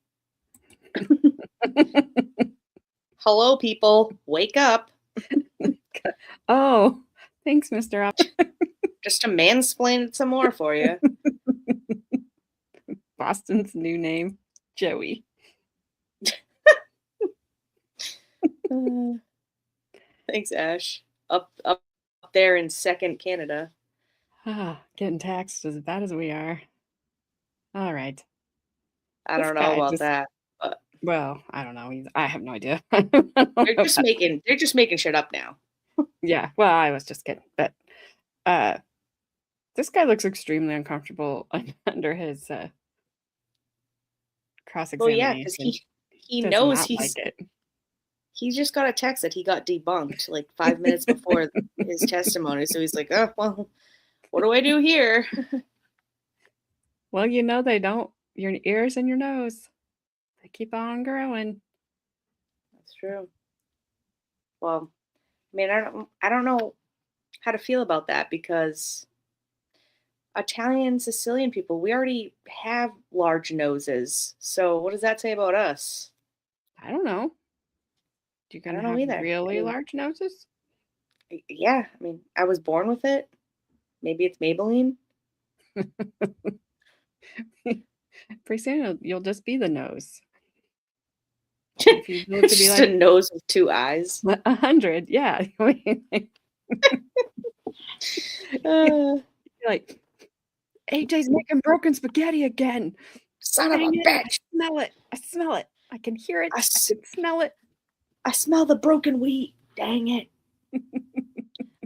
Hello, people. Wake up. Oh, thanks, Mr. Just to mansplain it some more for you. Boston's new name, Joey. Thanks, Ash. Up there in second Canada. Getting taxed as bad as we are. All right. I This don't know guy about just- that. Well, I don't know. I have no idea. They're just making shit up now. Yeah. Well, I was just kidding. But this guy looks extremely uncomfortable under his Well, yeah, because cross-examination. he Does knows not like it. he just got a text that he got debunked like 5 minutes before his testimony. So he's like, "Oh, well, what do I do here?" Well, they don't. Your ears and your nose, they keep on growing. That's true. Well, I mean, I don't know how to feel about that because Italian, Sicilian people, we already have large noses. So what does that say about us? I don't know. You're I gonna don't know have either. really I mean, large noses? Yeah, I mean, I was born with it. Maybe it's Maybelline. Pretty soon you'll just be the nose. If you live to be Just a like nose with two eyes. 100, yeah. Like AJ's making broken spaghetti again. Son of a Dang it, bitch. I smell it. I can hear it. I I can smell it. I smell the broken wheat. Dang it.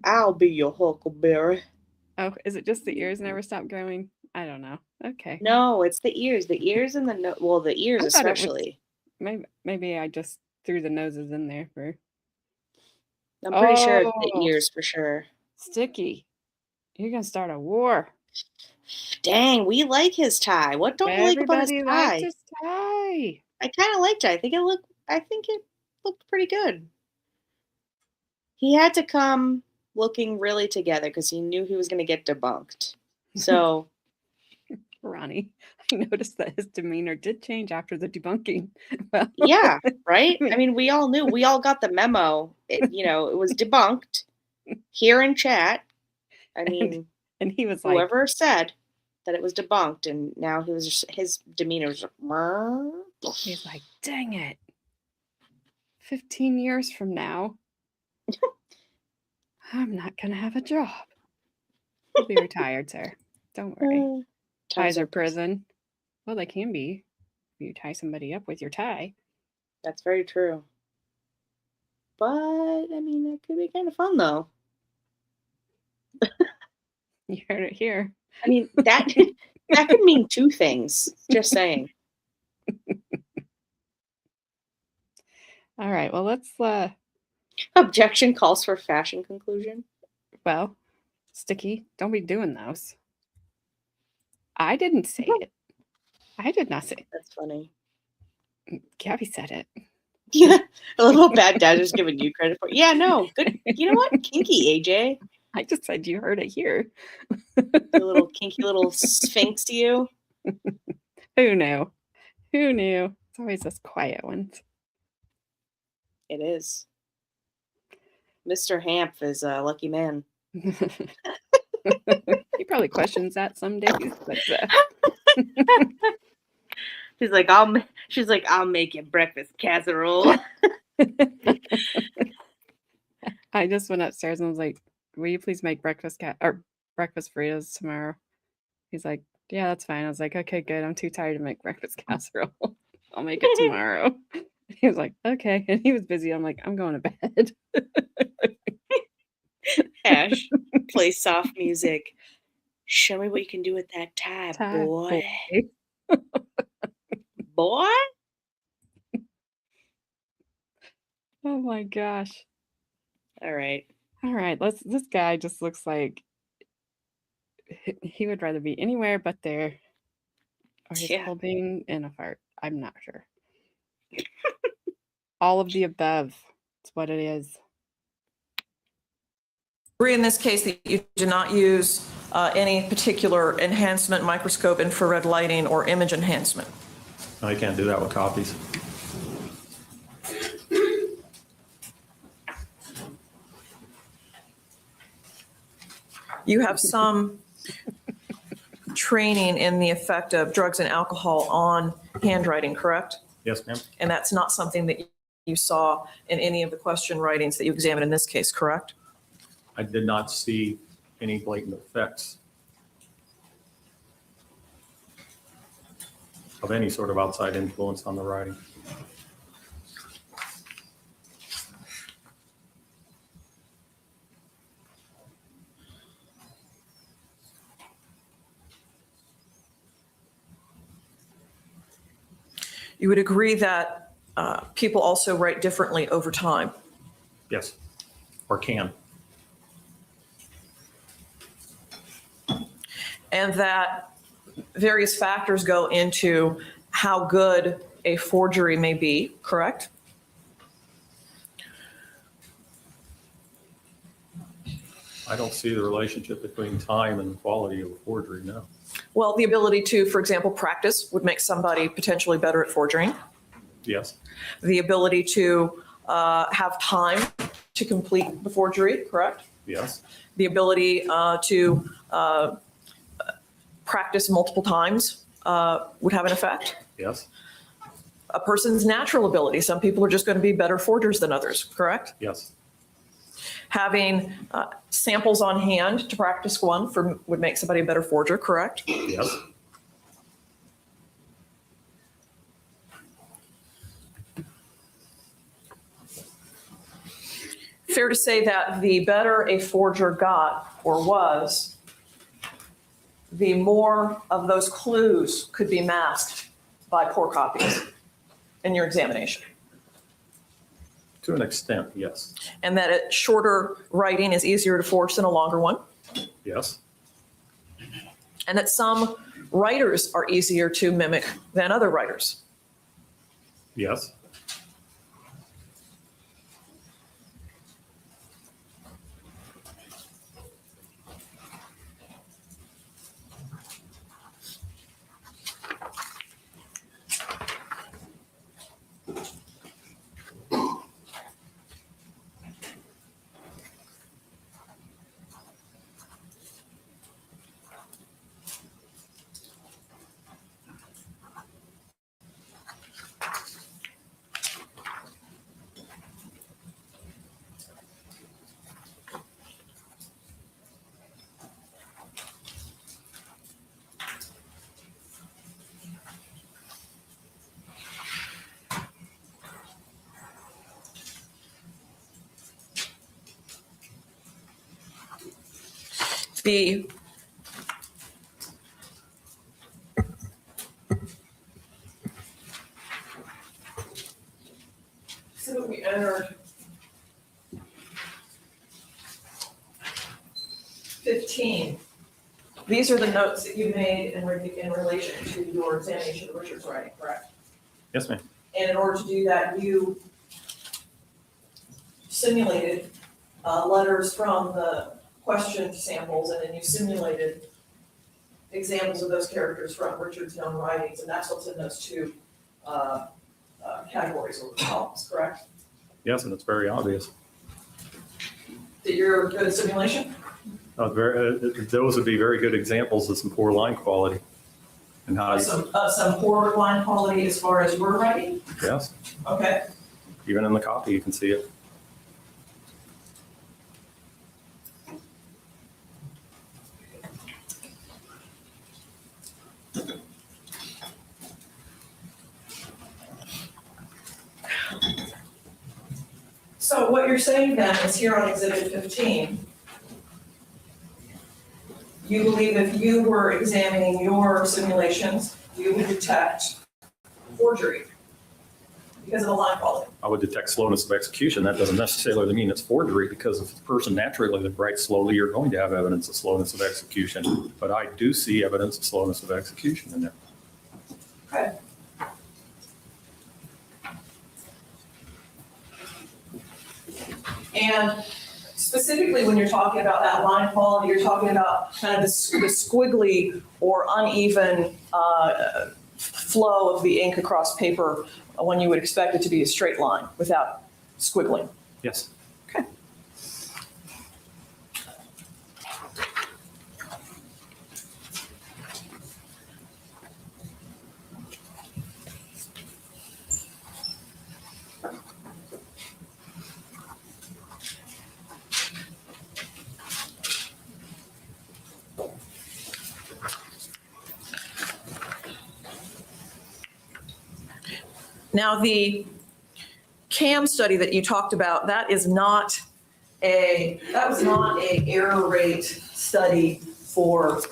I'll be your huckleberry. Oh, is it just the ears never stop growing? I don't know. Okay. No, it's the ears. The ears and the well, the ears I thought it was- especially. Maybe I just threw the noses in there for I'm pretty sure it's the Oh. ears for sure. Sticky. You're gonna start a war. Dang, we like his tie. What don't you like about his Everybody likes tie? his tie. I kind of liked it. I think it looked pretty good. He had to come looking really together because he knew he was going to get debunked. So Ronnie, I noticed that his demeanor did change after the debunking. Well, Yeah, right? I mean- I mean, we all knew. We all got the memo. It was debunked here in chat. I mean, and he was like, whoever said that it was debunked, and now his demeanor was like, he's like, dang it. 15 years from now, I'm not going to have a job. You'll be retired, sir. Don't worry. Ties are prison. Well, they can be. If you tie somebody up with your tie. That's very true. But, I mean, it could be kind of fun, though. You heard it here. I mean, that could mean two things. Just saying. All right. Well, let's, Objection calls for fashion conclusion. well, Sticky, don't be doing those. I didn't say it. I did not say it. That's funny. Gabby said it. Yeah, a little bad dad just giving you credit for. Yeah, no, good. You know what? Kinky, AJ. I just said you heard it here. The little kinky little sphinx to you. Who knew? Who knew? It's always those quiet ones. It is. Mr. Hamp is a lucky man. He probably questions that some days, but She's like, I'll make you breakfast casserole. I just went upstairs and was like, will you please make breakfast burritos tomorrow? He's like, yeah, that's fine. I was like, okay, good. I'm too tired to make breakfast casserole. I'll make it tomorrow. He was like, okay. And he was busy. I'm like, I'm going to bed. Ash, play soft music. Show me what you can do with that tie, boy. Boy? Oh my gosh. All right. All right. This guy just looks like he would rather be anywhere but there. Or he's Yeah. holding in a fart. I'm not sure. All of the above. It's what it is. Agree in this case that you do not use any particular enhancement, microscope, infrared lighting, or image enhancement. No, you can't do that with copies. You have some training in the effect of drugs and alcohol on handwriting, correct? Yes, ma'am. And that's not something that you saw in any of the question writings that you examined in this case, correct? I did not see any blatant effects of any sort of outside influence on the writing. You would agree that people also write differently over time. Yes, or can. And that various factors go into how good a forgery may be, correct? I don't see the relationship between time and the quality of a forgery, no. Well, the ability to, for example, practice would make somebody potentially better at forging. Yes, The ability to have time to complete the forgery, correct? yes, The ability to practice multiple times would have an effect. yes, A person's natural ability. Some people are just going to be better forgers than others, correct? yes, Having samples on hand to practice one would make somebody a better forger, correct? yes, Fair to say that the better a forger got or was, the more of those clues could be masked by poor copies in your examination. to an extent, yes, And that a shorter writing is easier to forge than a longer one. yes, And that some writers are easier to mimic than other writers. yes, The so we entered 15. These are the notes that you made in relation to your examination of Richard's writing, correct? Yes, ma'am. And in order to do that, you simulated letters from the question samples, and then you simulated examples of those characters from Richard's known writings, and that's what's in those two categories or columns, correct? Yes, and it's very obvious. That you're good at simulation? Those would be very good examples of some poor line quality. And how, Some poor line quality as far as your writing? yes, Okay. even in the copy, you can see it. So what you're saying then is here on Exhibit 15, you believe if you were examining your simulations, you would detect forgery because of the line quality. I would detect slowness of execution. That doesn't necessarily mean it's forgery, because if the person naturally writes slowly, you're going to have evidence of slowness of execution. But I do see evidence of slowness of execution in there. Okay. And specifically, when you're talking about that line quality, you're talking about kind of the squiggly or uneven flow of the ink across paper when you would expect it to be a straight line without squiggling. Yes. Okay. Now, the CAM study that you talked about, that was not a error rate study for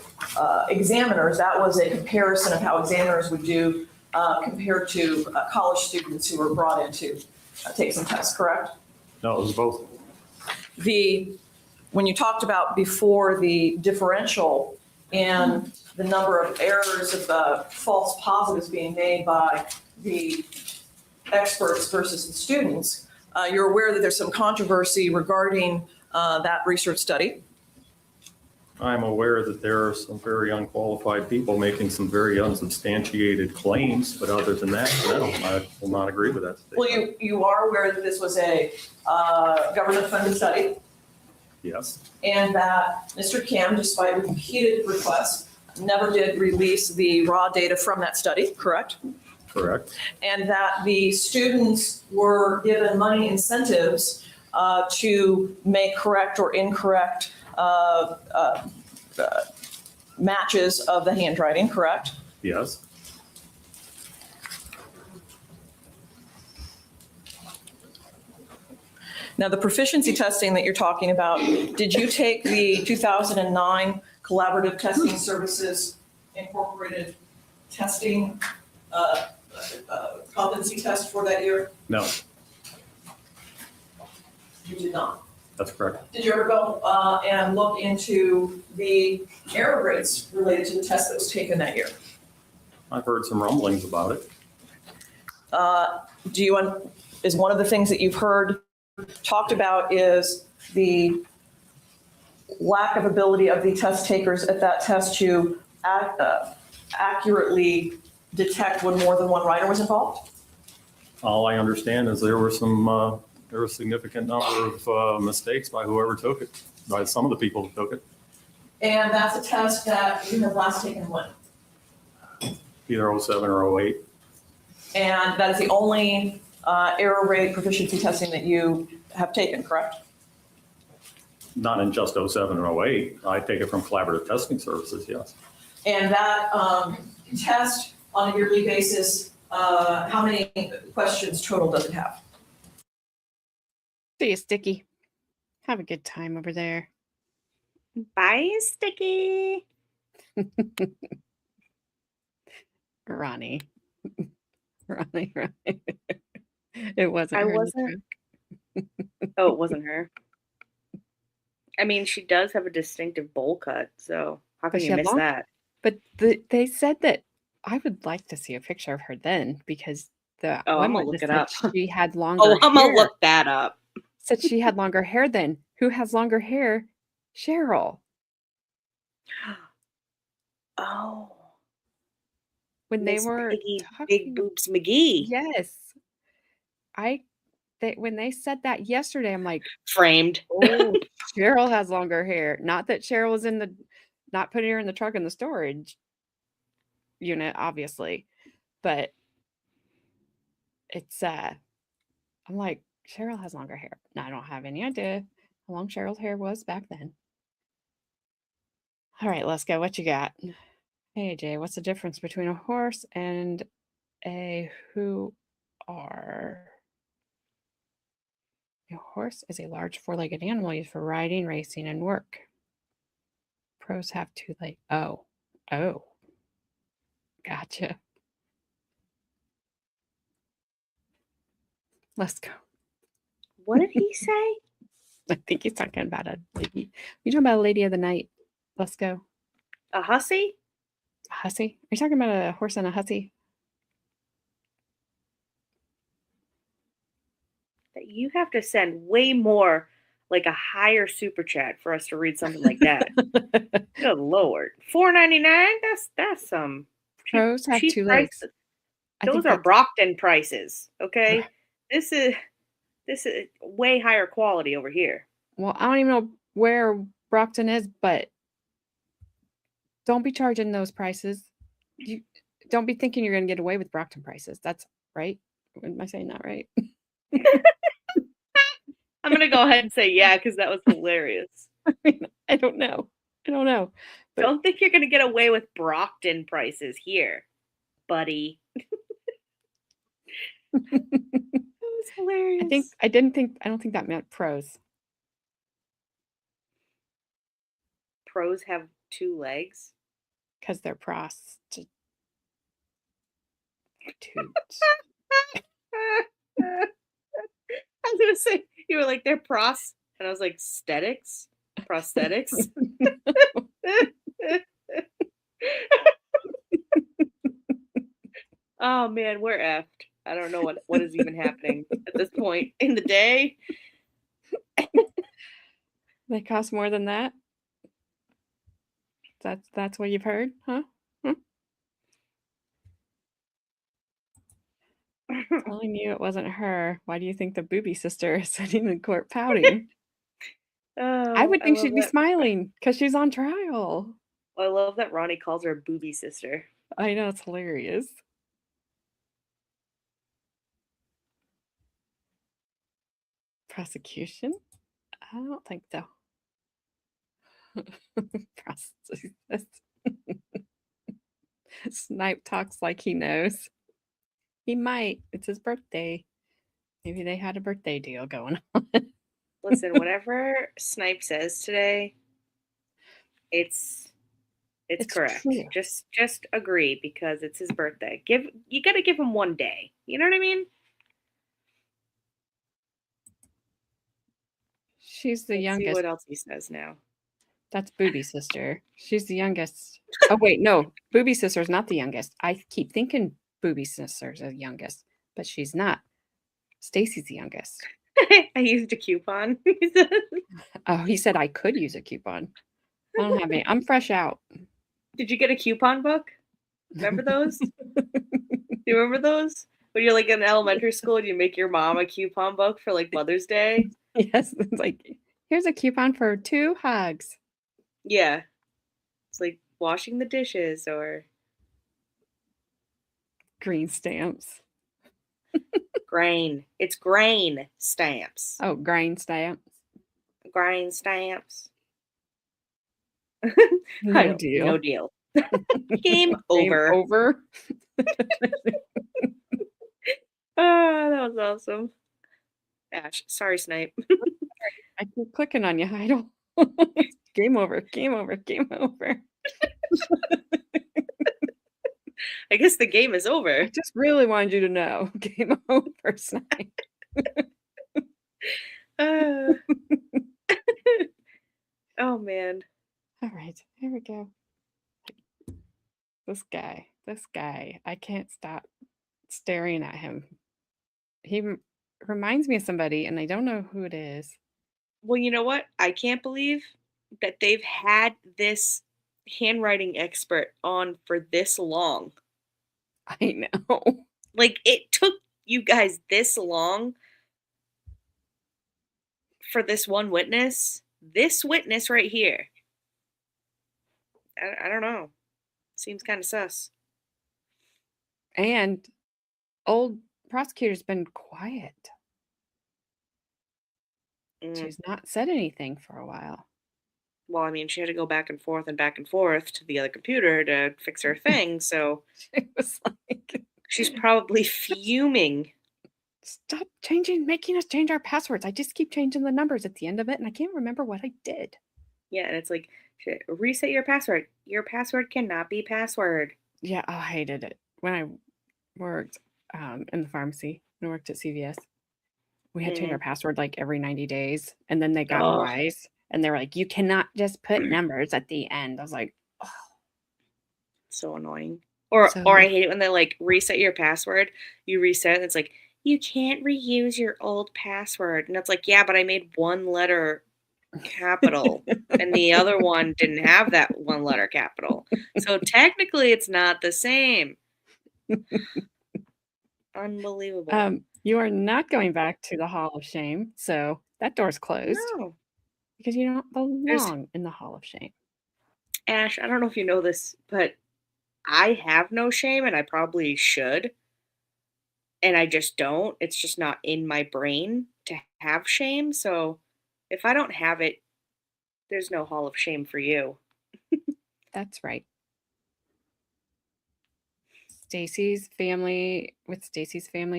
examiners. That was a comparison of how examiners would do compared to college students who were brought in to take some tests, correct? No, it was both. When you talked about before the differential in the number of errors of false positives being made by the experts versus the students, you're aware that there's some controversy regarding that research study. I'm aware that there are some very unqualified people making some very unsubstantiated claims, but other than that, no, I will not agree with that statement. Well, you are aware that this was a government-funded study, Yes, and that Mr. Kim, despite repeated requests, never did release the raw data from that study, correct? correct. And that the students were given money incentives to make correct or incorrect matches of the handwriting, correct? Yes, Now, the proficiency testing that you're talking about, did you take the 2009 Collaborative Testing Services Incorporated testing competency test for that year? no, You did not. that's correct. Did you ever go and look into the error rates related to the test that was taken that year? I've heard some rumblings about it. Is one of the things that you've heard talked about is the lack of ability of the test takers at that test to accurately detect when more than one writer was involved? All I understand is there were a significant number of mistakes by whoever took it, by some of the people who took it. And that's a test that you have last taken when? Either 07 or 08. And that is the only error rate proficiency testing that you have taken, correct? Not in just 07 or 08. I take it from Collaborative Testing Services, yes. And that test on a yearly basis, how many questions total does it have? See you, Sticky. Have a good time over there. Bye, Sticky. Ronnie. Ronnie. It wasn't I her in the wasn't. truck. Oh, it wasn't her. I mean, she does have a distinctive bowl cut, so how But can she you had miss long, that? but they said that I would like to see a picture of her then because the Oh, I'm one gonna witness look it said up. she had longer Oh, I'm gonna hair. look that up. Said she had longer hair then. Who has longer hair? Cheryl. Oh, When they Miss were Piggy Big talking, Boobs McGee. yes, when they said that yesterday, I'm like, Framed. oh, Cheryl has longer hair. Not that Cheryl was not putting her in the truck in the storage unit, obviously, but it's I'm like, Cheryl has longer hair. Now I don't have any idea how long Cheryl's hair was back then. All right, let's go. What you got? Hey Jay, what's the difference between a horse and a who are? A horse is a large four-legged animal used for riding, racing, and work. Pros have two legs. Oh, gotcha. Let's go. What did he say? I think he's talking about a lady. You talking about a lady of the night? Let's go. A hussy? A hussy? Are you talking about a horse and a hussy? That you have to send way more, like a higher super chat for us to read something like that. Good Lord, $4.99. That's some Pros have cheap two legs. prices. I Those think are that's Brockton prices. Okay, right. this is way higher quality over here. Well, I don't even know where Brockton is, but don't be charging those prices. You don't be thinking you're going to get away with Brockton prices. That's right. Am I saying that right? I'm gonna go ahead and say yeah because that was hilarious. I mean, I don't know. But Don't think you're gonna get away with Brockton prices here, buddy. That was hilarious. I don't think that meant pros. Pros have two legs. Because they're prostitutes. I was gonna say you were like they're pros, and I was like aesthetics, prosthetics. Oh man, we're effed. I don't know what is even happening at this point in the day. They cost more than that? That's what you've heard, huh? Telling you it wasn't her. Why do you think the booby sister is sitting in court pouting? I Oh, would I think love she'd be that. smiling because she's on trial. I love that Ronnie calls her booby sister. I know, it's hilarious. Prosecution? I don't think so. Prosecution. Snipe talks like he knows. He might. It's his birthday. Maybe they had a birthday deal going on. Listen, whatever Snipe says today, it's correct. true. Just agree because it's his birthday. You got to give him one day. You know what I mean? She's the Let's see youngest. what else he says now. That's Booby Sister. She's the youngest. Oh, wait, no. Booby Sister's not the youngest. I keep thinking Booby Sister's the youngest, but she's not. Stacy's the youngest. I used a coupon. Oh, he said I could use a coupon. I don't have any. I'm fresh out. Did you get a coupon book? Remember those? Do you remember those? When you're like in elementary school and you make your mom a coupon book for like Mother's Day? Yes. It's like, here's a coupon for 2 hugs. Yeah. It's like washing the dishes or Green stamps. grain. It's grain stamps. Oh, grain stamps. Grain stamps. No deal. No deal. Game over. Over. Oh, that was awesome. Ash, sorry, Snipe. I keep clicking on you. I don't. Game over, game over, game over. I guess the game is I over. just really wanted you to know. Game over, Snipe. Uh, oh man. All right, here we go. This guy. I can't stop staring at him. He reminds me of somebody, and I don't know who it is. Well, you know what? I can't believe that they've had this handwriting expert on for this long. I know. Like, it took you guys this long for this one witness. This witness right here. I don't know. Seems kind of sus. And old prosecutor's been quiet. She's not said anything for a while. Well, I mean, she had to go back and forth to the other computer to fix her thing, so It was like, she's probably fuming. stop making us change our passwords. I just keep changing the numbers at the end of it, and I can't remember what I did. Yeah, and it's like, reset your password. Your password cannot be password. Yeah, I hated it. When I worked in the pharmacy, when I worked at CVS, we had to change our password like every 90 days. And then they got Ugh. wise, and they were like, you cannot just put numbers at the end. I was like, oh. So annoying. Or So- I hate it when they like reset your password. You reset it, and it's like, you can't reuse your old password. And it's like, yeah, but I made one letter capital and the other one didn't have that one letter capital. So technically it's not the same. Unbelievable. You are not going back to the Hall of Shame. So that door's closed No. because you don't belong in the Hall of Shame. Ash, I don't know if you know this, but I have no shame and I probably should. And I just don't. It's just not in my brain to have shame. So if I don't have it, there's no Hall of Shame for you. That's right. Stacey's family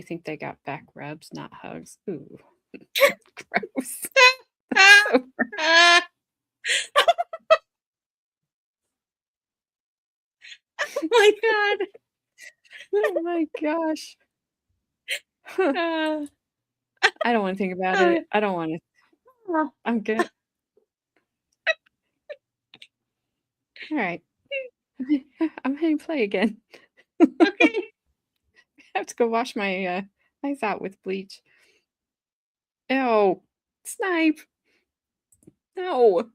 think they got back rubs, not hugs. Ooh. Gross. So Oh my God. oh my gosh. I don't want to think about it. I don't want to. I'm good. All right. I'm hitting play again. Okay. I have to go wash my eyes out with bleach. Ew. Snipe. No. I'm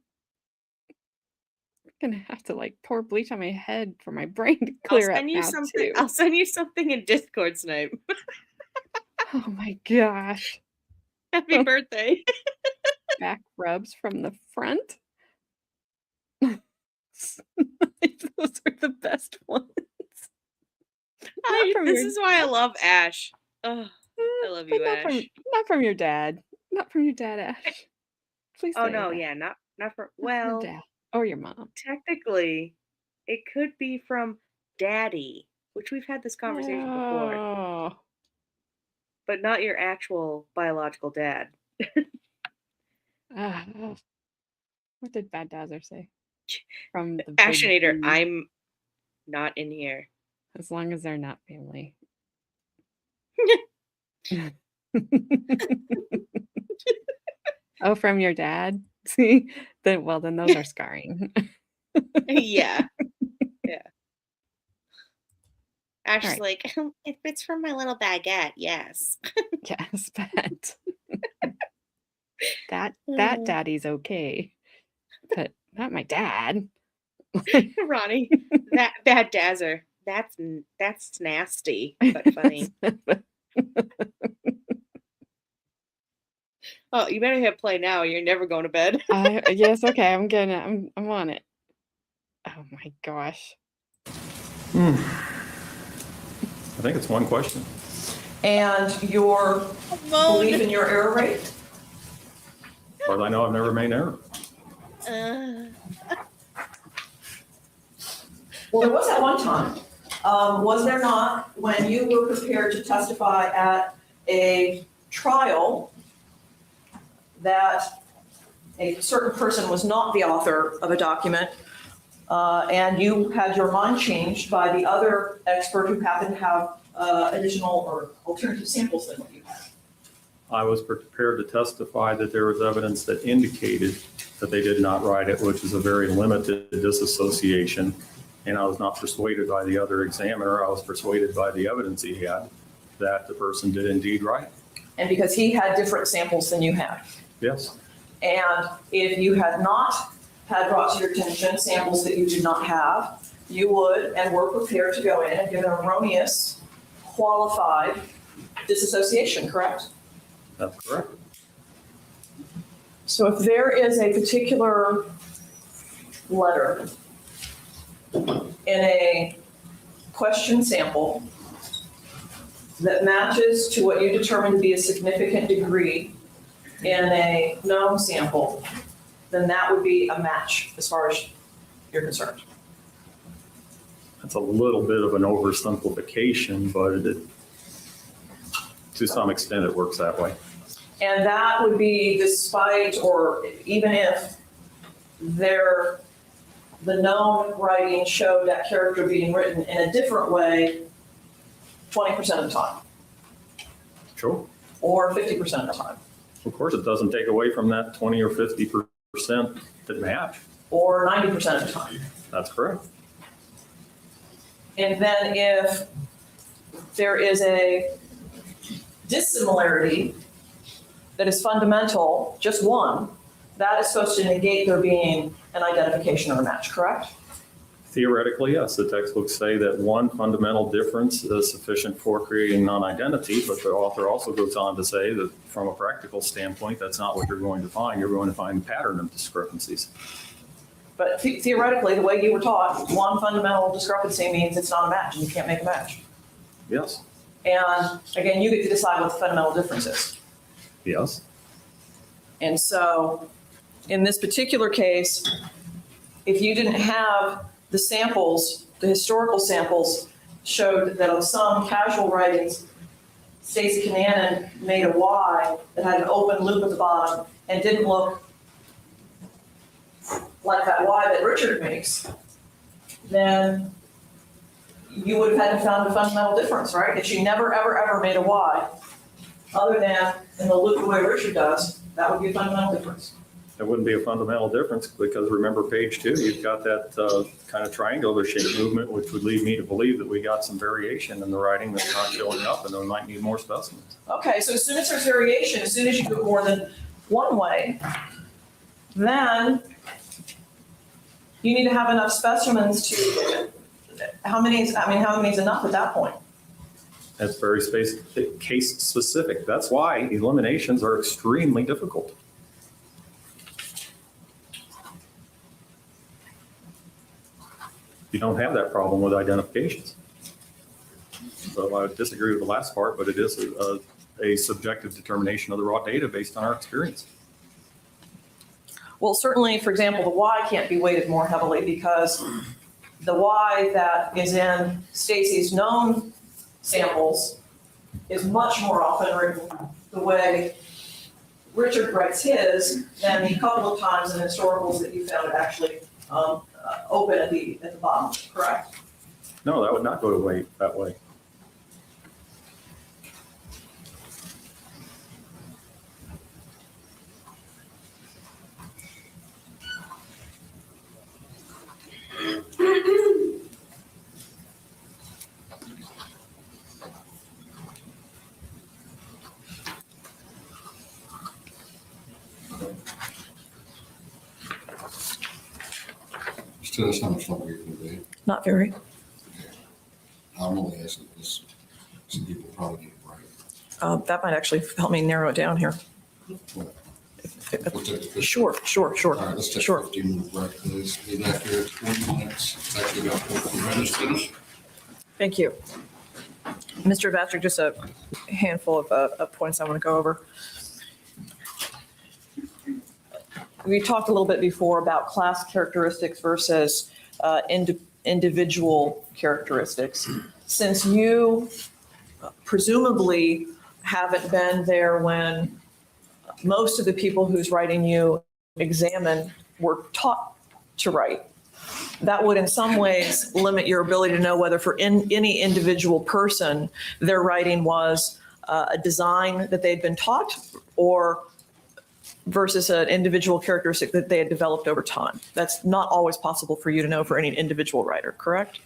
gonna have to like pour bleach on my head for my brain to clear up now too. I'll send you something in Discord, Snipe. Oh my gosh. Happy birthday. Back rubs from the front. Those are the best ones. This is why I love Ash. Oh, I love you, but Ash. not from your dad. Not from your dad, Ash. Please Oh say no, that. yeah, not for Not from well, your dad or your mom. technically it could be from Daddy, which we've had this conversation before, Oh. but not your actual biological dad. Ah. What did Bad Dazzler say? From the big Ashinator, B, I'm not in here. as long as they're not family. Oh, from your dad? See? Then those are scarring. Yeah. Yeah. Ash is Alright. like, if it's from my little baguette, yes. Yes, but that daddy's okay. But not my dad. Ronnie, that bad Dazzer. That's nasty, but funny. Oh, you better hit play now. You're never going to bed. Yes, okay, I'm on it. Oh my gosh. I think it's one question. And your belief in your error rate? As far as I know, I've never made an error. Well, there was at one time, was there not, when you were prepared to testify at a trial, that a certain person was not the author of a document, and you had your mind changed by the other expert who happened to have additional or alternative samples than what you had. I was prepared to testify that there was evidence that indicated that they did not write it, which is a very limited disassociation. And I was not persuaded by the other examiner. I was persuaded by the evidence he had that the person did indeed write it. And because he had different samples than you had. Yes, And if you had not had brought to your attention samples that you did not have, you would and were prepared to go in and give an erroneous, qualified disassociation, correct? that's correct. So if there is a particular letter in a question sample that matches to what you determine to be a significant degree in a known sample, then that would be a match as far as you're concerned. That's a little bit of an oversimplification, but to some extent it works that way. And that would be despite or even if the known writing showed that character being written in a different way 20% of the time Sure. or 50% of the time Of course, it doesn't take away from that 20 or 50% that match. or 90% of the time. That's correct. And then if there is a dissimilarity that is fundamental, just one, that is supposed to negate there being an identification or a match, correct? Theoretically, yes, the textbooks say that one fundamental difference is sufficient for creating non-identity, but the author also goes on to say that from a practical standpoint, that's not what you're going to find. You're going to find a pattern of discrepancies. But theoretically, the way you were taught, one fundamental discrepancy means it's not a match and you can't make a match. Yes, And again, you get to decide what the fundamental difference is. yes, And so in this particular case, if you didn't have the samples, the historical samples showed that on some casual writings, Stacey Kananen made a Y that had an open loop at the bottom and didn't look like that Y that Richard makes, then you would have had to found a fundamental difference, right? If she never, ever, ever made a Y, other than in the loop the way Richard does, that would be a fundamental difference. there wouldn't be a fundamental difference because remember page 2, you've got that kind of triangular shape movement, which would lead me to believe that we got some variation in the writing that's not showing up and we might need more specimens. Okay, so as soon as there's variation, as soon as you go more than one way, then you need to have enough specimens to, how many is enough at that point? That's very case specific. That's why eliminations are extremely difficult. You don't have that problem with identifications. So I would disagree with the last part, but it is a subjective determination of the raw data based on our experience. Well, certainly, for example, the Y can't be weighted more heavily because the Y that is in Stacey's known samples is much more often written the way Richard writes his than the couple of times in historicals that you found it actually open at the bottom, correct? No, that would not go away that way. Just tell us how much longer you're going to be. Not very. I'm only asking this, some people probably get it right. That might actually help me narrow it down here. What? We'll take the 15. Sure. All right, let's take a Sure. 15-minute break, please. Be back here at 20 minutes. It's actually got 14 minutes finished. Thank you. Mr. Vatrick, just a handful of points I want to go over. We talked a little bit before about class characteristics versus individual characteristics. Since you presumably haven't been there when most of the people who's writing you examine were taught to write. That would in some ways limit your ability to know whether for any individual person, their writing was a design that they'd been taught or versus an individual characteristic that they had developed over time. That's not always possible for you to know for any individual writer, correct?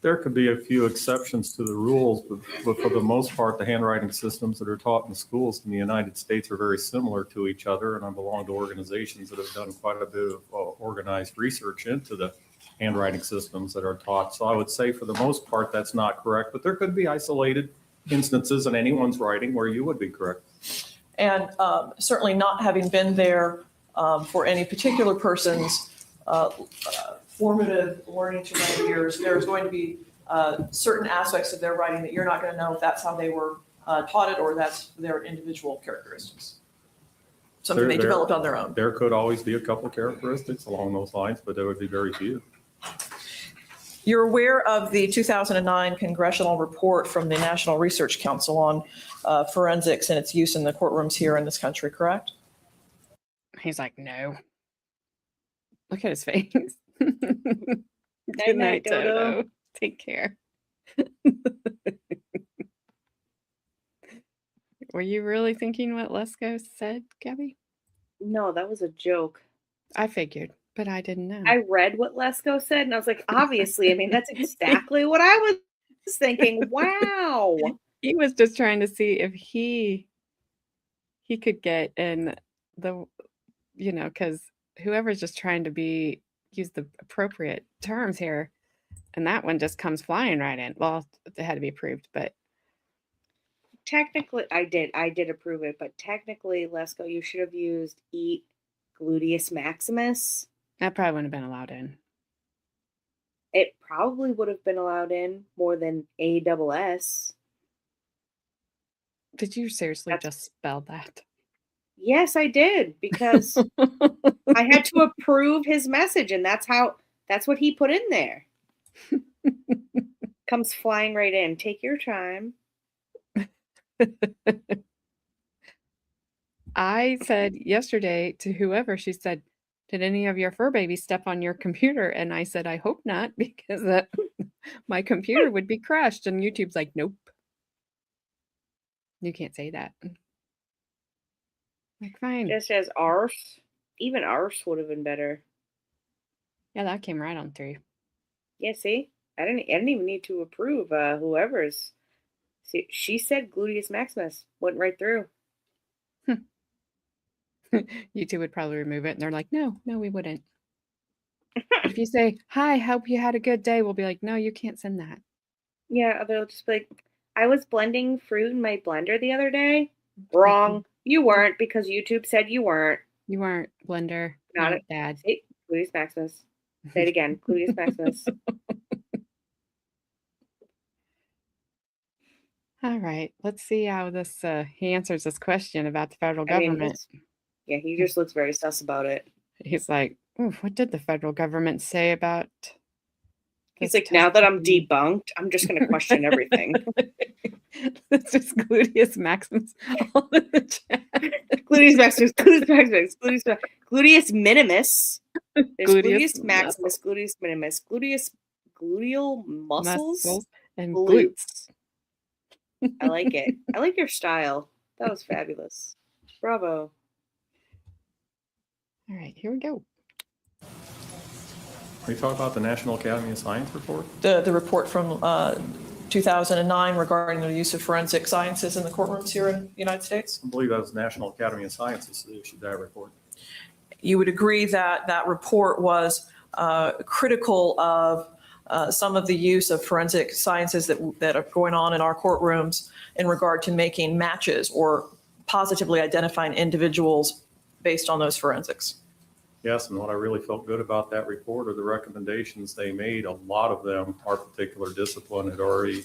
There could be a few exceptions to the rules, but for the most part, the handwriting systems that are taught in schools in the United States are very similar to each other. And I belong to organizations that have done quite a bit of organized research into the handwriting systems that are taught. So I would say for the most part, that's not correct, but there could be isolated instances in anyone's writing where you would be correct. And certainly not having been there for any particular person's formative learning to write years, there's going to be certain aspects of their writing that you're not going to know if that's how they were taught it or that's their individual characteristics. Something they developed on their own. There could always be a couple characteristics along those lines, but there would be very few. You're aware of the 2009 congressional report from the National Research Council on forensics and its use in the courtrooms here in this country, correct? He's like, no. Look at his face. Good night, Toto. Take care. Were you really thinking what Lesko said, Gabby? No, that was a joke. I figured, but I didn't know. I read what Lesko said and I was like, obviously, I mean, that's exactly what I was thinking. Wow. He was just trying to see if he could get in the, because whoever's just trying to use the appropriate terms here, and that one just comes flying right in. Well, it had to be approved, but Technically, I did approve it, but technically, Lesko, you should have used eat gluteus maximus. that probably wouldn't have been allowed in. It probably would have been allowed in more than ASS. Did you seriously just spell that? Yes, I did, because I had to approve his message, and that's what he put in there. Comes flying right in. Take your time. I said yesterday to whoever, she said, did any of your fur babies step on your computer? And I said, I hope not, because my computer would be crushed. And YouTube's like, nope. You can't say that. Like, fine. Just as arse. Even arse would have been better. Yeah, that came right on through. Yeah, see? I didn't even need to approve whoever's. See, she said gluteus maximus. Went right through. YouTube would probably remove it. And they're like, no, we wouldn't. If you say, hi, hope you had a good day, we'll be like, no, you can't send that. Yeah, they'll just be like, I was blending fruit in my blender the other day. Wrong. You weren't, because YouTube said you weren't. You weren't, Blender. Not it, Dad. Say gluteus maximus. Say it again. Gluteus maximus. All right. Let's see how this he answers this question about the federal government. He just looks very sus about it. He's like, ooh, what did the federal government say about He's like, now that I'm debunked, I'm just going to question everything. This is gluteus maximus all in the chat. Gluteus maximus, gluteus maximus, gluteus minimus. There's gluteus maximus, gluteus minimus, gluteal muscles and glutes. I like it. I like your style. That was fabulous. Bravo. All right, here we go. Are you talking about the National Academy of Science report? The report from 2009 regarding the use of forensic sciences in the courtrooms here in the United States? I believe that was the National Academy of Sciences that issued that report. You would agree that that report was critical of some of the use of forensic sciences that are going on in our courtrooms in regard to making matches or positively identifying individuals based on those forensics. Yes, and what I really felt good about that report are the recommendations they made. A lot of them, our particular discipline had already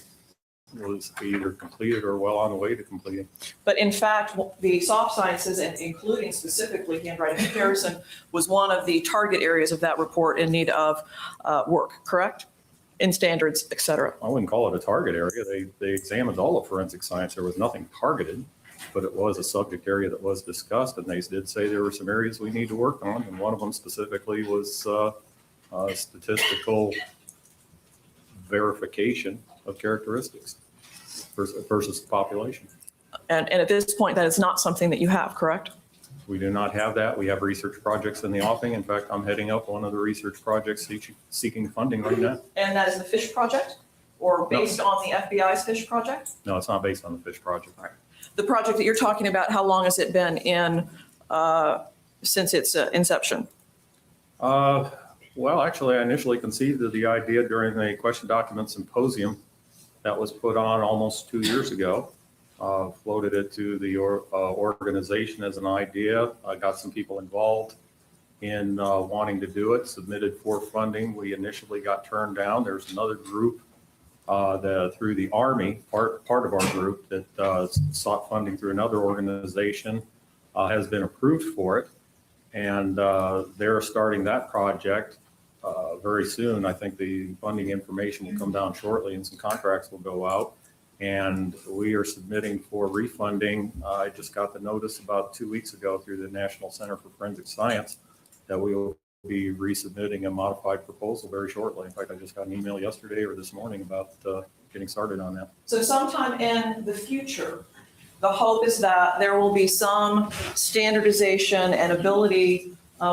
was either completed or well on the way to completing. But in fact, the soft sciences, and including specifically handwriting comparison, was one of the target areas of that report in need of work, correct? In standards, et cetera. I wouldn't call it a target area. They examined all of forensic science. There was nothing targeted. but it was a subject area that was discussed, and they did say there were some areas we need to work on, and one of them specifically was statistical verification of characteristics versus the population. And at this point, that is not something that you have, correct? We do not have that. We have research projects in the offing. In fact, I'm heading up one of the research projects seeking funding right now. And that is the FISH project, or based on the FBI's FISH project? No, it's not based on the FISH project. The project that you're talking about, how long has it been in since its inception? Well, actually, I initially conceived of the idea during the question document symposium that was put on almost 2 years ago. Floated it to the organization as an idea. I got some people involved in wanting to do it, submitted for funding. We initially got turned down. There's another group through the Army, part of our group that sought funding through another organization, has been approved for it. And they're starting that project very soon. I think the funding information will come down shortly and some contracts will go out. And we are submitting for refunding. I just got the notice about 2 weeks ago through the National Center for Forensic Science that we will be resubmitting a modified proposal very shortly. In fact, I just got an email yesterday or this morning about getting started on that. So sometime in the future, the hope is that there will be some standardization and ability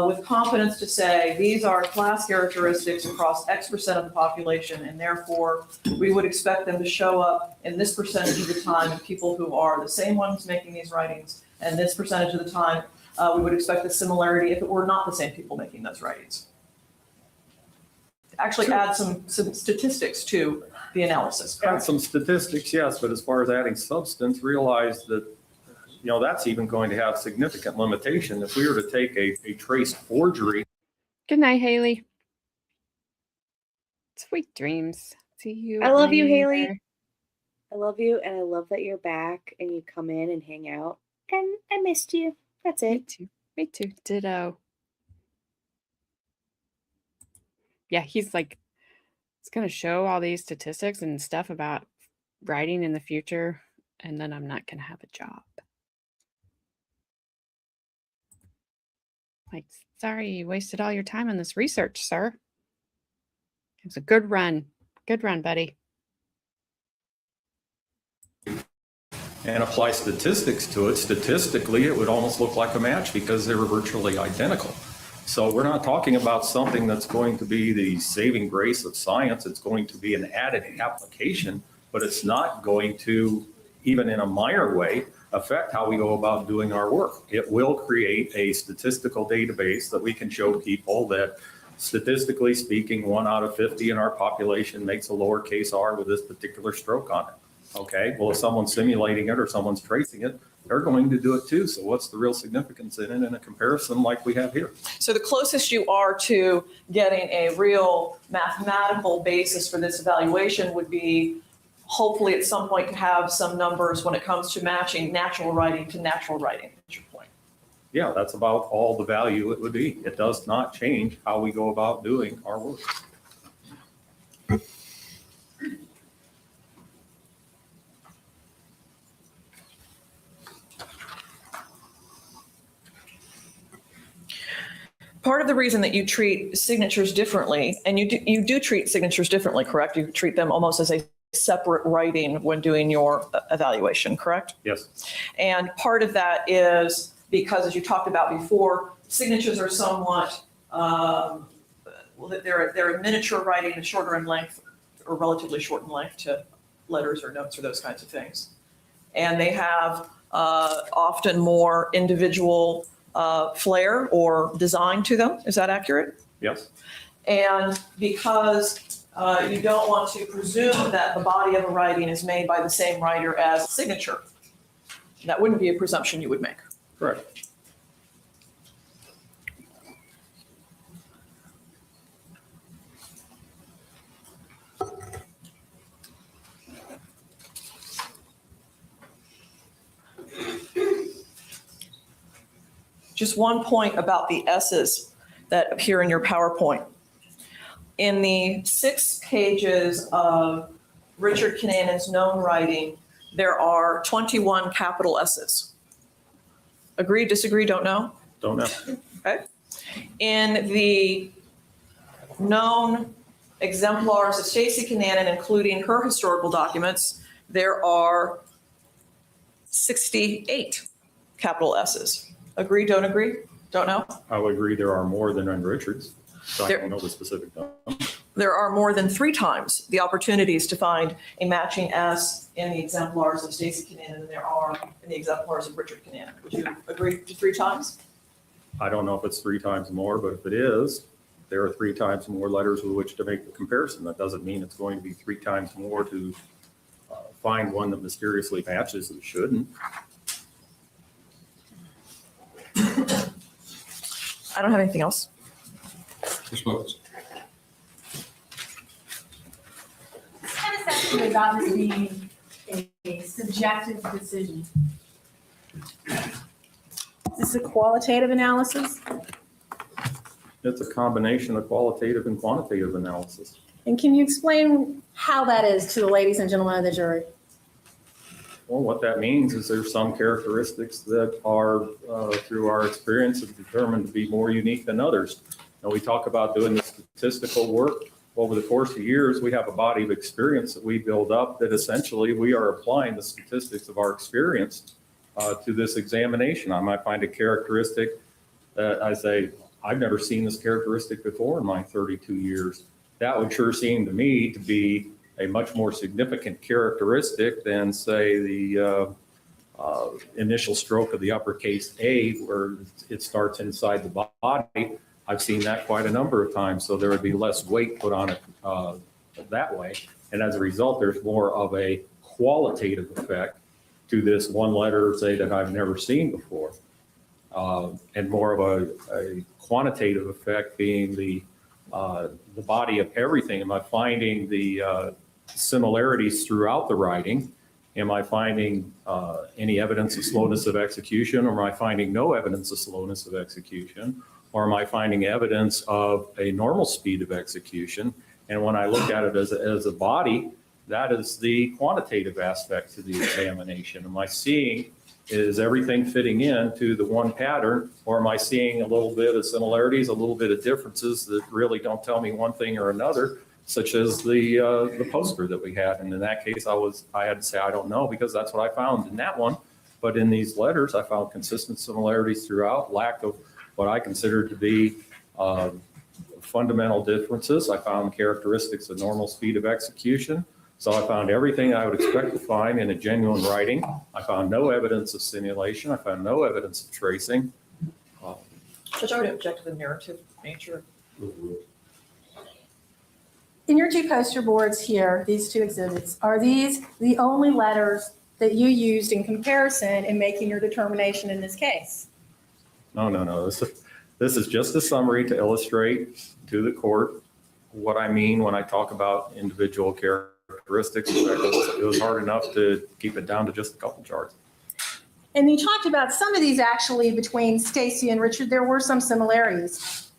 with confidence to say, these are class characteristics across X% of the population, and therefore we would expect them to show up in this percentage of the time in people who are the same ones making these writings, and this percentage of the time we would expect the similarity if it were not the same people making those writings. Actually add some statistics to the analysis. Add some statistics, yes, but as far as adding substance, realize that that's even going to have significant limitation. If we were to take a traced forgery. Good night, Haley. Sweet dreams. See you. I love you, later. Haley. I love you, and I love that you're back and you come in and hang out. And I missed you. That's Me it. too. Me too. Ditto. Yeah, he's going to show all these statistics and stuff about writing in the future, and then I'm not going to have a job. Like, sorry, you wasted all your time on this research, sir. It was a good run. Good run, buddy. And apply statistics to it. Statistically, it would almost look like a match because they were virtually identical. So we're not talking about something that's going to be the saving grace of science. It's going to be an added application, but it's not going to, even in a minor way, affect how we go about doing our work. It will create a statistical database that we can show people that, statistically speaking, 1 out of 50 in our population makes a lowercase r with this particular stroke on it. Okay, well, if someone's simulating it or someone's tracing it, they're going to do it too. So what's the real significance in it in a comparison like we have here? So the closest you are to getting a real mathematical basis for this evaluation would be hopefully at some point to have some numbers when it comes to matching natural writing to natural writing, is your point. Yeah, that's about all the value it would be. It does not change how we go about doing our work. Part of the reason that you treat signatures differently, and you do treat signatures differently, correct? You treat them almost as a separate writing when doing your evaluation, correct? Yes. And part of that is because, as you talked about before, signatures are somewhat, they're a miniature writing, and shorter in length, or relatively short in length to letters or notes or those kinds of things. And they have often more individual flair or design to them. Is that accurate? Yes. And because you don't want to presume that the body of a writing is made by the same writer as signature, that wouldn't be a presumption you would make. Correct. Just one point about the S's that appear in your PowerPoint. In the 6 pages of Richard Kananen's known writing, there are 21 capital S's. Agree, disagree, don't know? Don't know. Okay. In the known exemplars of Stacey Kananen, including her historical documents, there are 68 capital S's. Agree, don't agree? Don't know? I would agree there are more than on Richards, so I There- don't know the specific number. There are more than 3 times the opportunities to find a matching S in the exemplars of Stacey Kananen than there are in the exemplars of Richard Kananen. Would you agree to 3 times? I don't know if it's 3 times more, but if it is, there are 3 times more letters with which to make the comparison. That doesn't mean it's going to be 3 times more to find one that mysteriously matches that shouldn't. I don't have anything else. Ms. Wilkins? It's kind of sensitive about this being a subjective decision. Is this a qualitative analysis? It's a combination of qualitative and quantitative analysis. And can you explain how that is to the ladies and gentlemen of the jury? Well, what that means is there's some characteristics that are, through our experience, have determined to be more unique than others. And we talk about doing the statistical work. Over the course of years, we have a body of experience that we build up that essentially we are applying the statistics of our experience to this examination. I might find a characteristic that I say, I've never seen this characteristic before in my 32 years. That would sure seem to me to be a much more significant characteristic than, say, the initial stroke of the uppercase A, where it starts inside the body. I've seen that quite a number of times, so there would be less weight put on it that way. And as a result, there's more of a qualitative effect to this one letter, say, that I've never seen before. And more of a quantitative effect being the body of everything. Am I finding the similarities throughout the writing? Am I finding any evidence of slowness of execution, or am I finding no evidence of slowness of execution? Or am I finding evidence of a normal speed of execution? And when I look at it as a body, that is the quantitative aspect to the examination. Am I seeing, is everything fitting into the one pattern, or am I seeing a little bit of similarities, a little bit of differences that really don't tell me one thing or another, such as the poster that we had. And in that case, I had to say, I don't know, because that's what I found in that one. But in these letters, I found consistent similarities throughout, lack of what I considered to be fundamental differences. I found characteristics of normal speed of execution. So I found everything I would expect to find in a genuine writing. I found no evidence of simulation. I found no evidence of tracing. Judge, I would object to the narrative nature. In your 2 poster boards here, these 2 exhibits, are these the only letters that you used in comparison in making your determination in this case? No. This is just a summary to illustrate to the court what I mean when I talk about individual characteristics. It was hard enough to keep it down to just a couple charts. And you talked about some of these actually between Stacey and Richard, there were some similarities.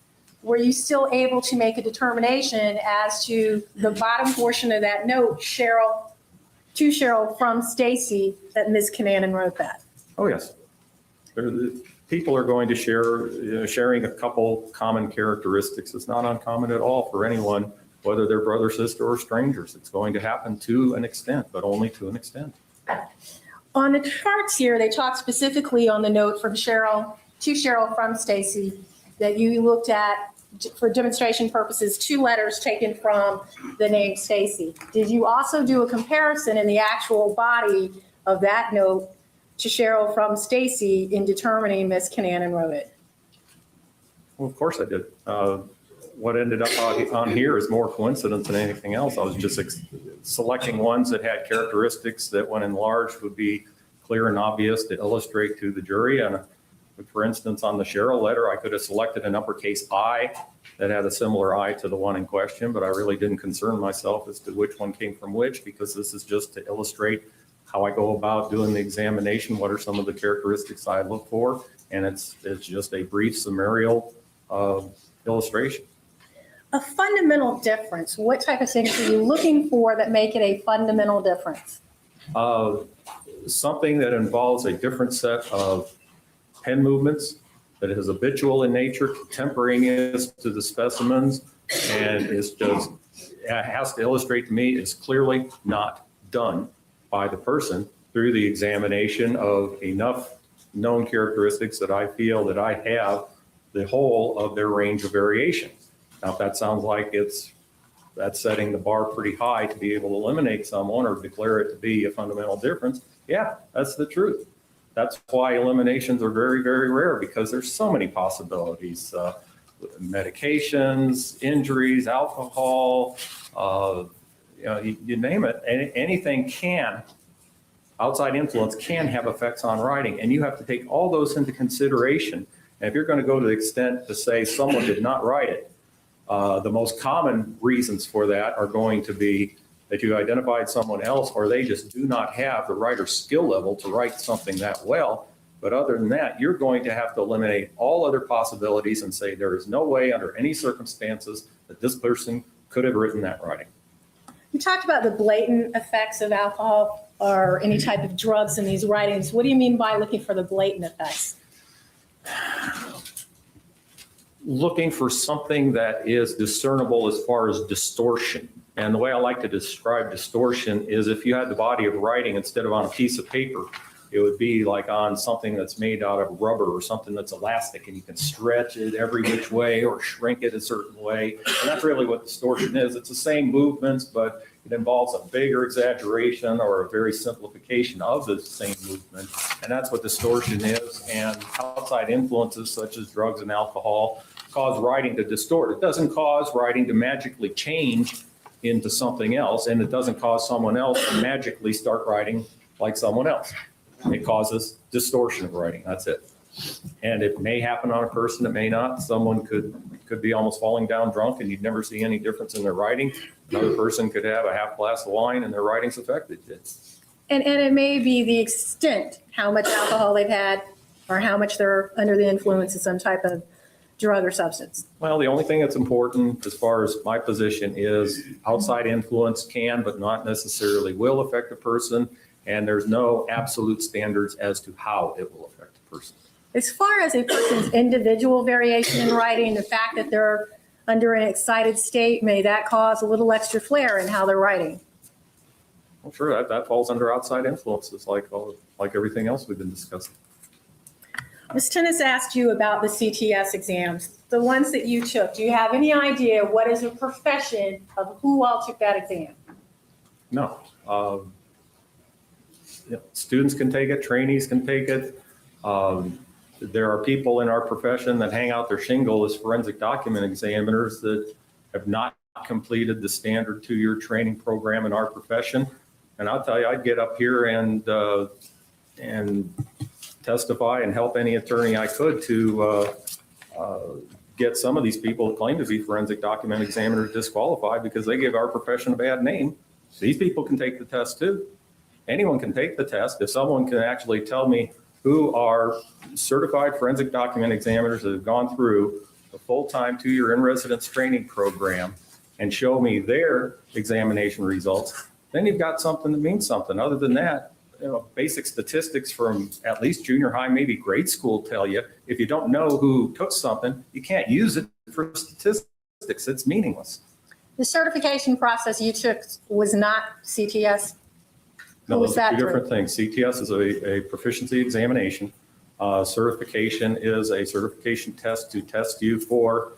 Were you still able to make a determination as to the bottom portion of that note, to Cheryl from Stacey, that Ms. Kananen wrote that? Oh, yes. People are going to sharing a couple common characteristics. It's not uncommon at all for anyone, whether they're brother, sister, or strangers. It's going to happen to an extent, but only to an extent. On the charts here, they talk specifically on the note from Cheryl, to Cheryl from Stacey, that you looked at, for demonstration purposes, 2 letters taken from the name Stacey. Did you also do a comparison in the actual body of that note to Cheryl from Stacey in determining Ms. Kananen wrote it? Well, of course I did. What ended up on here is more coincidence than anything else. I was just selecting ones that had characteristics that, when enlarged, would be clear and obvious to illustrate to the jury. And for instance, on the Cheryl letter, I could have selected an uppercase I that had a similar I to the one in question, but I really didn't concern myself as to which one came from which, because this is just to illustrate how I go about doing the examination, what are some of the characteristics I look for, and it's just a brief summarial illustration. A fundamental difference, what type of things are you looking for that make it a fundamental difference? Something that involves a different set of pen movements, that is habitual in nature, contemporaneous to the specimens, and is just, it has to illustrate to me it's clearly not done by the person through the examination of enough known characteristics that I feel that I have the whole of their range of variation. Now, if that sounds like that's setting the bar pretty high to be able to eliminate someone or declare it to be a fundamental difference, yeah, that's the truth. That's why eliminations are very, very rare, because there's so many possibilities. Medications, injuries, alcohol, you name it. Anything can, outside influence can have effects on writing, and you have to take all those into consideration. And if you're going to go to the extent to say someone did not write it, the most common reasons for that are going to be that you identified someone else, or they just do not have the writer's skill level to write something that well. But other than that, you're going to have to eliminate all other possibilities and say there is no way under any circumstances that this person could have written that writing. You talked about the blatant effects of alcohol or any type of drugs in these writings. What do you mean by looking for the blatant effects? Looking for something that is discernible as far as distortion. And the way I like to describe distortion is if you had the body of writing instead of on a piece of paper, it would be like on something that's made out of rubber or something that's elastic, and you can stretch it every which way or shrink it a certain way. And that's really what distortion is. It's the same movements, but it involves a bigger exaggeration or a very simplification of the same movement. And that's what distortion is. And outside influences such as drugs and alcohol cause writing to distort. It doesn't cause writing to magically change into something else, and it doesn't cause someone else to magically start writing like someone else. It causes distortion of writing. That's it. And it may happen on a person, it may not. Someone could be almost falling down drunk and you'd never see any difference in their writing. Another person could have a half glass of wine and their writing's affected. And it may be the extent, how much alcohol they've had or how much they're under the influence of some type of drug or substance. Well, the only thing that's important as far as my position is outside influence can, but not necessarily will affect a person. And there's no absolute standards as to how it will affect a person. As far as a person's individual variation in writing, the fact that they're under an excited state, may that cause a little extra flair in how they're writing? Well, sure, that falls under outside influences like everything else we've been discussing. Ms. Tennis asked you about the CTS exams, the ones that you took. Do you have any idea what is a profession of who all took that exam? No. Students can take it, trainees can take it. There are people in our profession that hang out their shingle as forensic document examiners that have not completed the standard 2-year training program in our profession. And I'll tell you, I'd get up here and testify and help any attorney I could to get some of these people that claim to be forensic document examiners disqualified because they give our profession a bad name. These people can take the test too. Anyone can take the test. If someone can actually tell me who are certified forensic document examiners that have gone through a full-time 2-year in-residence training program and show me their examination results, then you've got something that means something. Other than that, basic statistics from at least junior high, maybe grade school tell you, if you don't know who took something, you can't use it for statistics. It's meaningless. The certification process you took was not CTS? No, those are two different things. CTS is a proficiency examination. Certification is a certification test to test you for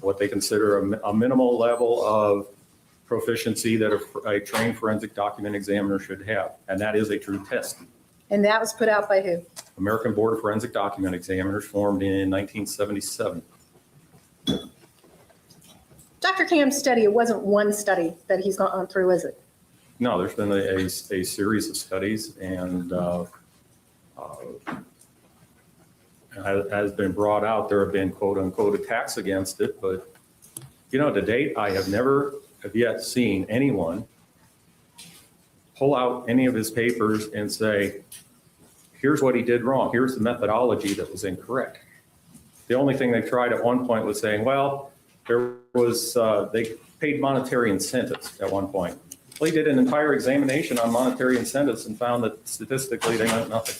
what they consider a minimal level of proficiency that a trained forensic document examiner should have. And that is a true test. And that was put out by who? American Board of Forensic Document Examiners, formed in 1977. Dr. Cam's study, it wasn't one study that he's gone through, is it? No, there's been a series of studies, and has been brought out. There have been quote unquote attacks against it, but to date, I have never yet seen anyone pull out any of his papers and say, here's what he did wrong. Here's the methodology that was incorrect. The only thing they tried at one point was saying, well, there was, they paid monetary incentives at one point. They did an entire examination on monetary incentives and found that statistically they meant nothing.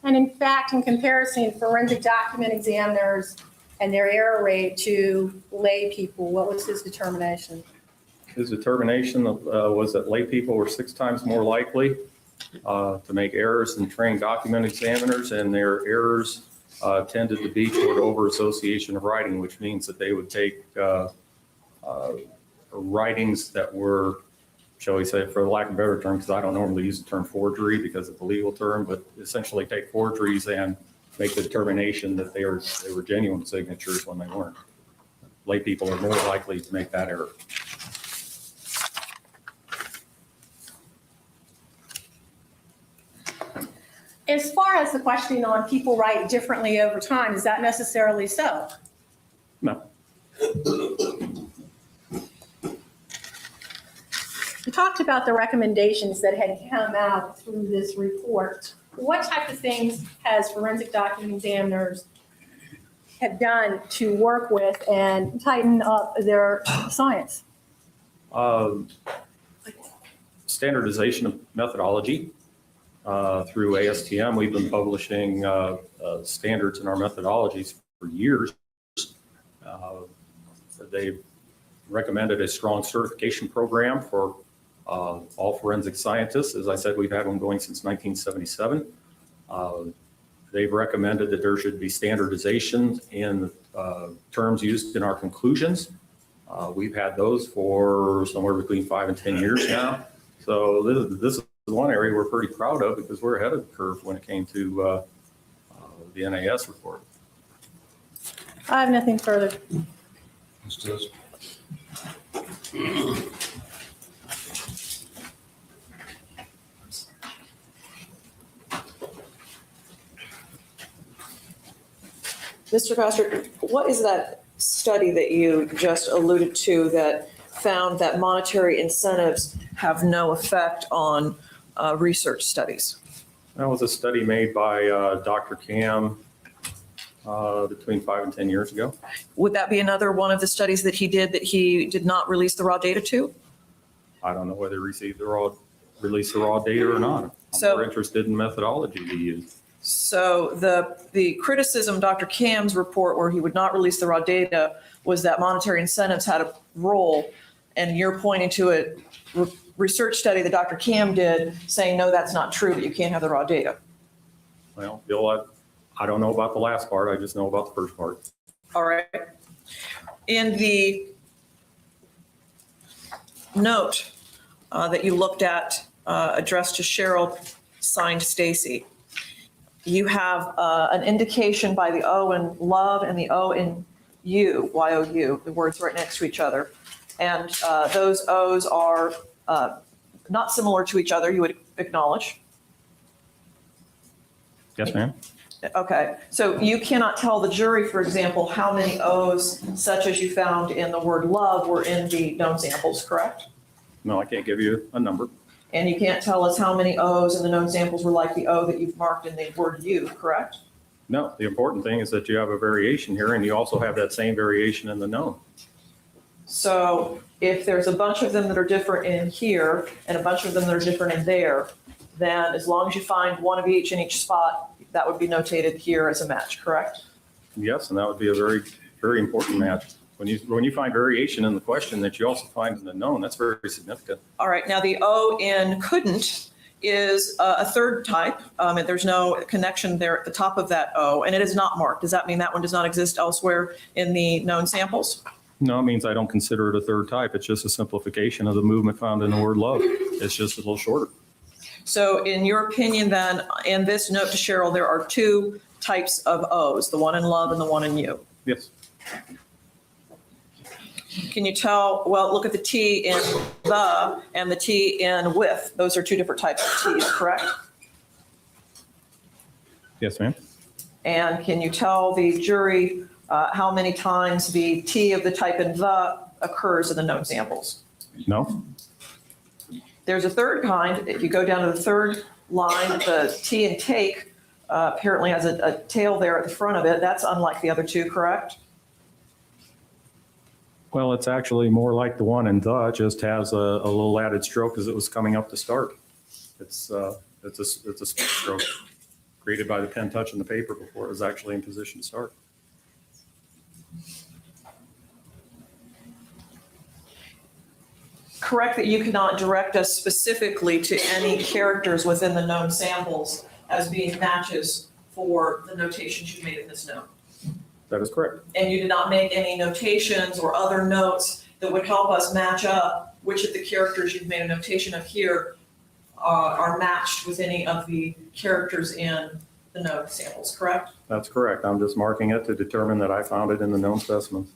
And in fact, in comparison, forensic document examiners and their error rate to lay people, what was his determination? His determination was that lay people were 6 times more likely to make errors than trained document examiners, and their errors tended to be toward over-association of writing, which means that they would take writings that were, shall we say, for lack of a better term, because I don't normally use the term forgery because it's a legal term, but essentially take forgeries and make the determination that they were genuine signatures when they weren't. Lay people are more likely to make that error. As far as the questioning on people write differently over time, is that necessarily so? No. You talked about the recommendations that had come out through this report. What type of things has forensic document examiners have done to work with and tighten up their science? Standardization of methodology. Through ASTM, we've been publishing standards in our methodologies for years. They've recommended a strong certification program for all forensic scientists. As I said, we've had one going since 1977. They've recommended that there should be standardization in terms used in our conclusions. We've had those for somewhere between 5 and 10 years now. So this is one area we're pretty proud of because we're ahead of the curve when it came to the NAS report. I have nothing further. Mr. Koster, what is that study that you just alluded to that found that monetary incentives have no effect on research studies? That was a study made by Dr. Cam between 5 and 10 years ago. Would that be another one of the studies that he did not release the raw data to? I don't know whether he released the raw data or not. I'm more interested in methodology he used. So the criticism, Dr. Cam's report, where he would not release the raw data, was that monetary incentives had a role, and you're pointing to a research study that Dr. Cam did saying, no, that's not true, that you can't have the raw data. Well, Bill, I don't know about the last part. I just know about the first part. All right. In the note that you looked at addressed to Cheryl, signed Stacey, you have an indication by the O in love and the O in you, Y-O-U, the words right next to each other. And those O's are not similar to each other, you would acknowledge. Yes, ma'am. Okay, so you cannot tell the jury, for example, how many O's, such as you found in the word love, were in the known samples, correct? No, I can't give you a number. And you can't tell us how many O's in the known samples were like the O that you've marked in the word you, correct? No, the important thing is that you have a variation here, and you also have that same variation in the known. So if there's a bunch of them that are different in here and a bunch of them that are different in there, then as long as you find one of each in each spot, that would be notated here as a match, correct? Yes, and that would be a very, very important match. When you find variation in the question that you also find in the known, that's very significant. All right, now the O in couldn't is a third type. And there's no connection there at the top of that O, and it is not marked. Does that mean that one does not exist elsewhere in the known samples? No, it means I don't consider it a third type. It's just a simplification of the movement found in the word love. It's just a little shorter. So in your opinion then, in this note to Cheryl, there are two types of O's, the one in love and the one in you. Yes. Can you tell, well, look at the T in the and the T in with. Those are two different types of T's, correct? Yes, ma'am. And can you tell the jury how many times the T of the type in the occurs in the known samples? No. There's a third kind. If you go down to the third line, the T in take apparently has a tail there at the front of it. That's unlike the other two, correct? Well, it's actually more like the one in the, just has a little added stroke as it was coming up to start. It's a stroke created by the pen touching the paper before it was actually in position to start. Correct that you cannot direct us specifically to any characters within the known samples as being matches for the notations you made in this note. That is correct. And you did not make any notations or other notes that would help us match up which of the characters you've made a notation of here are matched with any of the characters in the note samples, correct? That's correct. I'm just marking it to determine that I found it in the known specimens.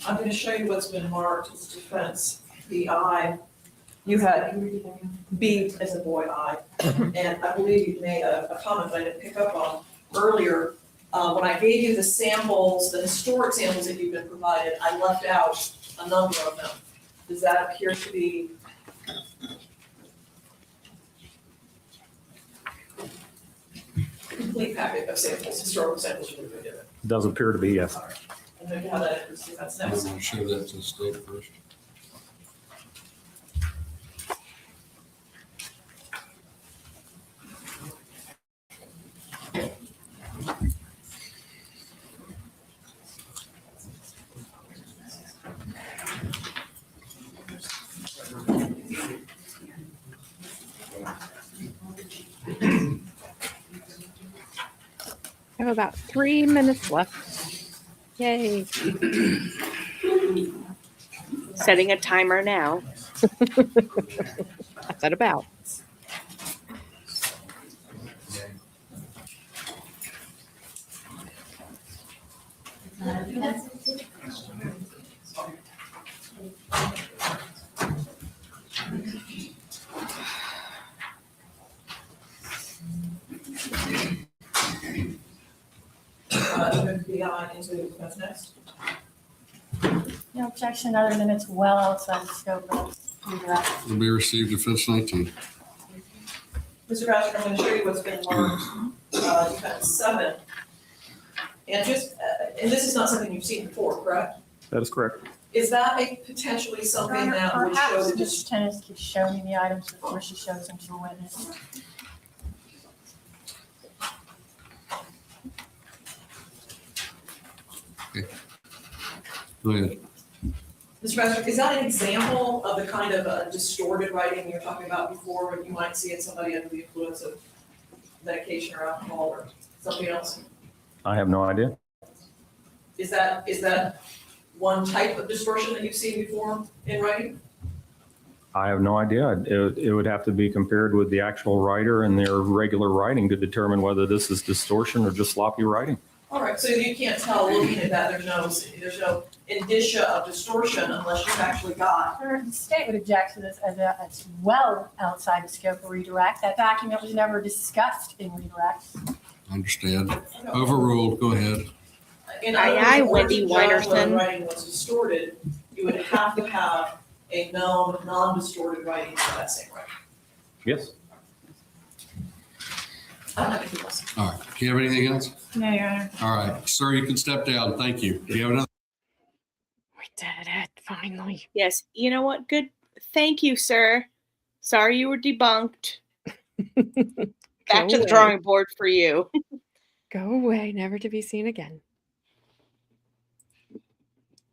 I'm going to show you what's been marked as defense, the I. You had B as a boy, I. And I believe you made a comment that I didn't pick up on earlier. When I gave you the samples, the historic samples that you've been provided, I left out a number of them. Does that appear to be? Complete packet of samples, historical samples you would have given. Does appear to be, yes. And then how that is, that's I'm next. going to show that to the state first. I have about 3 minutes left. Yay. Setting a timer now. What's that about? BI into what's next. No objection other than it's well outside the scope of redirect. Will be received defense 19. Mr. Patrick, I'm going to show you what's been marked, defense 7. And just, and this is not something you've seen before, correct? That is correct. Is that a potentially something that would show Perhaps the Mr. Tennis could show me the items before she shows them to the witness. Go ahead. Mr. Patrick, is that an example of the kind of distorted writing you're talking about before, what you might see in somebody under the influence of medication or alcohol or something else? I have no idea. Is that one type of distortion that you've seen before in writing? I have no idea. It would have to be compared with the actual writer and their regular writing to determine whether this is distortion or just sloppy writing. All right, so you can't tell looking at that, there's no indicia of distortion unless you've actually got. The state would object to this as it's well outside the scope of redirect. That document was never discussed in redirect. Understand. Overruled. Go ahead. In Aye, other aye, words, Wendy if the judge, when Weinerson. writing was distorted, you would have to have a known non-distorted writing for that same writing. Yes. I don't have anything else. All right. Do you have anything else? No, Your Honor. All right. Sir, you can step down. Thank you. Do you have another? We did it, finally. Yes. You know what? Good. Thank you, sir. Sorry you were debunked. Back to the away. drawing board for you. Go away, never to be seen again.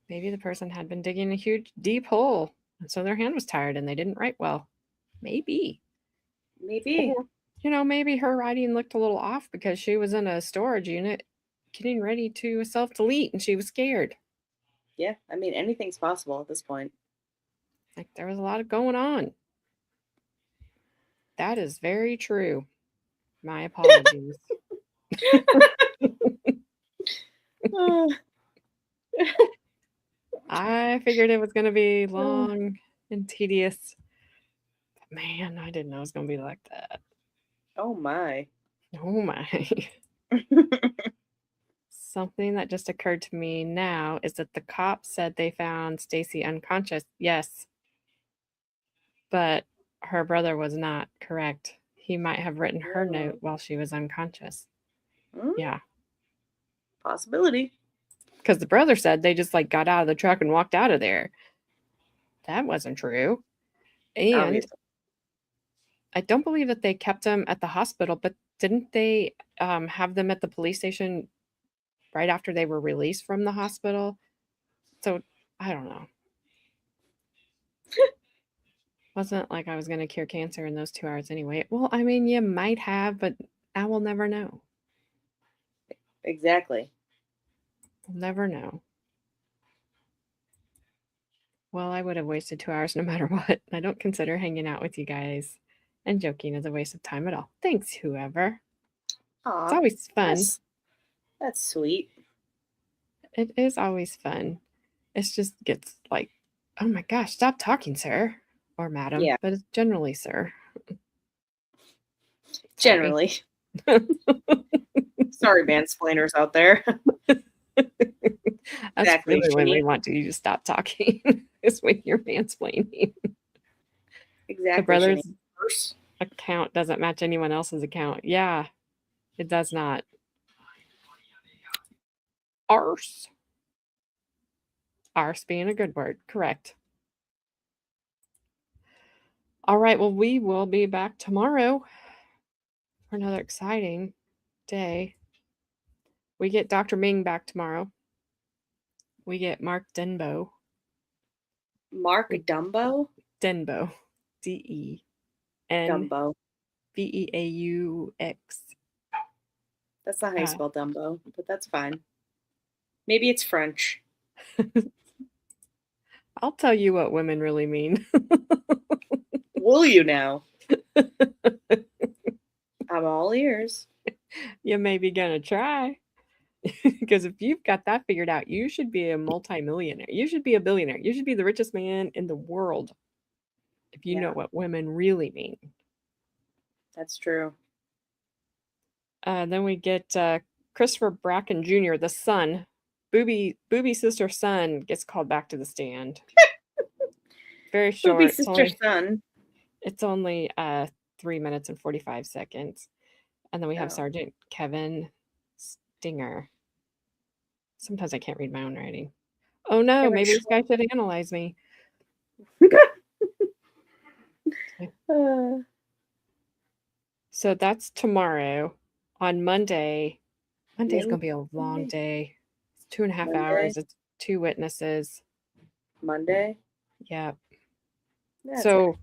Maybe the person had been digging a huge, deep hole, and so their hand was tired and they didn't write well. Maybe. Maybe. Or, maybe her writing looked a little off because she was in a storage unit getting ready to self-delete and she was scared. Yeah. I mean, anything's possible at this point. Like there was a lot of going on. That is very true. My apologies. I figured it was going to be long and tedious. But man, I didn't know it was going to be like that. Oh my. Oh my. Something that just occurred to me now is that the cops said they found Stacey unconscious. Yes. But her brother was not correct. He might have written her note while she was unconscious. Yeah. Possibility. Because the brother said they just like got out of the truck and walked out of there. That wasn't true. And Obviously. I don't believe that they kept them at the hospital, but didn't they have them at the police station right after they were released from the hospital? So I don't know. Wasn't like I was going to cure cancer in those 2 hours anyway. Well, I mean, you might have, but I will never know. Exactly. We'll never know. Well, I would have wasted 2 hours no matter what. I don't consider hanging out with you guys and joking as a waste of time at all. Thanks, whoever. Aw, It's always fun. that's sweet. It is always fun. It just gets like, oh my gosh, stop talking, sir. Or madam. Yeah. But it's generally sir. Sorry. Generally. Sorry, mansplainers out there. That's Exactly, really when we Shane. want you to stop talking. Is when you're mansplaining. Exactly. The brother's Shane. First. account doesn't match anyone else's account. Yeah, it does not. Arse. Arse being a good word. Correct. All right. Well, we will be back tomorrow for another exciting day. We get Dr. Ming back tomorrow. We get Mark Denbo. Mark Dumbo? Denbo. D-E-N-B-E-A-U-X. Dumbo. That's not how you spell Dumbo, but that's fine. Maybe it's French. I'll tell you what women really mean. Will you now? I'm all ears. You may be gonna try. Because if you've got that figured out, you should be a multimillionaire. You should be a billionaire. You should be the richest man in the world if you know Yeah. what women really mean. That's true. Then we get Christopher Bracken Jr., the son. Booby sister's son gets called back to the stand. Very short. Booby sister's son. It's only 3 minutes and 45 seconds. And then we have Oh. Sergeant Kevin Stinger. Sometimes I can't read my own writing. Oh no, Kevin maybe this guy should analyze me. So that's tomorrow. On Monday, Monday's going to be a long day. It's 2.5 Monday? hours. It's 2 witnesses. Monday? Yeah. That's So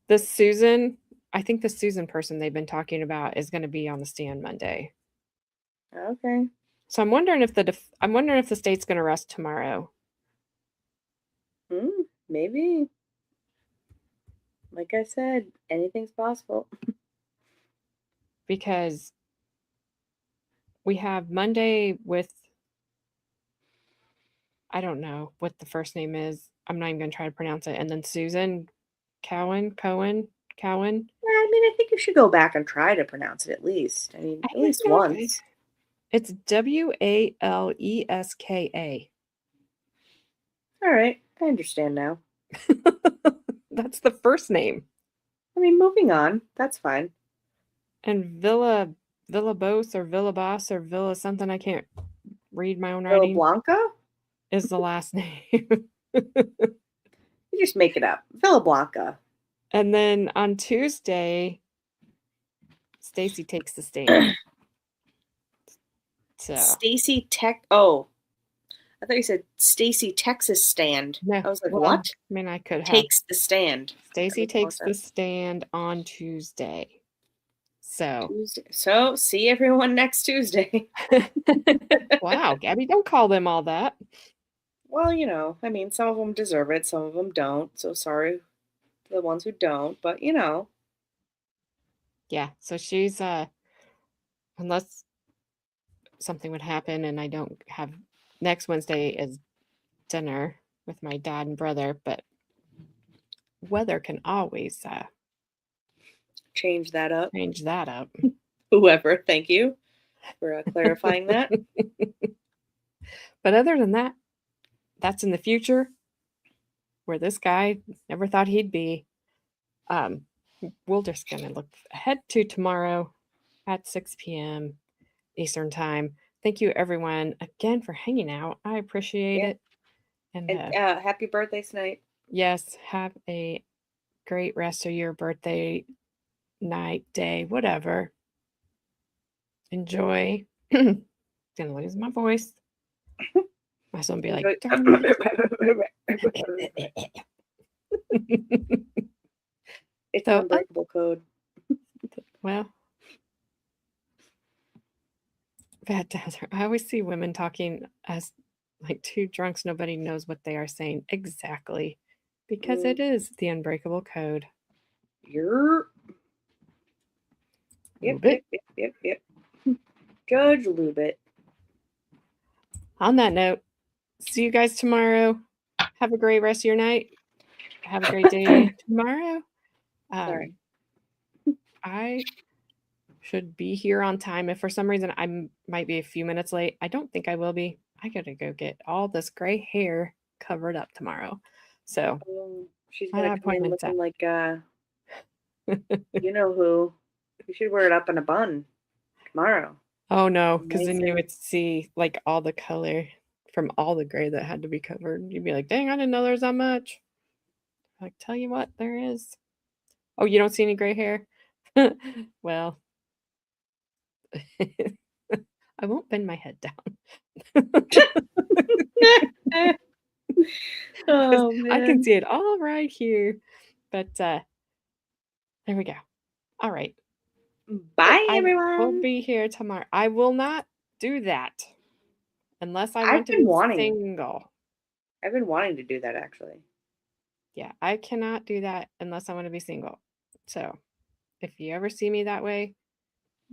this Susan, I think the Susan person they've been talking about is going to be on the stand Monday. okay. So I'm wondering if the state's going to rest tomorrow. Maybe. Like I said, anything's possible. Because we have Monday with, I don't know what the first name is. I'm not even going to try to pronounce it. And then Susan Cowan. I mean, I think you should go back and try to pronounce it at least. I mean, at least once. It's Waleska. All right. I understand now. That's the first name. I mean, moving on. That's fine. And Villa Bos or Villa Boss or Villa something, I can't read my own Villa writing, Blanca? is the last name. You just make it up. Villa Blanca. And then on Tuesday, Stacey takes the stand. So Stacey Tech. Oh, I thought you said Stacey Texas stand. no, I was like, well, what? I mean, I could have. Takes the stand. Stacey That makes more takes the stand on Tuesday. So Tuesday. So see everyone next Tuesday. wow, Gabby, don't call them all that. Well, you know, I mean, some of them deserve it, some of them don't. So sorry to the ones who don't, but you know. Yeah, so she's unless something would happen and I don't have next Wednesday is dinner with my dad and brother, but weather can always Change that up. change that up. Whoever, thank you for clarifying that. But other than that, that's in the future where this guy never thought he'd be. We're just gonna look ahead to tomorrow at 6 p.m. Eastern time. Thank you, everyone, again for hanging out. I appreciate Yeah. it. And And happy birthday tonight. yes, have a great rest of your birthday night, day, whatever. Enjoy. Gonna lose my voice. My son be like, "Darn it." It's So, an unbreakable code. well, bad times. I always see women talking as like two drunks. Nobody knows what they are saying exactly because it is the unbreakable code. You're. Lube it. Yep. Judge Lubit. On that note, see you guys tomorrow. Have a great rest of your night. Have a great day tomorrow. Sorry. I should be here on time. If for some reason might be a few minutes late, I don't think I will be. I gotta go get all this gray hair covered up tomorrow. So She's my gonna come in appointment's looking up. like you know who. You should wear it up in a bun tomorrow. Oh no, because Nice then you and- would see like all the color from all the gray that had to be covered. You'd be like, dang, I didn't know there was that much. Like, tell you what, there is. Oh, you don't see any gray hair? Well, I won't bend my head down. Oh I can man. see it all right here. But there we go. All right. Bye I will everyone. be here tomorrow. I will not do that unless I I've want to been be wanting. single. I've been wanting to do that actually. Yeah, I cannot do that unless I want to be single. So if you ever see me that way,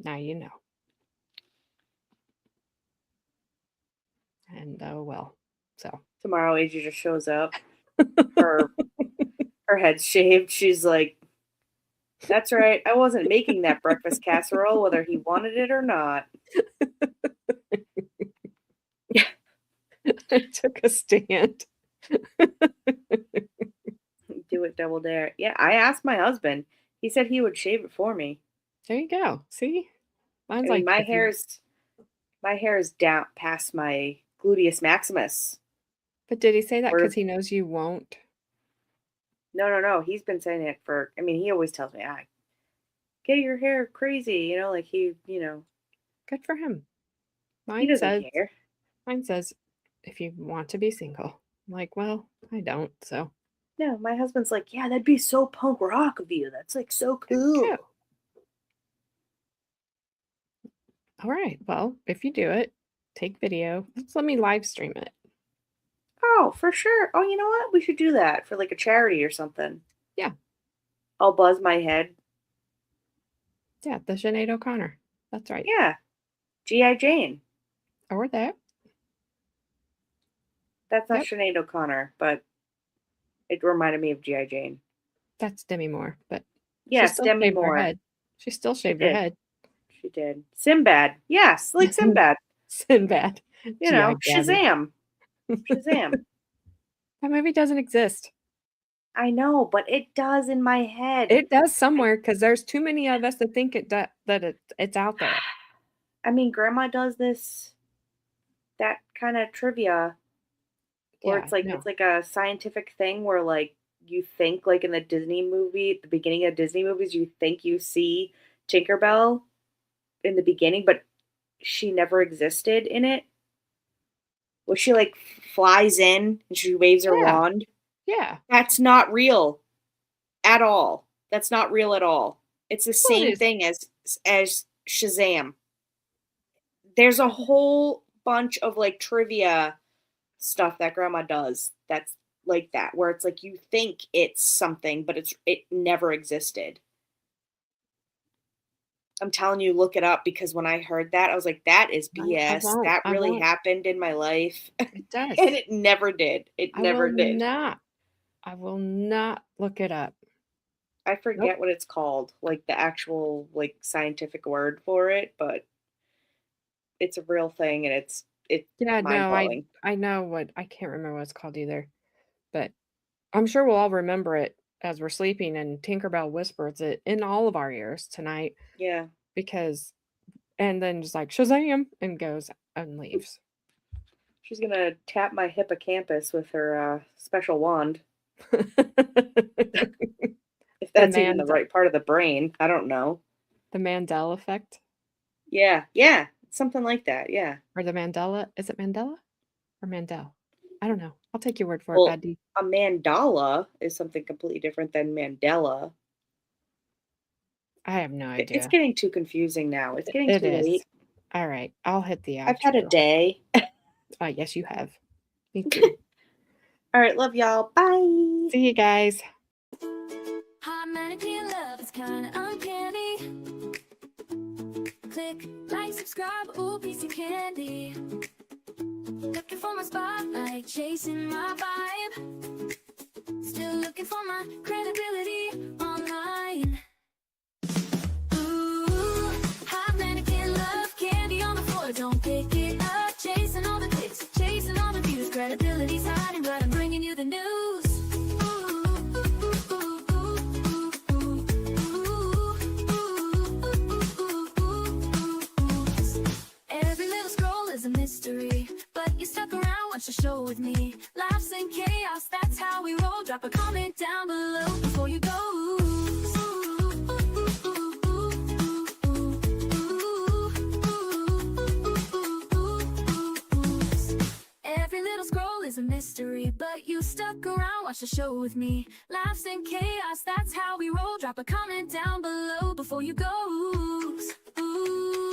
now you know. And oh well. So Tomorrow Asia just shows up. Her head's shaved. She's like, that's right. I wasn't making that breakfast casserole whether he wanted it or not. I took a stand. Do it double dare. Yeah, I asked my husband. He said he would shave it for me. There you go. See? I Mine's mean, like my hair is down past my gluteus maximus. But did he say that Or- because he knows you won't? No. He's been saying it for. I mean, he always tells me, get your hair crazy. You know, like he. Good for him. He Mine doesn't care. says if you want to be single. I'm like, well, I don't, so No, my husband's like, yeah, that'd be so punk rock of you. That's like so there you cool. go. All right. Well, if you do it, take video. Just let me live stream it. Oh, for sure. Oh, you know what? We should do that for like a charity or something. Yeah. I'll buzz my head. Yeah, the Sinead O'Connor. That's right. Yeah. G.I. Jane. Or that. That's not Yep. Sinead O'Connor, but it reminded me of G.I. Jane. That's Demi Moore, but Yes, she still Demi shaved her Moore. head. She still shaved her did. head. She did. Sinbad. Yes, like Sinbad. Sinbad. You know, G.I. Gabby. Shazam. Shazam. That movie doesn't exist. I know, but it does in my head. It does somewhere because there's too many of us that think it's out there. I mean, Grandma does that kind of trivia where Yeah, it's like no. it's like a scientific thing where like you think like in the Disney movie, at the beginning of Disney movies, you think you see Tinkerbell in the beginning, but she never existed in it. Where she like flies in and she waves her Yeah. wand. Yeah. That's not real at all. That's not real at all. It's the Well, it same is. thing as Shazam. There's a whole bunch of like trivia stuff that Grandma does that's like that, where it's like you think it's something, but it never existed. I'm telling you, look it up, because when I heard that, I was like, that is No, I BS. won't. That I really won't. happened in my life. It does. And it never did. It I never will did. not. I will not look it up. I forget what it's called, like the actual like scientific word for it, but it's a real thing, and it's Yeah, no, mind-blowing. I know what I can't remember what it's called either. But I'm sure we'll all remember it as we're sleeping and Tinkerbell whispers it in all of our ears tonight Yeah. because and then just like Shazam and goes and leaves. She's gonna tap my hippocampus with her special wand. If that's even the right part of the brain, I don't know. The Mandela effect, Yeah, something like that. Yeah. or the Mandela? Is it Mandela or Mandel? I don't know. I'll take your word for Well, it, Baddy. a mandala is something completely different than Mandela. I have no idea. It's getting too confusing now. It's getting It too is. late. All right, I'll hit the outro. I've had a day. Yes, you have. Me too. All right, love y'all. Bye. See you guys. Hot mannequin love is kinda uncanny. Click, like, subscribe, ooh, piece of candy. Looking for my spotlight, chasing my vibe. Still looking for my credibility online. Ooh, hot mannequin love, candy on the floor, don't pick it up. Chasing all the clicks, chasing all the views. Credibility's hiding, but I'm bringing you the news. Every little scroll is a mystery, but you stuck around, watch the show with me. Laughs and chaos, that's how we roll. Drop a comment down below before you go. Every little scroll is a mystery, but you stuck around, watch the show with me. Laughs and chaos, that's how we roll. Drop a comment down below before you go. Ooh.